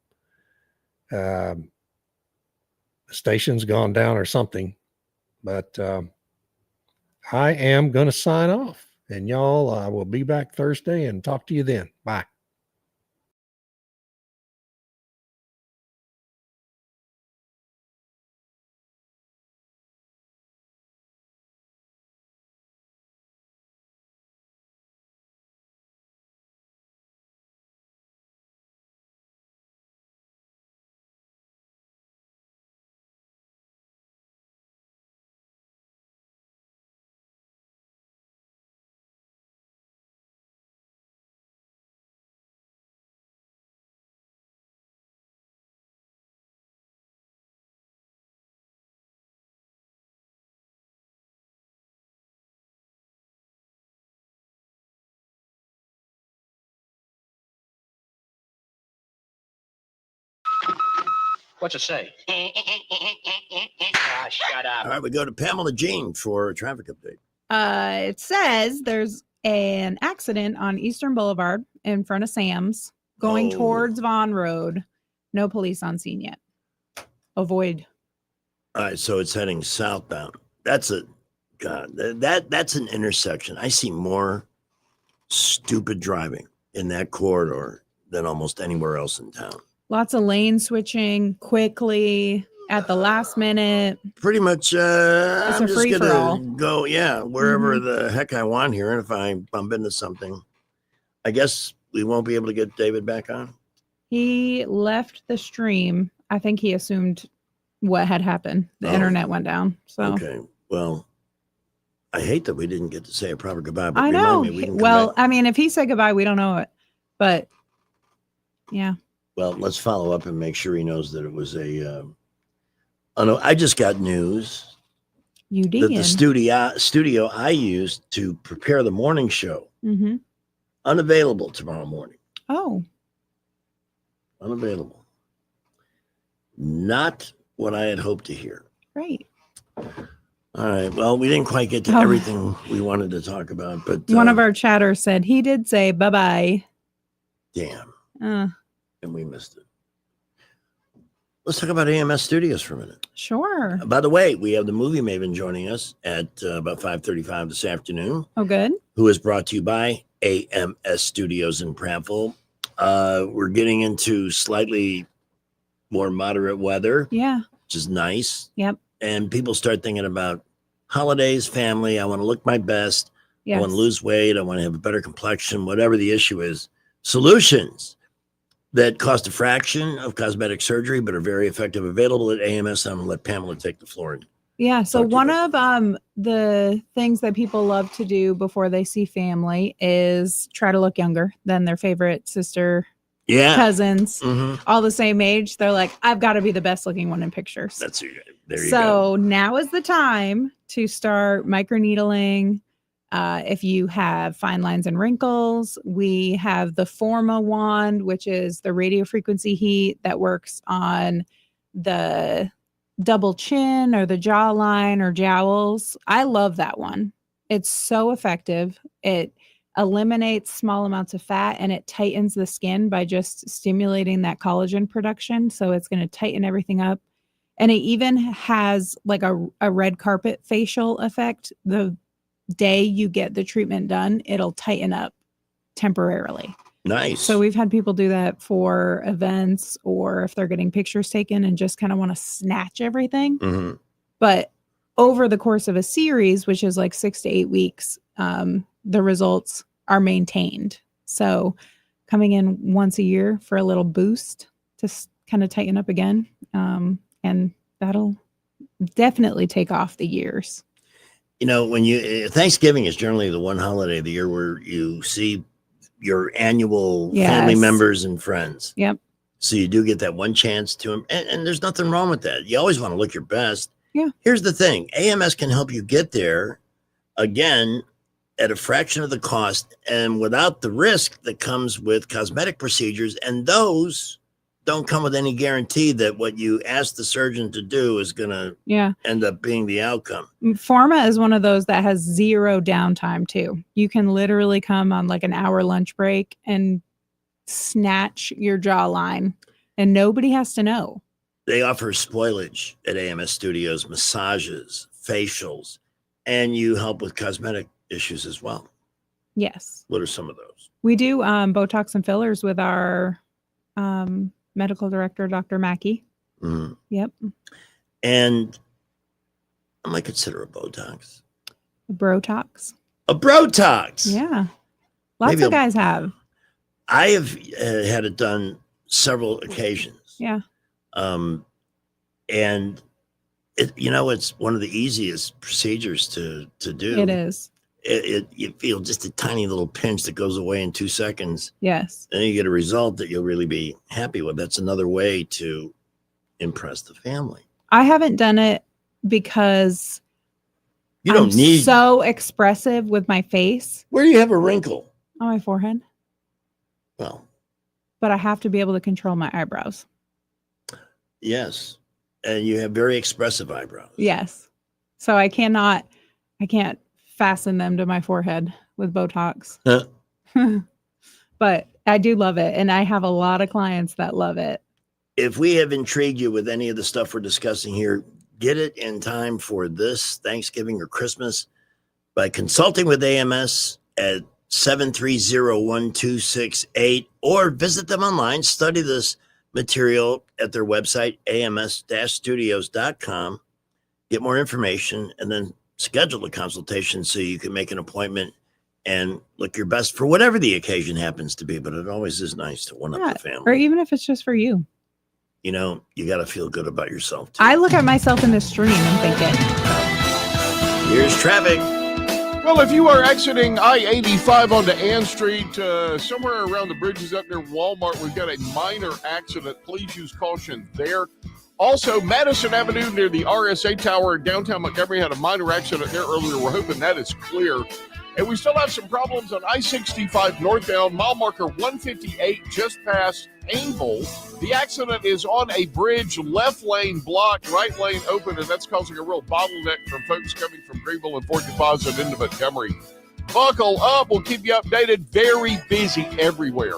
station's gone down or something. But I am going to sign off. And y'all, I will be back Thursday and talk to you then. Bye. What's it say? Ah, shut up. all right, we go to Pamela Jean for a traffic update. It says there's an accident on Eastern Boulevard in front of Sam's going towards Vaughn Road. No police on scene yet. Avoid. All right, so it's heading southbound. That's that's an intersection. I see more stupid driving in that corridor than almost anywhere else in town. Lots of lane switching quickly at the last minute. Pretty much, I'm a just free-for-all. gonna go, wherever the heck I want here. And if I bump into something, I guess we won't be able to get David back on. He left the stream. I think he assumed what had happened. The internet went down. So Okay, well, I hate that we didn't get to say a proper goodbye. But I remind know. me, we can come Well, back. I mean, if he said goodbye, we don't know it. But yeah. Well, let's follow up and make sure he knows that it was a. Oh no! I just got news You that did. the studio I used to prepare the morning show Mm-hmm. unavailable tomorrow morning. Oh, Unavailable. Not what I had hoped to hear. great. All right. Well, we didn't quite get to Oh. everything we wanted to talk about, but One of our chatters said he did say bye-bye. damn, Uh, and we missed it. Let's talk about AMS Studios for a minute. Sure. By the way, we have the Movie Maven joining us at about 5:35 this afternoon. Oh, good. Who is brought to you by AMS Studios in Prattville. We're getting into slightly more moderate weather, Yeah. which is nice. Yep. And people start thinking about holidays, family. I want to look my best. I Yes. want to lose weight. I want to have a better complexion, whatever the issue is. Solutions that cost a fraction of cosmetic surgery, but are very effective, available at AMS. I'm going to let Pamela take the floor. Yeah. So one of the things that people love to do before they see family is try to look younger than their favorite sister, cousins, all the same age. They're like, I've got to be the best looking one in pictures. That's there you go. So now is the time to start microneedling. If you have fine lines and wrinkles, we have the Forma wand, which is the radio frequency heat that works on the double chin or the jawline or jowls. I love that one. It's so effective. It eliminates small amounts of fat and it tightens the skin by just stimulating that collagen production. So it's going to tighten everything up. And it even has like a red carpet facial effect. The day you get the treatment done, it'll tighten up temporarily. Nice. So we've had people do that for events or if they're getting pictures taken and just kind of want to snatch everything. But over the course of a series, which is like 6 to 8 weeks, the results are maintained. So coming in once a year for a little boost to kind of tighten up again. And that'll definitely take off the years. You know, when Thanksgiving is generally the one holiday of the year where you see your annual family members and friends. Yep. So you do get that one chance to, and there's nothing wrong with that. You always want to look your best. Yeah. Here's the thing. AMS can help you get there again at a fraction of the cost and without the risk that comes with cosmetic procedures. And those don't come with any guarantee that what you ask the surgeon to do is going to end up being the outcome. Forma is one of those that has zero downtime too. You can literally come on like an hour lunch break and snatch your jawline and nobody has to know. They offer spoilage at AMS Studios, massages, facials, and you help with cosmetic issues as well. Yes. What are some of those? We do Botox and fillers with our medical director, Dr. Mackey. Yep. And I might consider a Botox. Brotox. A Brotox. Yeah. Lots Maybe of guys have. I have had it done several occasions. Yeah. And it's one of the easiest procedures to do. It is. You feel just a tiny little pinch that goes away in 2 seconds. Yes. Then you get a result that you'll really be happy with. That's another way to impress the family. I haven't done it because you don't need so expressive with my face. Where do you have a wrinkle? On my forehead. Well, but I have to be able to control my eyebrows. Yes. And you have very expressive eyebrows. Yes. So I can't fasten them to my forehead with Botox. But I do love it. And I have a lot of clients that love it. If we have intrigued you with any of the stuff we're discussing here, get it in time for this Thanksgiving or Christmas by consulting with AMS at 730-1268 or visit them online, study this material at their website, ams-studios.com, get more information, and then schedule a consultation so you can make an appointment and look your best for whatever the occasion happens to be. But it always is nice to one-up the family. Or even if it's just for you. You know, you got to feel good about yourself, too. I look at myself in the stream and thinking, here's traffic. Well, if you are exiting I-85 onto Ann Street, somewhere around the bridges up near Walmart, we've got a minor accident. Please use caution there. Also, Madison Avenue near the RSA Tower in downtown Montgomery had a minor accident there earlier. We're hoping that is clear. And we still have some problems on I-65 northbound, mile marker 158, just past Ainville. The accident is on a bridge, left lane blocked, right lane open, and that's causing a real bottleneck for folks coming from Greenville and Fort Deposit into Montgomery. Buckle up. We'll keep you updated. Very busy everywhere.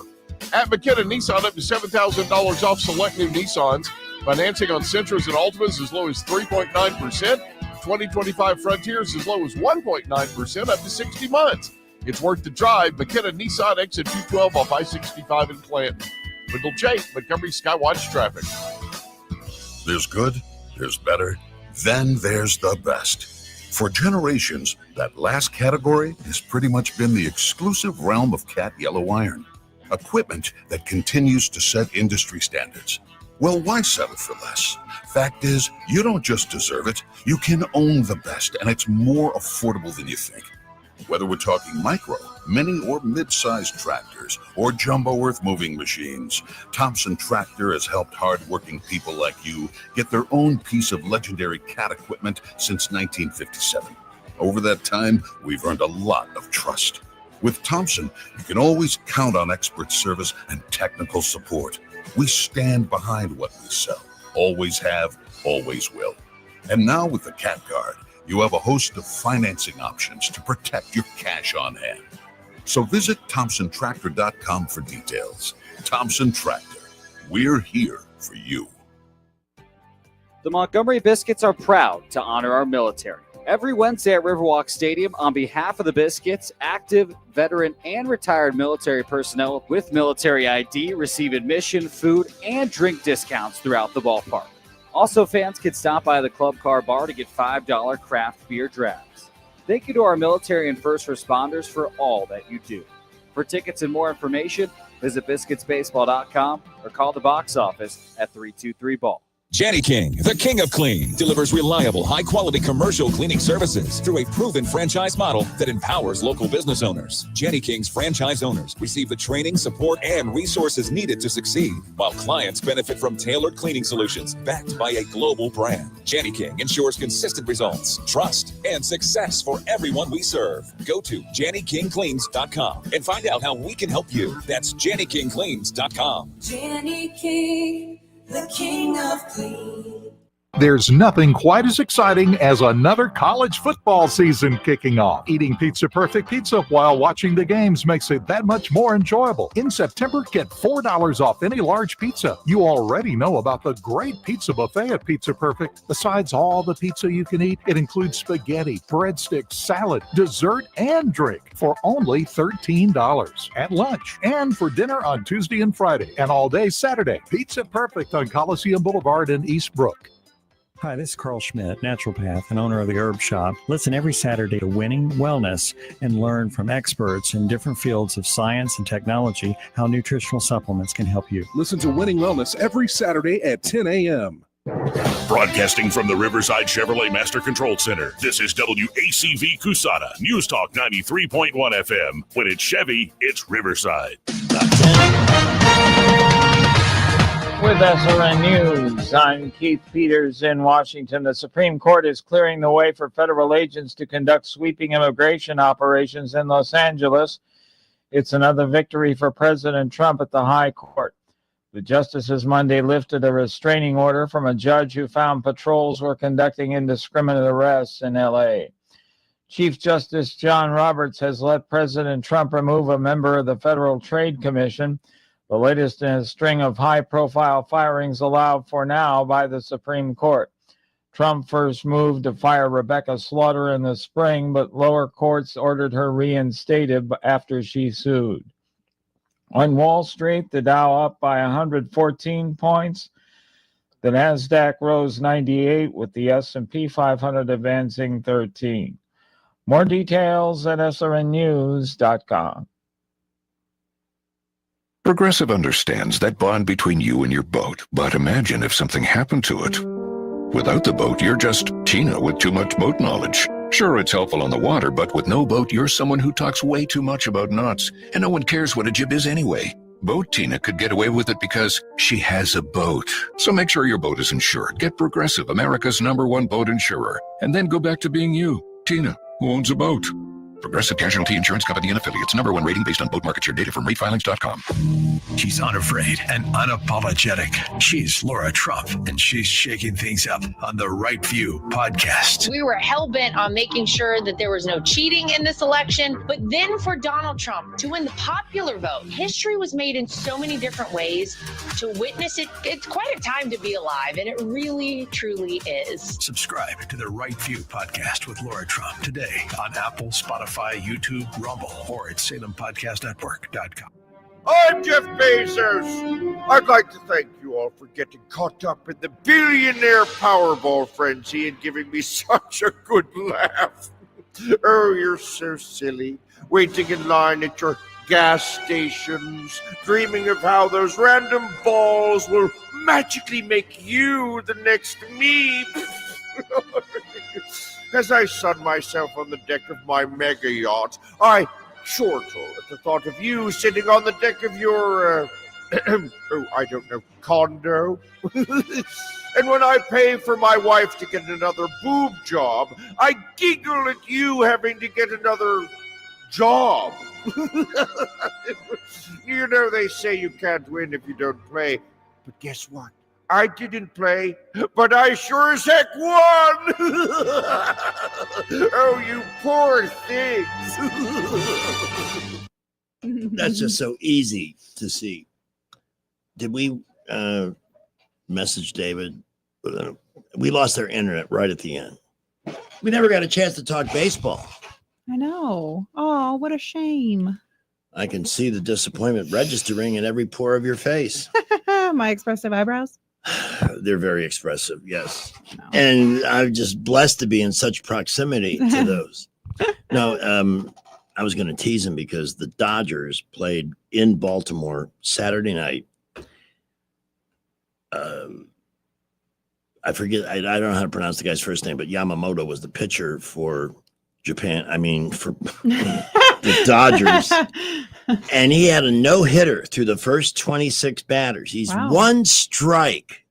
At McKenna Nissan, up to $7,000 off select new Nissans. Financing on Sentras and Altimas as low as 3.9%. 2025 Frontiers as low as 1.9% up to 60 months. It's worth the drive. McKenna Nissan exit 212 off I-65 in Clanton. Wendell Jake, Montgomery Skywatch traffic. There's good, there's better, then there's the best. For generations, that last category has pretty much been the exclusive realm of Cat Yellow Iron. Equipment that continues to set industry standards. Well, why settle for less? Fact is, you don't just deserve it, you can own the best, and it's more affordable than you think. Whether we're talking micro, mini, or mid-sized tractors, or jumbo earth-moving machines, Thompson Tractor has helped hard-working people like you get their own piece of legendary Cat equipment since 1957. Over that time, we've earned a lot of trust. With Thompson, you can always count on expert service and technical support. We stand behind what we sell. Always have, always will. And now with the Cat Card, you have a host of financing options to protect your cash on hand. So visit ThompsonTractor.com for details. Thompson Tractor. We're here for you. The Montgomery Biscuits are proud to honor our military. Every Wednesday at Riverwalk Stadium, on behalf of the Biscuits, active, veteran, and retired military personnel with military ID receive admission, food, and drink discounts throughout the ballpark. Also, fans can stop by the Club Car Bar to get $5 craft beer drafts. Thank you to our military and first responders for all that you do. For tickets and more information, visit biscuitsbaseball.com or call the box office at 323-BALL. Jenny King, the king of clean, delivers reliable, high-quality commercial cleaning services through a proven franchise model that empowers local business owners. Jenny King's franchise owners receive the training, support, and resources needed to succeed, while clients benefit from tailored cleaning solutions backed by a global brand. Jenny King ensures consistent results, trust, and success for everyone we serve. Go to JennyKingCleans.com and find out how we can help you. That's JennyKingCleans.com. Jenny King, the king of clean. There's nothing quite as exciting as another college football season kicking off. Eating Pizza Perfect pizza while watching the games makes it that much more enjoyable. In September, get $4 off any large pizza. You already know about the great pizza buffet at Pizza Perfect. Besides all the pizza you can eat, it includes spaghetti, breadsticks, salad, dessert, and drink for only $13 at lunch and for dinner on Tuesday and Friday and all day Saturday. Pizza Perfect on Coliseum Boulevard in Eastbrook. Hi, this is Carl Schmidt, naturopath and owner of the Herb Shop. Listen every Saturday to Winning Wellness and learn from experts in different fields of science and technology how nutritional supplements can help you. Listen to Winning Wellness every Saturday at 10 a.m. Broadcasting from the Riverside Chevrolet Master Control Center, this is WACV Cusana, News Talk 93.1 FM. When it's Chevy, it's Riverside. With SRN News, I'm Keith Peters in Washington. The Supreme Court is clearing the way for federal agents to conduct sweeping immigration operations in Los Angeles. It's another victory for President Trump at the High Court. The justices Monday lifted a restraining order from a judge who found patrols were conducting indiscriminate arrests in L.A. Chief Justice John Roberts has let President Trump remove a member of the Federal Trade Commission, the latest in a string of high-profile firings allowed for now by the Supreme Court. Trump first moved to fire Rebecca Slaughter in the spring, but lower courts ordered her reinstated after she sued. On Wall Street, the Dow up by 114 points. The Nasdaq rose 98, with the S&P 500 advancing 13. More details at srnnews.com. Progressive understands that bond between you and your boat, but imagine if something happened to it. Without the boat, you're just Tina with too much boat knowledge. Sure, it's helpful on the water, but with no boat, you're someone who talks way too much about knots, and no one cares what a jib is anyway. Boat Tina could get away with it because she has a boat. So make sure your boat is insured. Get Progressive, America's #1 boat insurer, and then go back to being you, Tina, who owns a boat. Progressive Casualty Insurance Company and affiliates. Number one rating based on boat market share data from ratefilings.com. She's unafraid and unapologetic. She's Laura Trump, and she's shaking things up on the Right View podcast. We were hell-bent on making sure that there was no cheating in this election. But then for Donald Trump to win the popular vote, history was made in so many different ways. To witness it, it's quite a time to be alive, and it really, truly is. Subscribe to the Right View podcast with Laura Trump today on Apple, Spotify, YouTube, Rumble, or at SalemPodcastNetwork.com. I'm Jeff Bezos. I'd like to thank you all for getting caught up in the billionaire Powerball frenzy and giving me such a good laugh. Oh, you're so silly. Waiting in line at your gas stations, dreaming of how those random balls will magically make you the next me. As I sun myself on the deck of my mega yacht, I chortle at the thought of you sitting on the deck of your, condo. And when I pay for my wife to get another boob job, I giggle at you having to get another job. You know, they say you can't win if you don't play. But guess what? I didn't play, but I sure as heck won! Oh, you poor things. That's just so easy to see. Did we message David? We lost our internet right at the end. We never got a chance to talk baseball. I know. Oh, what a shame. I can see the disappointment registering in every pore of your face. My expressive eyebrows. They're very expressive, yes. No. And I'm just blessed to be in such proximity to those. No, I was going to tease him because the Dodgers played in Baltimore Saturday night. I forget, I don't know how to pronounce the guy's first name, but Yamamoto was the pitcher for Japan. I mean, for the Dodgers. And he had a no-hitter through the first 26 batters. He's one strike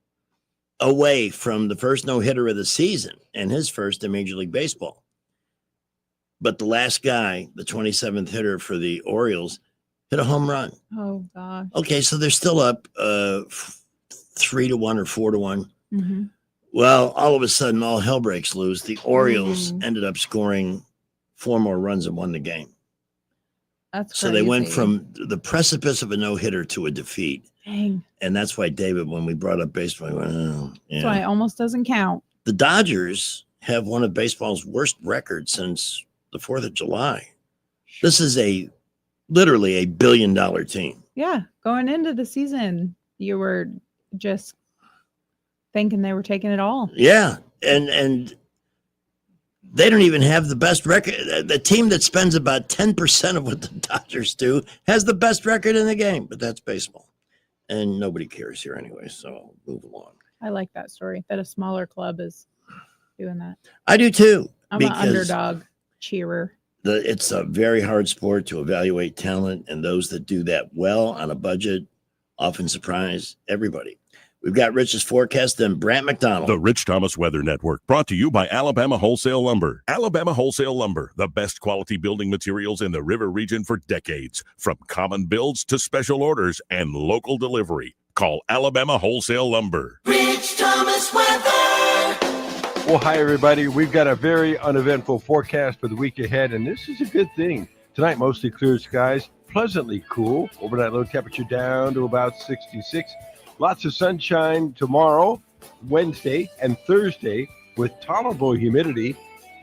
away from the first no-hitter of the season and his first in Major League Baseball. But the last guy, the 27th hitter for the Orioles, hit a home run. Oh, gosh. Okay, so they're still up 3-1 or 4-1. Mm-hmm. Well, all of a sudden, all hell breaks loose. The Orioles ended up scoring 4 more runs and won the game. That's so they went from the precipice of a no-hitter to a defeat. Dang. And that's why, David, when we brought up baseball, I went, oh, yeah. That's why it almost doesn't count. The Dodgers have one of baseball's worst records since the 4th of July. This is literally a $1 billion team. Yeah. Going into the season, you were just thinking they were taking it all. Yeah. And they don't even have the best record. The team that spends about 10% of what the Dodgers do has the best record in the game, but that's baseball. And nobody cares here anyway, so I'll move along. I like that story, that a smaller club is doing that. I do too. I'm an underdog cheerer. It's a very hard sport to evaluate talent, and those that do that well on a budget often surprise everybody. We've got Rich's forecast, then Brant McDonald. The Rich Thomas Weather Network, brought to you by Alabama Wholesale Lumber. Alabama Wholesale Lumber, the best quality building materials in the river region for decades. From common builds to special orders and local delivery. Call Alabama Wholesale Lumber. Rich Thomas Weather. Well, hi, everybody. We've got a very uneventful forecast for the week ahead, and this is a good thing. Tonight, mostly clear skies, pleasantly cool. Overnight low temperature down to about 66. Lots of sunshine tomorrow, Wednesday, and Thursday with tolerable humidity.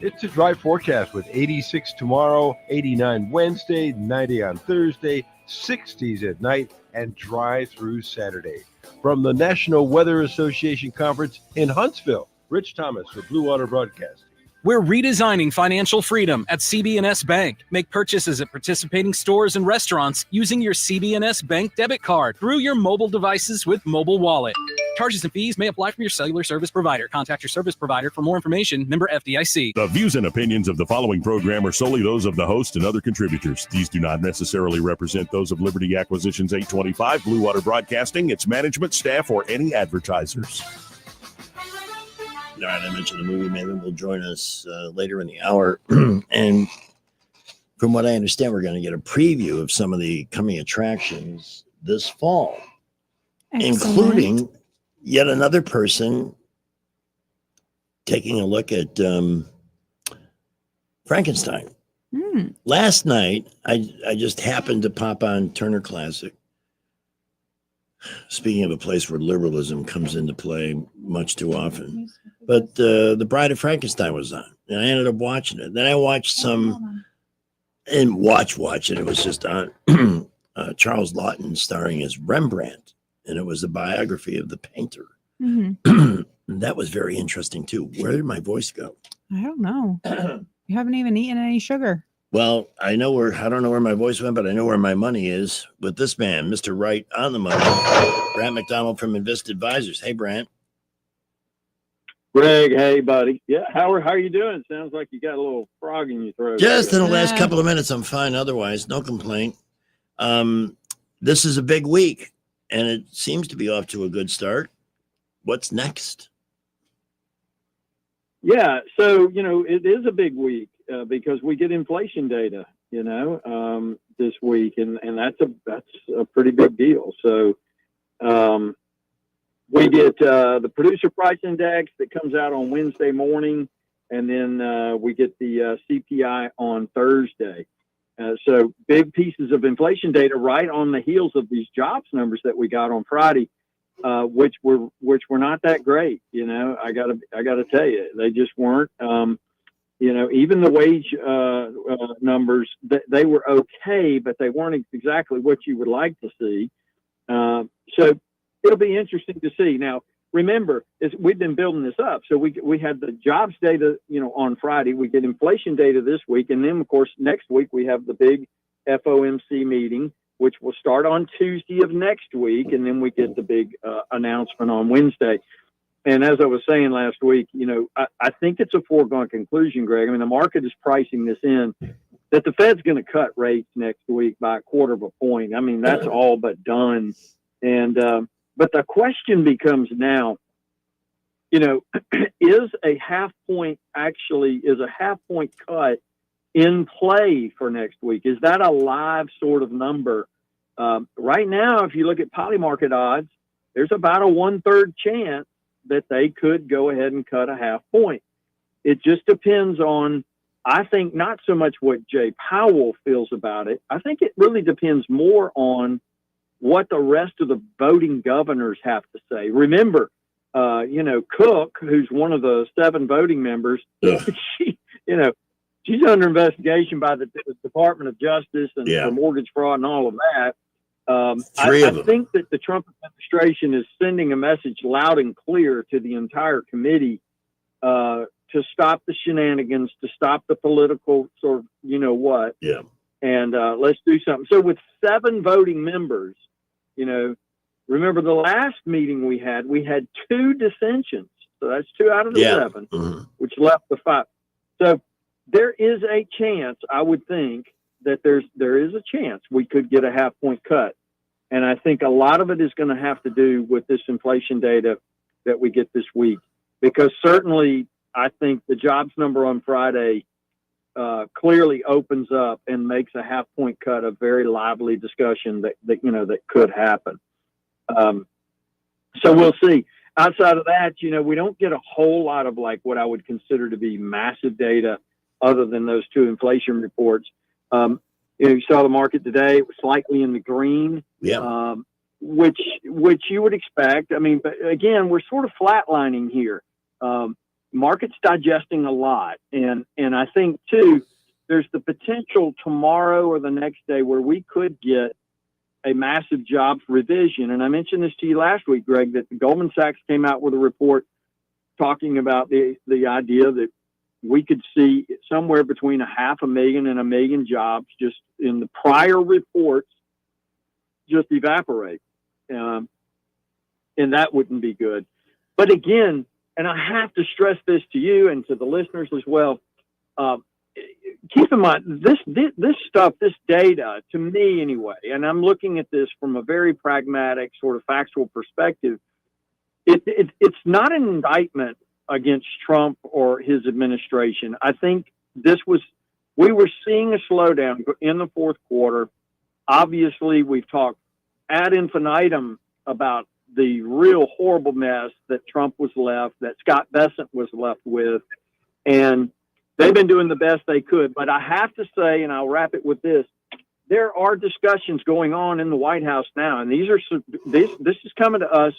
It's a dry forecast with 86 tomorrow, 89 Wednesday, 90 on Thursday, 60s at night, and dry through Saturday. From the National Weather Association Conference in Huntsville, Rich Thomas for Blue Water Broadcasting. We're redesigning financial freedom at CB&S Bank. Make purchases at participating stores and restaurants using your CB&S Bank debit card through your mobile devices with Mobile Wallet. Charges and fees may apply from your cellular service provider. Contact your service provider for more information. Member FDIC. The views and opinions of the following program are solely those of the host and other contributors. These do not necessarily represent those of Liberty Acquisitions 825, Blue Water Broadcasting, its management, staff, or any advertisers. All right, I mentioned the movie. Maybe will join us later in the hour. And from what I understand, we're going to get a preview of some of the coming attractions this fall, including yet another person taking a look at Frankenstein. Last night, I just happened to pop on Turner Classic. Speaking of a place where liberalism comes into play much too often. But The Bride of Frankenstein was on, and I ended up watching it. Then I watched some, and watching it was just on Charles Laughton starring as Rembrandt, and it was a biography of the painter. That was very interesting too. Where did my voice go? I don't know. You haven't even eaten any sugar. Well, I don't know where my voice went, but I know where my money is with this man, Mr. Right on the money, Brant McDonald from Invest Advisors. Hey, Brant. Greg, hey, buddy. Yeah, Howard, how are you doing? Sounds like you got a little frog in your throat. Just in the last couple of minutes, I'm fine. Otherwise, no complaint. This is a big week, and it seems to be off to a good start. What's next? Yeah, so, it is a big week because we get inflation data, this week, and that's a pretty big deal. So we get the producer price index that comes out on Wednesday morning, and then we get the CPI on Thursday. So big pieces of inflation data right on the heels of these jobs numbers that we got on Friday. Which were not that great, I gotta tell you, they just weren't. Even the wage numbers, they were okay, but they weren't exactly what you would like to see. So it'll be interesting to see. Now, remember, we've been building this up. So we had the jobs data, on Friday. We get inflation data this week, and then of course next week we have the big FOMC meeting, which will start on Tuesday of next week, and then we get the big announcement on Wednesday. And as I was saying last week, I think it's a foregone conclusion, Greg. I mean, the market is pricing this in, that the Fed's going to cut rates next week by 1/4 point. I mean, that's all but done. And but the question becomes now, is a half point cut in play for next week? Is that a live sort of number? Right now, if you look at Polymarket odds, there's about a 1/3 chance that they could go ahead and cut a half point. It just depends on, I think, not so much what Jay Powell feels about it. I think it really depends more on what the rest of the voting governors have to say. Remember, Cook, who's one of the 7 voting members, she's under investigation by the Department of Justice and for mortgage fraud and all of that. I think that the Trump administration is sending a message loud and clear to the entire committee to stop the shenanigans, to stop the political sort of, and let's do something. So with 7 voting members, remember the last meeting we had 2 dissensions. So that's 2 out of the 7, which left the 5. So there is a chance, I would think, that there is a chance we could get a half point cut. And I think a lot of it is going to have to do with this inflation data that we get this week, because certainly I think the jobs number on Friday clearly opens up and makes a half point cut a very lively discussion that could happen. So we'll see. Outside of that, we don't get a whole lot of like what I would consider to be massive data other than those 2 inflation reports. You saw the market today; it was slightly in the green, which you would expect. I mean, but again, we're sort of flatlining here. Market's digesting a lot, and I think too, there's the potential tomorrow or the next day where we could get a massive jobs revision. And I mentioned this to you last week, Greg, that Goldman Sachs came out with a report talking about the idea that we could see somewhere between 500,000 and 1 million jobs just in the prior reports just evaporate. And that wouldn't be good. But again, and I have to stress this to you and to the listeners as well, keep in mind, this stuff, this data, to me anyway, and I'm looking at this from a very pragmatic sort of factual perspective, it's not an indictment against Trump or his administration. I think this was we were seeing a slowdown in the fourth quarter. Obviously, we've talked ad infinitum about the real horrible mess that Trump was left, that Scott Bessent was left with, and they've been doing the best they could. But I have to say, and I'll wrap it with this, there are discussions going on in the White House now, and this is coming to us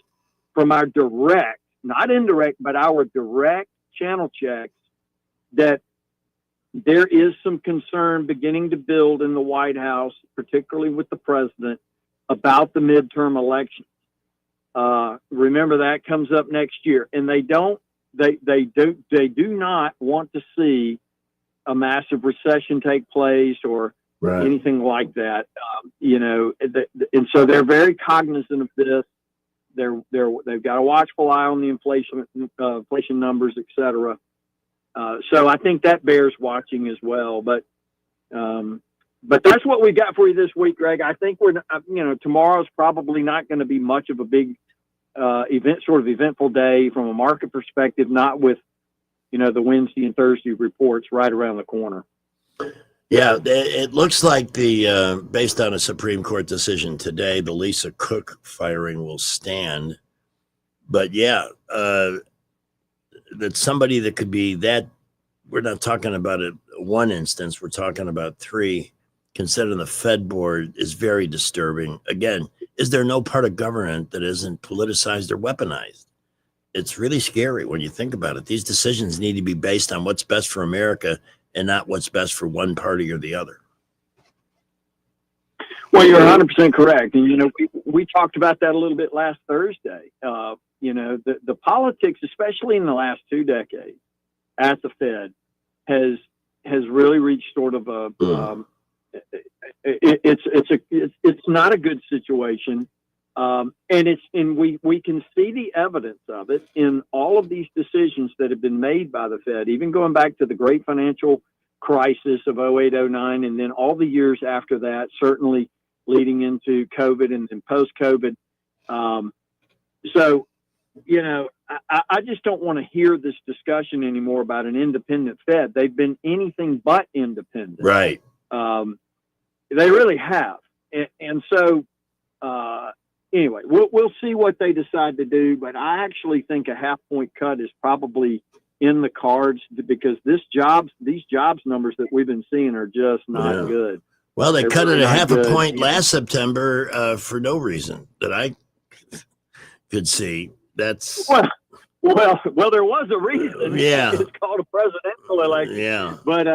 from our direct, not indirect, but our direct channel checks, that there is some concern beginning to build in the White House, particularly with the president, about the midterm elections. Remember, that comes up next year, and they do not want to see a massive recession take place or anything like that. And so they're very cognizant of this. They've got a watchful eye on the inflation numbers, et cetera. So I think that bears watching as well. But that's what we got for you this week, Greg. I think tomorrow's probably not going to be much of a big eventful day from a market perspective, not with, the Wednesday and Thursday reports right around the corner. Yeah, it looks like based on a Supreme Court decision today, the Lisa Cook firing will stand. But yeah, that's somebody that could be that. We're not talking about one instance. We're talking about three. Considering the Fed board is very disturbing. Again, is there no part of government that isn't politicized or weaponized? It's really scary when you think about it. These decisions need to be based on what's best for America and not what's best for one party or the other. Well, you're 100% correct. And, we talked about that a little bit last Thursday. The politics, especially in the last 2 decades at the Fed, has really reached sort of a, it's not a good situation. And we can see the evidence of it in all of these decisions that have been made by the Fed, even going back to the great financial crisis of 08, 09, and then all the years after that, certainly leading into COVID and post-COVID. So, I just don't want to hear this discussion anymore about an independent Fed. They've been anything but independent. Right. They really have. And so, anyway, we'll see what they decide to do, but I actually think a half-point cut is probably in the cards because these jobs numbers that we've been seeing are just not good. Well, they cut really it a half good. a point last September for no reason that I could see. That's well, there was a reason. Yeah. It's called a presidential election. Yeah. But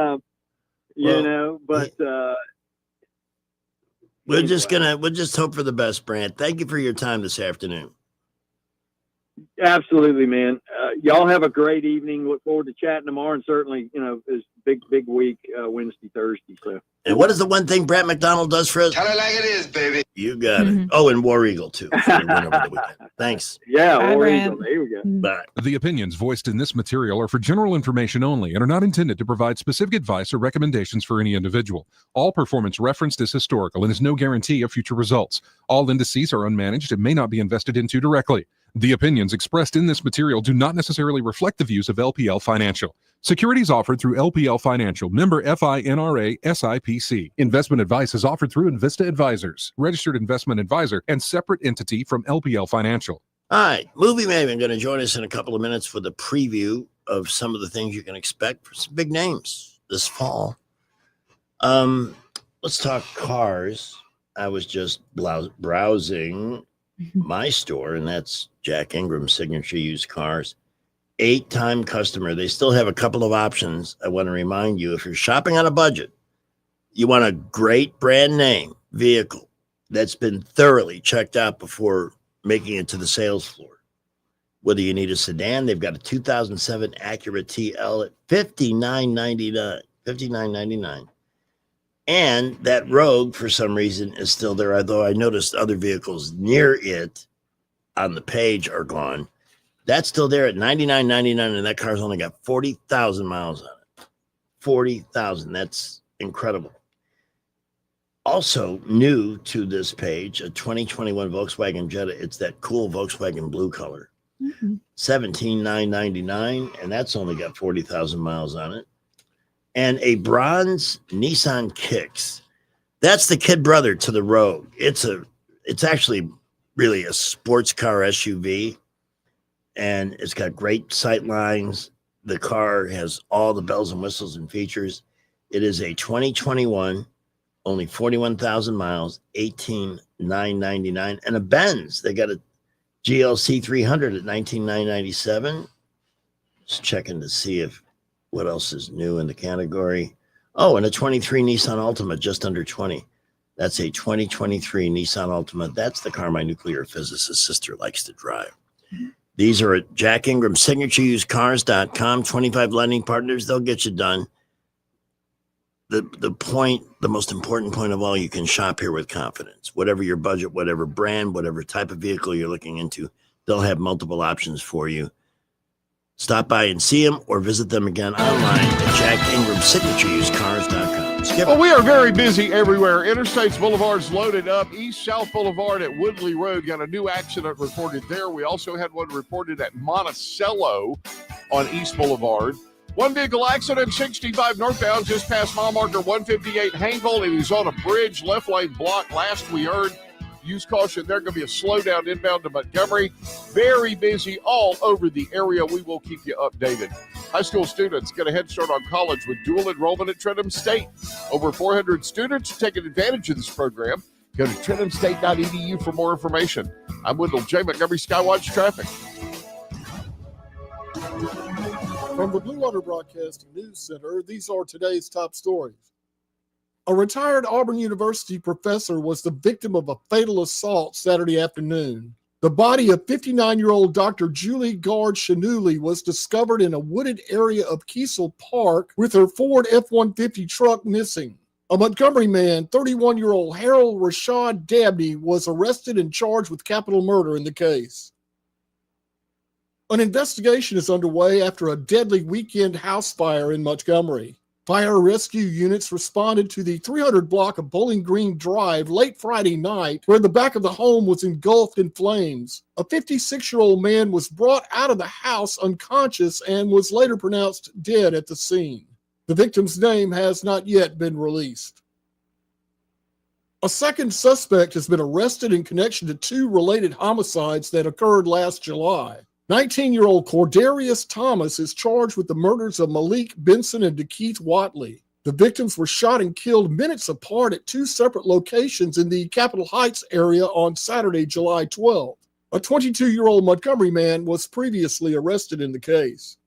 we'll just hope for the best, Brant. Thank you for your time this afternoon. Absolutely, man. Y'all have a great evening. Look forward to chatting tomorrow, and certainly, it's big week Wednesday, Thursday. So. And what is the one thing Brant McDonald does for us? Tell it like it is, baby. You got it. Oh, and War Eagle too. Thanks. Yeah, Bye, War Brant. Eagle. There we go. Bye. The opinions voiced in this material are for general information only and are not intended to provide specific advice or recommendations for any individual. All performance referenced is historical and is no guarantee of future results. All indices are unmanaged and may not be invested into directly. The opinions expressed in this material do not necessarily reflect the views of LPL Financial. Securities offered through LPL Financial, member FINRA SIPC. Investment advice is offered through Invista Advisors, registered investment advisor, and separate entity from LPL Financial. All right, Movie Maven going to join us in a couple of minutes for the preview of some of the things you can expect for some big names this fall. Let's talk cars. I was just browsing my store, and that's Jack Ingram Signature Used Cars. 8-time customer. They still have a couple of options. I want to remind you, if you're shopping on a budget, you want a great brand name vehicle that's been thoroughly checked out before making it to the sales floor. Whether you need a sedan, they've got a 2007 Acura TL at $59.99. And that Rogue, for some reason, is still there, although I noticed other vehicles near it on the page are gone. That's still there at $99.99, and that car's only got 40,000 miles on it. 40,000. That's incredible. Also new to this page, a 2021 Volkswagen Jetta. It's that cool Volkswagen blue color. $17,999, and that's only got 40,000 miles on it. and a bronze Nissan Kicks. That's the kid brother to the Rogue. It's actually really a sports car SUV, and it's got great sight lines. The car has all the bells and whistles and features. It is a 2021, only 41,000 miles, $18,999, and a Benz. They got a GLC 300 at $19,997. Just checking to see what else is new in the category. Oh, and a 23 Nissan Altima, just under 20. That's a 2023 Nissan Altima. That's the car my nuclear physicist sister likes to drive. These are at Jack Ingram, SignatureUsedCars.com, 25 lending partners. They'll get you done. The most important point of all, you can shop here with confidence. Whatever your budget, whatever brand, whatever type of vehicle you're looking into, they'll have multiple options for you. Stop by and see them or visit them again online at Jack Ingram, SignatureUsedCars.com. Skip. Well, we are very busy everywhere. Interstates Boulevard's loaded up. East-South Boulevard at Woodley Road got a new accident reported there. We also had one reported at Monticello on East Boulevard. One vehicle accident, 65 northbound, just past mile marker 158 Haneville. It is on a bridge, left lane blocked. Last we heard, use caution. There's going to be a slowdown inbound to Montgomery. Very busy all over the area. We will keep you updated. High school students get a head start on college with dual enrollment at Trenton State. Over 400 students taking advantage of this program. Go to TrentonState.edu for more information. I'm Wendell J. Montgomery, Skywatch Traffic. From the Blue Water Broadcasting News Center, these are today's top stories. A retired Auburn University professor was the victim of a fatal assault Saturday afternoon. The body of 59-year-old Dr. Julie Gard-Shanuli was discovered in a wooded area of Kiesel Park with her Ford F-150 truck missing. A Montgomery man, 31-year-old Harold Rashad Dabney, was arrested and charged with capital murder in the case. An investigation is underway after a deadly weekend house fire in Montgomery. Fire rescue units responded to the 300 block of Bowling Green Drive late Friday night, where the back of the home was engulfed in flames. A 56-year-old man was brought out of the house unconscious and was later pronounced dead at the scene. The victim's name has not yet been released. A second suspect has been arrested in connection to two related homicides that occurred last July. 19-year-old Cordarius Thomas is charged with the murders of Malik Benson and DeKeith Watley. The victims were shot and killed minutes apart at two separate locations in the Capitol Heights area on Saturday, July 12th. A 22-year-old Montgomery man was previously arrested in the case.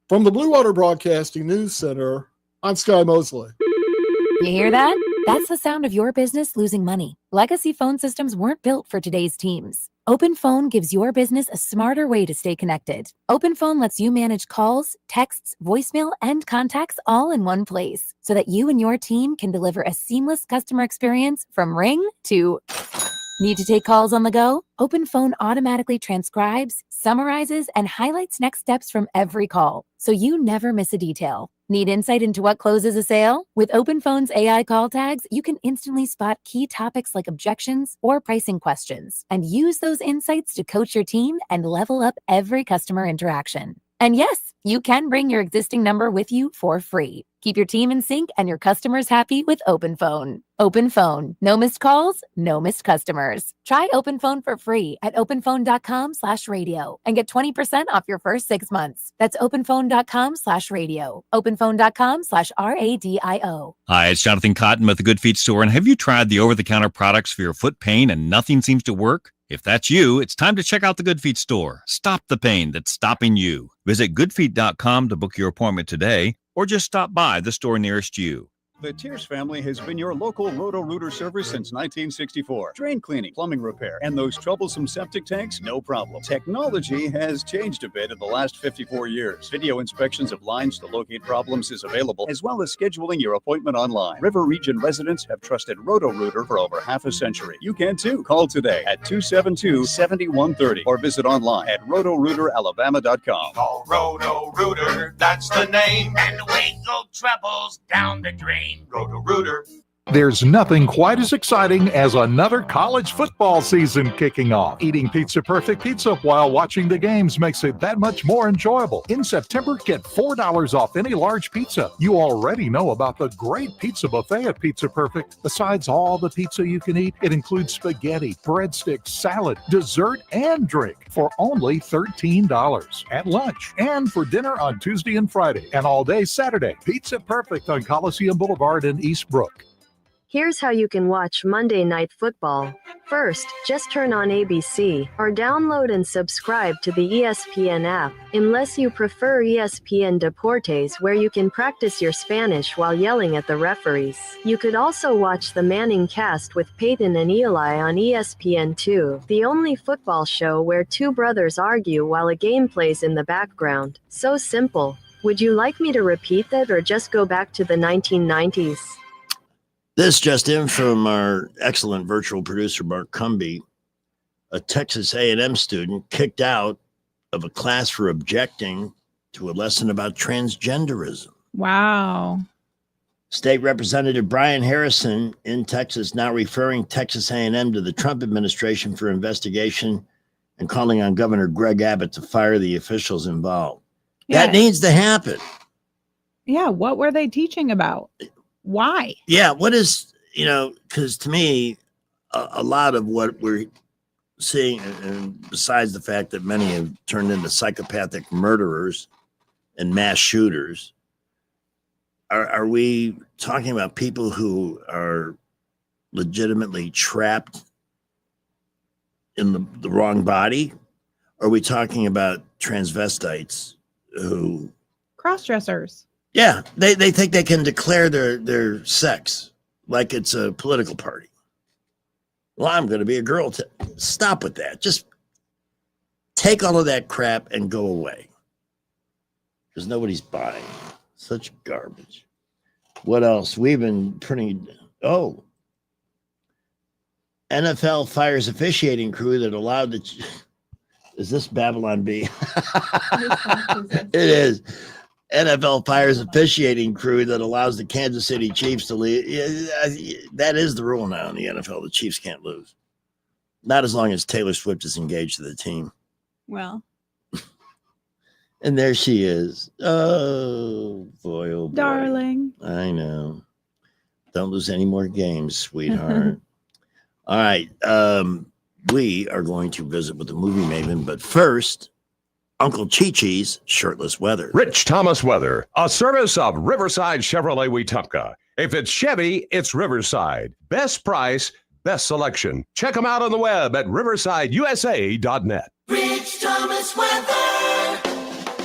From the Blue Water Broadcasting News Center, I'm Sky Mosley. You hear that? That's the sound of your business losing money. Legacy phone systems weren't built for today's teams. OpenPhone gives your business a smarter way to stay connected. OpenPhone lets you manage calls, texts, voicemail, and contacts all in one place so that you and your team can deliver a seamless customer experience from ring to... Need to take calls on the go? OpenPhone automatically transcribes, summarizes, and highlights next steps from every call, so you never miss a detail. Need insight into what closes a sale? With OpenPhone's AI call tags, you can instantly spot key topics like objections or pricing questions, and use those insights to coach your team and level up every customer interaction. And yes, you can bring your existing number with you for free. Keep your team in sync and your customers happy with OpenPhone. OpenPhone. No missed calls, no missed customers. Try OpenPhone for free at openphone.com/radio and get 20% off your first 6 months. That's openphone.com/radio. openphone.com/RADIO. Hi, it's Jonathan Cotton with the Good Feet Store. And have you tried the over-the-counter products for your foot pain and nothing seems to work? If that's you, it's time to check out the Good Feet Store. Stop the pain that's stopping you. Visit goodfeet.com to book your appointment today, or just stop by the store nearest you. The Tears family has been your local Roto-Rooter service since 1964. Drain cleaning, plumbing repair, and those troublesome septic tanks, no problem. Technology has changed a bit in the last 54 years. Video inspections of lines to locate problems is available, as well as scheduling your appointment online. River Region residents have trusted Roto-Rooter for over half a century. You can too. Call today at 272-7130 or visit online at rotorooteralabama.com. Call Roto-Rooter, that's the name, and away go troubles down the drain. Roto-Rooter. There's nothing quite as exciting as another college football season kicking off. Eating Pizza Perfect pizza while watching the games makes it that much more enjoyable. In September, get $4 off any large pizza. You already know about the great pizza buffet at Pizza Perfect. Besides all the pizza you can eat, it includes spaghetti, breadsticks, salad, dessert, and drink for only $13 at lunch and for dinner on Tuesday and Friday and all day Saturday. Pizza Perfect on Coliseum Boulevard in East Brook. Here's how you can watch Monday Night Football. First, just turn on ABC or download and subscribe to the ESPN app, unless you prefer ESPN Deportes, where you can practice your Spanish while yelling at the referees. You could also watch the Manning Cast with Peyton and Eli on ESPN2, the only football show where two brothers argue while a game plays in the background. So simple. Would you like me to repeat that or just go back to the 1990s? This just in from our excellent virtual producer, Mark Cumby. A Texas A&M student kicked out of a class for objecting to a lesson about transgenderism. Wow. State Representative Brian Harrison in Texas now referring Texas A&M to the Trump administration for investigation and calling on Governor Greg Abbott to fire the officials involved. Yeah. That needs to happen. Yeah, what were they teaching about? Why? Yeah, what is, because to me, a lot of what we're seeing, and besides the fact that many have turned into psychopathic murderers and mass shooters, are we talking about people who are legitimately trapped in the wrong body? Are we talking about transvestites who... Cross-dressers. Yeah, they think they can declare their sex like it's a political party. Well, I'm going to be a girl. Stop with that. Just take all of that crap and go away. Because nobody's buying such garbage. What else? We've been pretty... Oh. NFL fires officiating crew that allowed the... Is this Babylon B? It is. NFL fires officiating crew that allows the Kansas City Chiefs to leave. That is the rule now in the NFL. The Chiefs can't lose. Not as long as Taylor Swift is engaged to the team. Well. And there she is. Oh, boy, oh, boy. Darling. I know. Don't lose any more games, sweetheart. All right. We are going to visit with the movie maven, but first... Uncle Chi-Chi's shirtless weather. Rich Thomas Weather, a service of Riverside Chevrolet Wetumpka. If it's Chevy, it's Riverside. Best price, best selection. Check them out on the web at riversideusa.net. Rich Thomas Weather.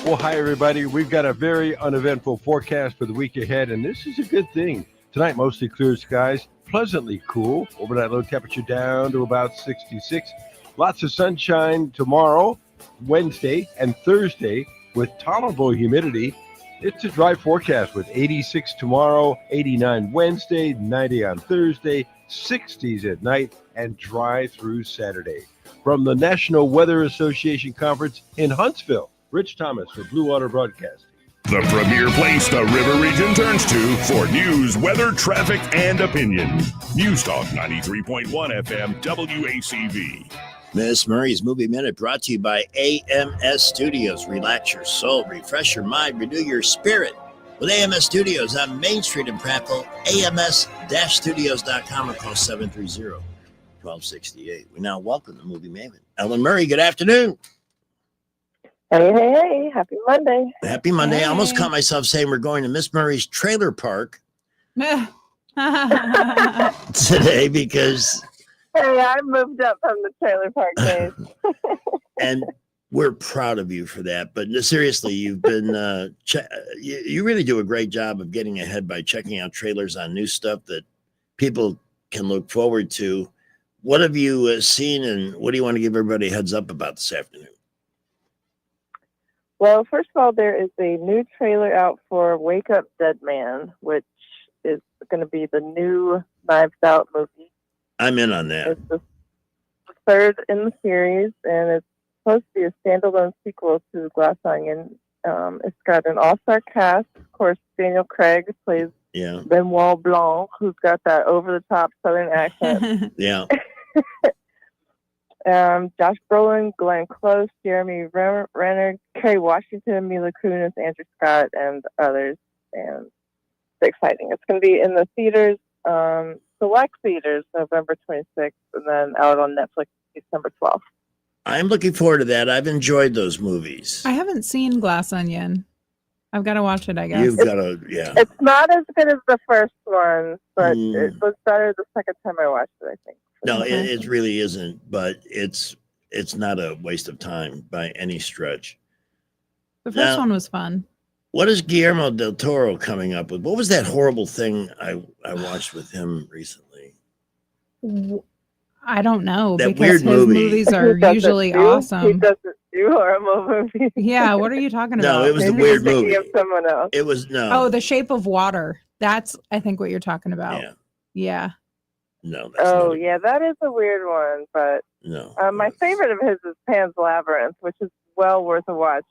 Well, hi, everybody. We've got a very uneventful forecast for the week ahead, and this is a good thing. Tonight, mostly clear skies, pleasantly cool. Overnight low temperature down to about 66. Lots of sunshine tomorrow, Wednesday and Thursday with tolerable humidity. It's a dry forecast with 86 tomorrow, 89 Wednesday, 90 on Thursday, 60s at night, and dry through Saturday. From the National Weather Association Conference in Huntsville, Rich Thomas for Blue Water Broadcasting. The premier place the River Region turns to for news, weather, traffic, and opinion. News Talk 93.1 FM WACV. Miss Murray's Movie Minute brought to you by AMS Studios. Relax your soul, refresh your mind, renew your spirit with AMS Studios on Main Street in Prattville, ams-studios.com or call 730-1268. We now welcome the Movie Maven. Ellen Murray, good afternoon. Hey, happy Monday. Happy Monday. Hey. I almost caught myself saying we're going to Miss Murray's trailer park today because... Hey, I moved up from the trailer park days. And we're proud of you for that. But seriously, you've been, you really do a great job of getting ahead by checking out trailers on new stuff that people can look forward to. What have you seen, and what do you want to give everybody a heads up about this afternoon? Well, first of all, there is a new trailer out for Wake Up Dead Man, which is going to be the new Knives Out movie. I'm in on that. It's the third in the series, and it's supposed to be a standalone sequel to Glass Onion. It's got an all-star cast. Of course, Daniel Craig plays Yeah. Benoit Blanc, who's got that over-the-top Southern accent. Yeah. Josh Brolin, Glenn Close, Jeremy Renner, Kerry Washington, Mila Kunis, Andrew Scott, and others. And it's exciting. It's going to be in the theaters, select theaters, November 26th, and then out on Netflix December 12th. I'm looking forward to that. I've enjoyed those movies. I haven't seen Glass Onion. I've got to watch it, I guess. You've got to, yeah. It's not as good as the first one, but it was better the second time I watched it, I think. No, it really isn't, but it's not a waste of time by any stretch. The first one was fun. What is Guillermo del Toro coming up with? What was that horrible thing I watched with him recently? I don't know. That because weird his movie. movies are usually He awesome. doesn't do horrible movies. Yeah, what are you talking about? No, it was the Maybe weird you're thinking movie. of someone else. It was Oh, The Shape of Water. That's, I think, what you're talking about. Yeah. No. Oh, yeah, that is a weird one, but No. my favorite of his is Pan's Labyrinth, which is well worth a watch,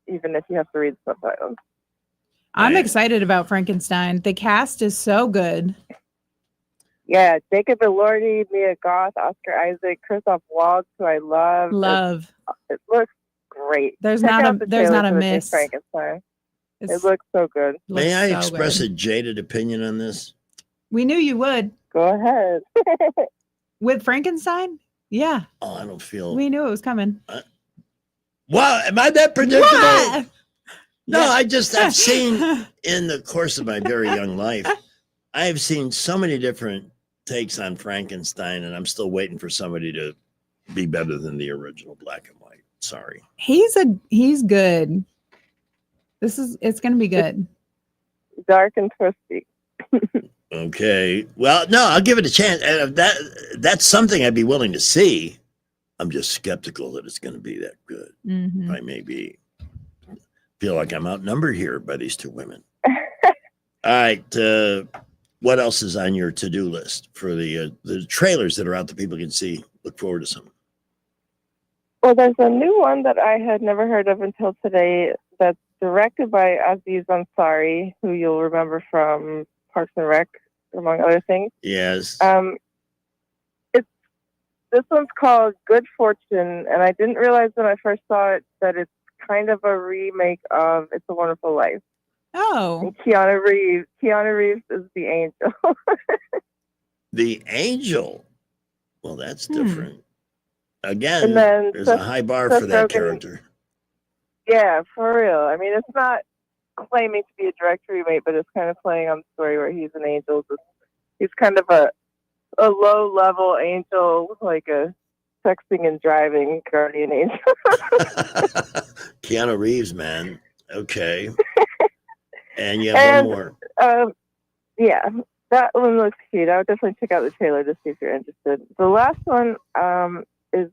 even if you have to read subtitles. I'm excited about Frankenstein. The cast is so good. Yeah, Jacob Elordi, Mia Goth, Oscar Isaac, Christoph Waltz, who I love. Love. It looks great. There's Check not out a- the there's trailer not a for the new miss. Frankenstein. It's- It looks so good. May I so express good. a jaded opinion on this? We knew you would. Go ahead. With Frankenstein? Yeah. Oh, I don't feel. We knew it was coming. Wow, am I that predictable? What? No, I've seen in the course of my very young life, I have seen so many different takes on Frankenstein, and I'm still waiting for somebody to be better than the original black and white. Sorry. He's good. It's gonna be good. Dark and twisty. Okay. Well, no, I'll give it a chance. And that's something I'd be willing to see. I'm just skeptical that it's going to be that good. Mhm. I maybe feel like I'm outnumbered here by these two women. All right. What else is on your to-do list for the trailers that are out that people can see? Look forward to some. Well, there's a new one that I had never heard of until today that's directed by Aziz Ansari, who you'll remember from Parks and Rec, among other things. Yes. This one's called Good Fortune, and I didn't realize when I first saw it that it's kind of a remake of It's a Wonderful Life. Oh. And Keanu Reeves is the angel. The Angel. Well, that's different. Again, And then there's a high bar for Seth that Rogen- character. Yeah, for real. I mean, it's not claiming to be a direct remake, but it's kind of playing on the story where he's an angel. He's kind of a low-level angel, like a texting and driving guardian angel. Keanu Reeves, man. Okay. And you have one more. Yeah, that one looks cute. I would definitely check out the trailer to see if you're interested. The last one is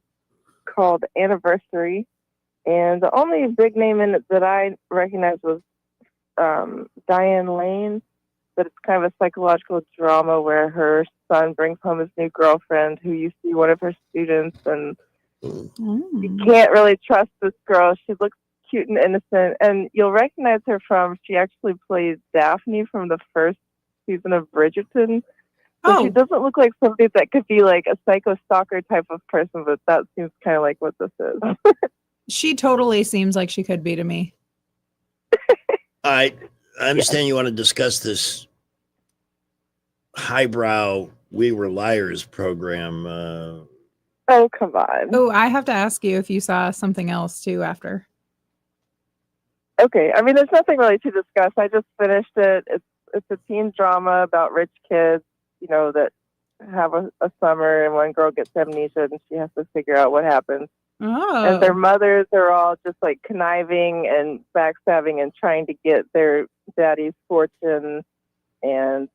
called Anniversary, and the only big name in it that I recognized was Diane Lane, but it's kind of a psychological drama where her son brings home his new girlfriend who used to be one of her students, and you can't really trust this girl. She looks cute and innocent, and you'll recognize her from, she actually played Daphne from the first season of Bridgerton. So she doesn't look like somebody that could be like a psycho stalker type of person, but that seems kind of like what this is. She totally seems like she could be to me. All right. I understand you want to discuss this highbrow We Were Liars program. Oh, come on. Oh, I have to ask you if you saw something else too after. Okay, I mean, there's nothing really to discuss. I just finished it. It's a teen drama about rich kids, you know, that have a summer, and one girl gets amnesia and she has to figure out what happened. Oh. And their mothers are all just like conniving and backstabbing and trying to get their daddy's fortune. And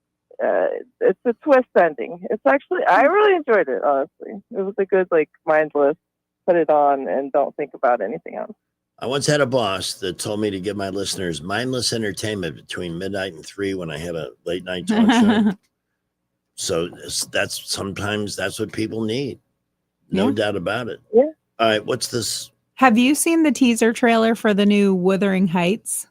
it's a twist ending. It's actually, I really enjoyed it, honestly. It was a good, like, mindless, put it on and don't think about anything else. I once had a boss that told me to give my listeners mindless entertainment between midnight and 3 when I had a late night talk show. So sometimes that's what people need. No Yeah. doubt about it. Yeah. All right. What's this? Have you seen the teaser trailer for the new Wuthering Heights?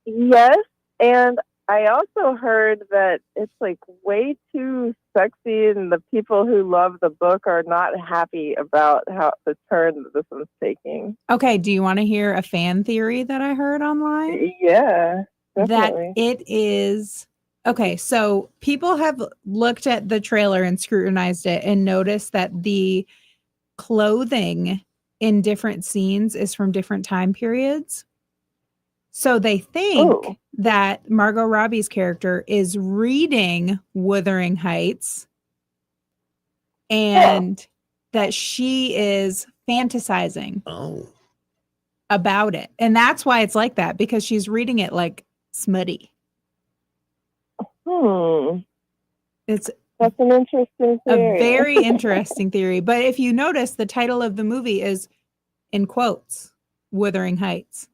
Yes, and I also heard that it's like way too sexy, and the people who love the book are not happy about how the turn that this one's taking. Okay, do you want to hear a fan theory that I heard online? Yeah, That definitely. it is okay. So people have looked at the trailer and scrutinized it and noticed that the clothing in different scenes is from different time periods. So they think that Margot Robbie's character is reading Wuthering Heights and that she is fantasizing about it. And that's why it's like that, because she's reading it like smutty. It's That's an interesting a theory. very interesting theory. But if you notice, the title of the movie is in quotes, Wuthering Heights.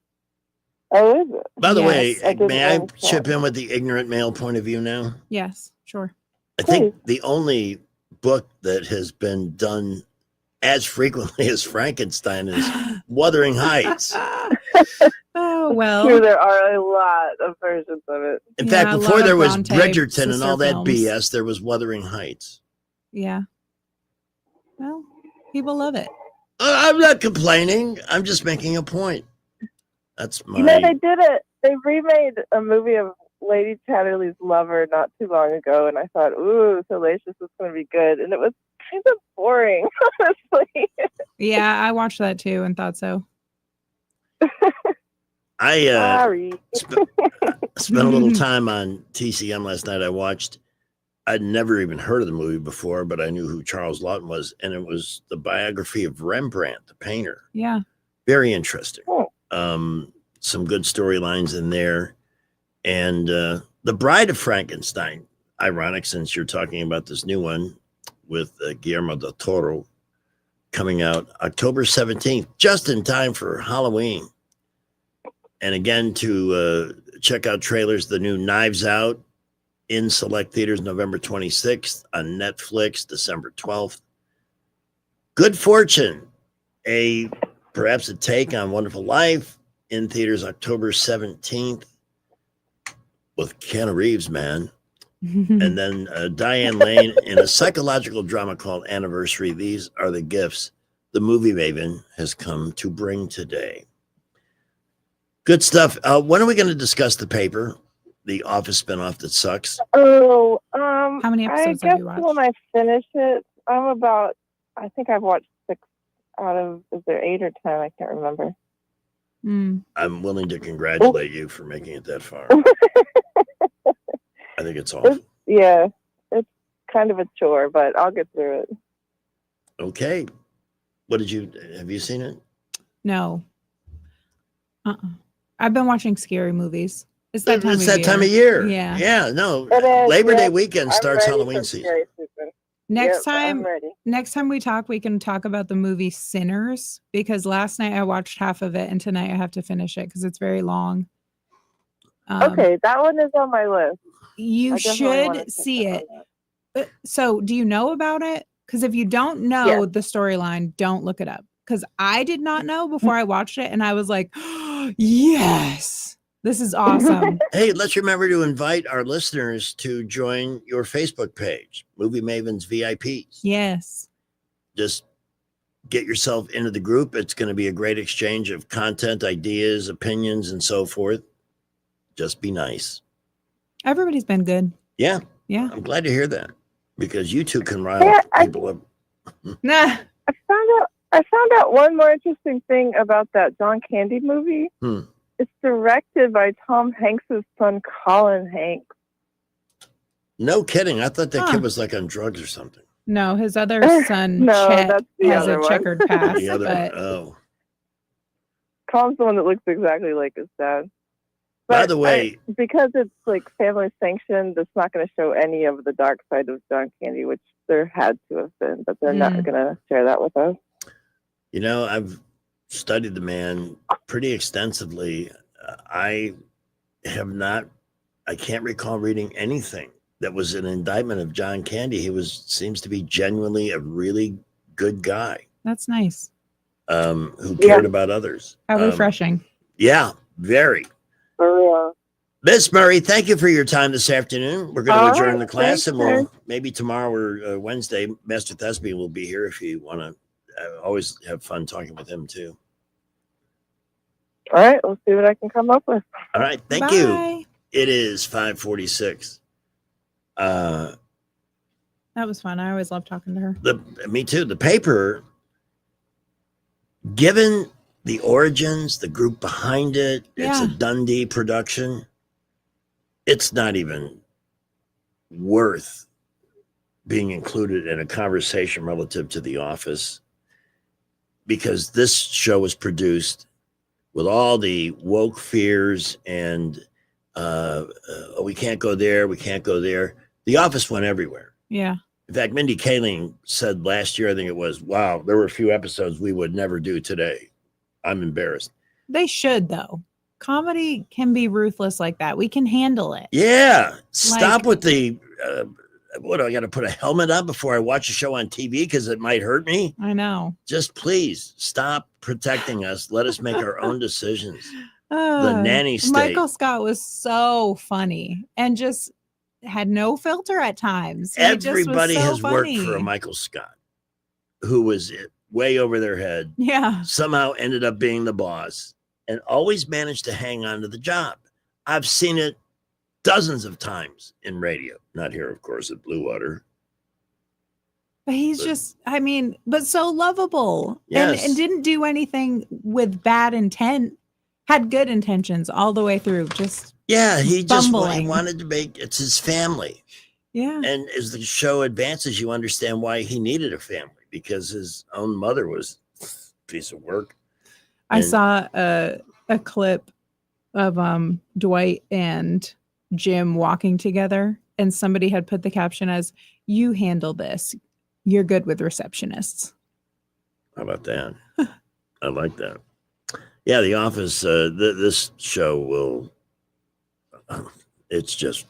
Oh, is it? By the way, I didn't may I understand. chip in with the ignorant male point of view now? Yes, sure. I think the only book that has been done as frequently as Frankenstein is Wuthering Heights. Oh, well. True, there are a lot of versions of it. In fact, a before lot there of was Bronte Bridgerton and sister all that films. BS, there was Wuthering Heights. Yeah. Well, people love it. I'm not complaining. I'm just making a point. That's my. You know, they did it. They remade a movie of Lady Chatterley's Lover not too long ago, and I thought, ooh, Salacious is going to be good. And it was kind of boring, honestly. Yeah, I watched that too and thought so. I Sorry. spent a little time on TCM last night. I watched. I'd never even heard of the movie before, but I knew who Charles Lawton was, and it was the biography of Rembrandt, the painter. Yeah. Very interesting. Some good storylines in there, and The Bride of Frankenstein. Ironic, since you're talking about this new one with Guillermo del Toro coming out October 17th, just in time for Halloween. And again, to check out trailers, the new Knives Out in select theaters November 26th, on Netflix December 12th. Good Fortune, perhaps a take on Wonderful Life, in theaters October 17th with Keanu Reeves, man. And then Diane Lane in a psychological drama called Anniversary. These are the gifts the movie maven has come to bring today. Good stuff. When are we going to discuss The Paper, the Office spinoff that sucks? Oh, how many episodes I have guess you watched? when I finish it, I think I've watched 6 out of, is there 8 or 10? I can't remember. I'm willing to congratulate you for making it that far. I think it's awesome. It's kind of a chore, but I'll get through it. Okay. Have you seen it? No. I've been watching scary movies. It's that time It's of that year. time of year. Yeah. Yeah, no. It is, Labor Day yes. weekend I'm starts ready Halloween for season. scary season. Next Yep, I'm time, ready. next time we talk, we can talk about the movie Sinners, because last night I watched half of it and tonight I have to finish it because it's very long. Okay, that one is on my list. You I definitely wanna should check see that it. So, do you know about it? Because if you don't know the storyline, don't look it up. Because I did not know before I watched it, and I was like, yes, this is awesome. Hey, let's remember to invite our listeners to join your Facebook page, Movie Mavens VIPs. Yes. Just get yourself into the group. It's going to be a great exchange of content, ideas, opinions, and so forth. Just be nice. Everybody's been good. Yeah. Yeah. I'm glad to hear that, because you two can rile people up. Nah. I found out one more interesting thing about that John Candy movie. It's directed by Tom Hanks' son, Colin Hanks. No kidding. I thought that kid was like on drugs or something. No, his other son, No, Chet, that's the has other a one. checkered past. The other, but Colin's the one that looks exactly like his dad. By the way, because it's like family sanctioned, it's not going to show any of the dark side of John Candy, which there had to have been, but they're not going to share that with us. you know, I've studied the man pretty extensively. I can't recall reading anything that was an indictment of John Candy. He seems to be genuinely a really good guy. that's nice. Who cared about others. How refreshing. Yeah, very. For real. Miss Murray, thank you for your time this afternoon. We're going to All adjourn right, the class, thanks, and sir. we'll maybe tomorrow or Wednesday, Master Thespian will be here if you want to. Always have fun talking with him too. All right, we'll see what I can come up with. All right, thank you. It is 5:46. That was fun. I always love talking to her. Me too. The paper, given the origins, the group behind it, it's a Dundee production. It's not even worth being included in a conversation relative to The Office, because this show was produced with all the woke fears and we can't go there, we can't go there. The Office went everywhere. Yeah. In fact, Mindy Kaling said last year, I think it was, wow, there were a few episodes we would never do today. I'm embarrassed. They should, though. Comedy can be ruthless like that. We can handle it. Yeah. Stop with the, what, I got to put a helmet on before I watch a show on TV because it might hurt me? I know. Just please stop protecting us. Let us make our own decisions. The nanny state. Michael Scott was so funny and just had no filter at times. He just was Everybody so has funny. worked for a Michael Scott who was way over their head. Yeah. Somehow ended up being the boss and always managed to hang on to the job. I've seen it dozens of times in radio. Not here, of course, at Blue Water. But he's just, I mean, but so lovable. Yes. And didn't do anything with bad intent. Had good intentions all the way through. Just Yeah, he just bumbling. wanted to make, it's his family. Yeah. And as the show advances, you understand why he needed a family, because his own mother was a piece of work. I And- saw a clip of Dwight and Jim walking together, and somebody had put the caption as, "You handle this. You're good with receptionists." How about that? I like that. Yeah, The Office, this show will, it's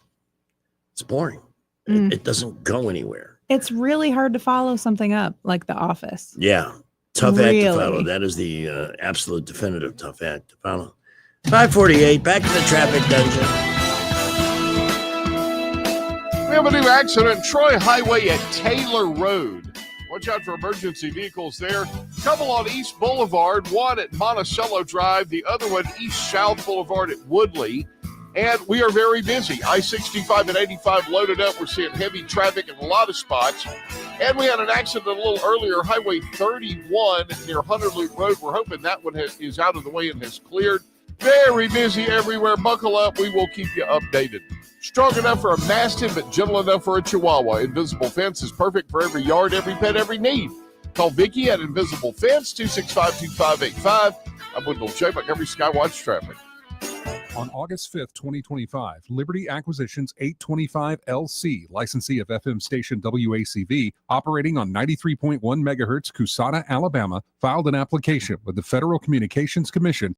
boring. It doesn't go anywhere. It's really hard to follow something up like The Office. Yeah, tough act to Really? follow. That is the absolute definitive tough act to follow. 5:48, back to the traffic dungeon. We have a new accident, Troy Highway at Taylor Road. Watch out for emergency vehicles there. Couple on East Boulevard, one at Monticello Drive, the other one East South Boulevard at Woodley. And we are very busy. I-65 and 85 loaded up. We're seeing heavy traffic in a lot of spots. And we had an accident a little earlier, Highway 31 near Hunter Loop Road. We're hoping that one is out of the way and has cleared. Very busy everywhere. Buckle up. We will keep you updated. Strong enough for a Mastiff, but gentle enough for a Chihuahua. Invisible Fence is perfect for every yard, every pet, every need. Call Vicki at Invisible Fence, 265-2585. I'm Wendell Shea, Montgomery Skywatch Traffic. On August 5th, 2025, Liberty Acquisitions 825 LC, licensee of FM station WACV, operating on 93.1 megahertz, Cusana, Alabama, filed an application with the Federal Communications Commission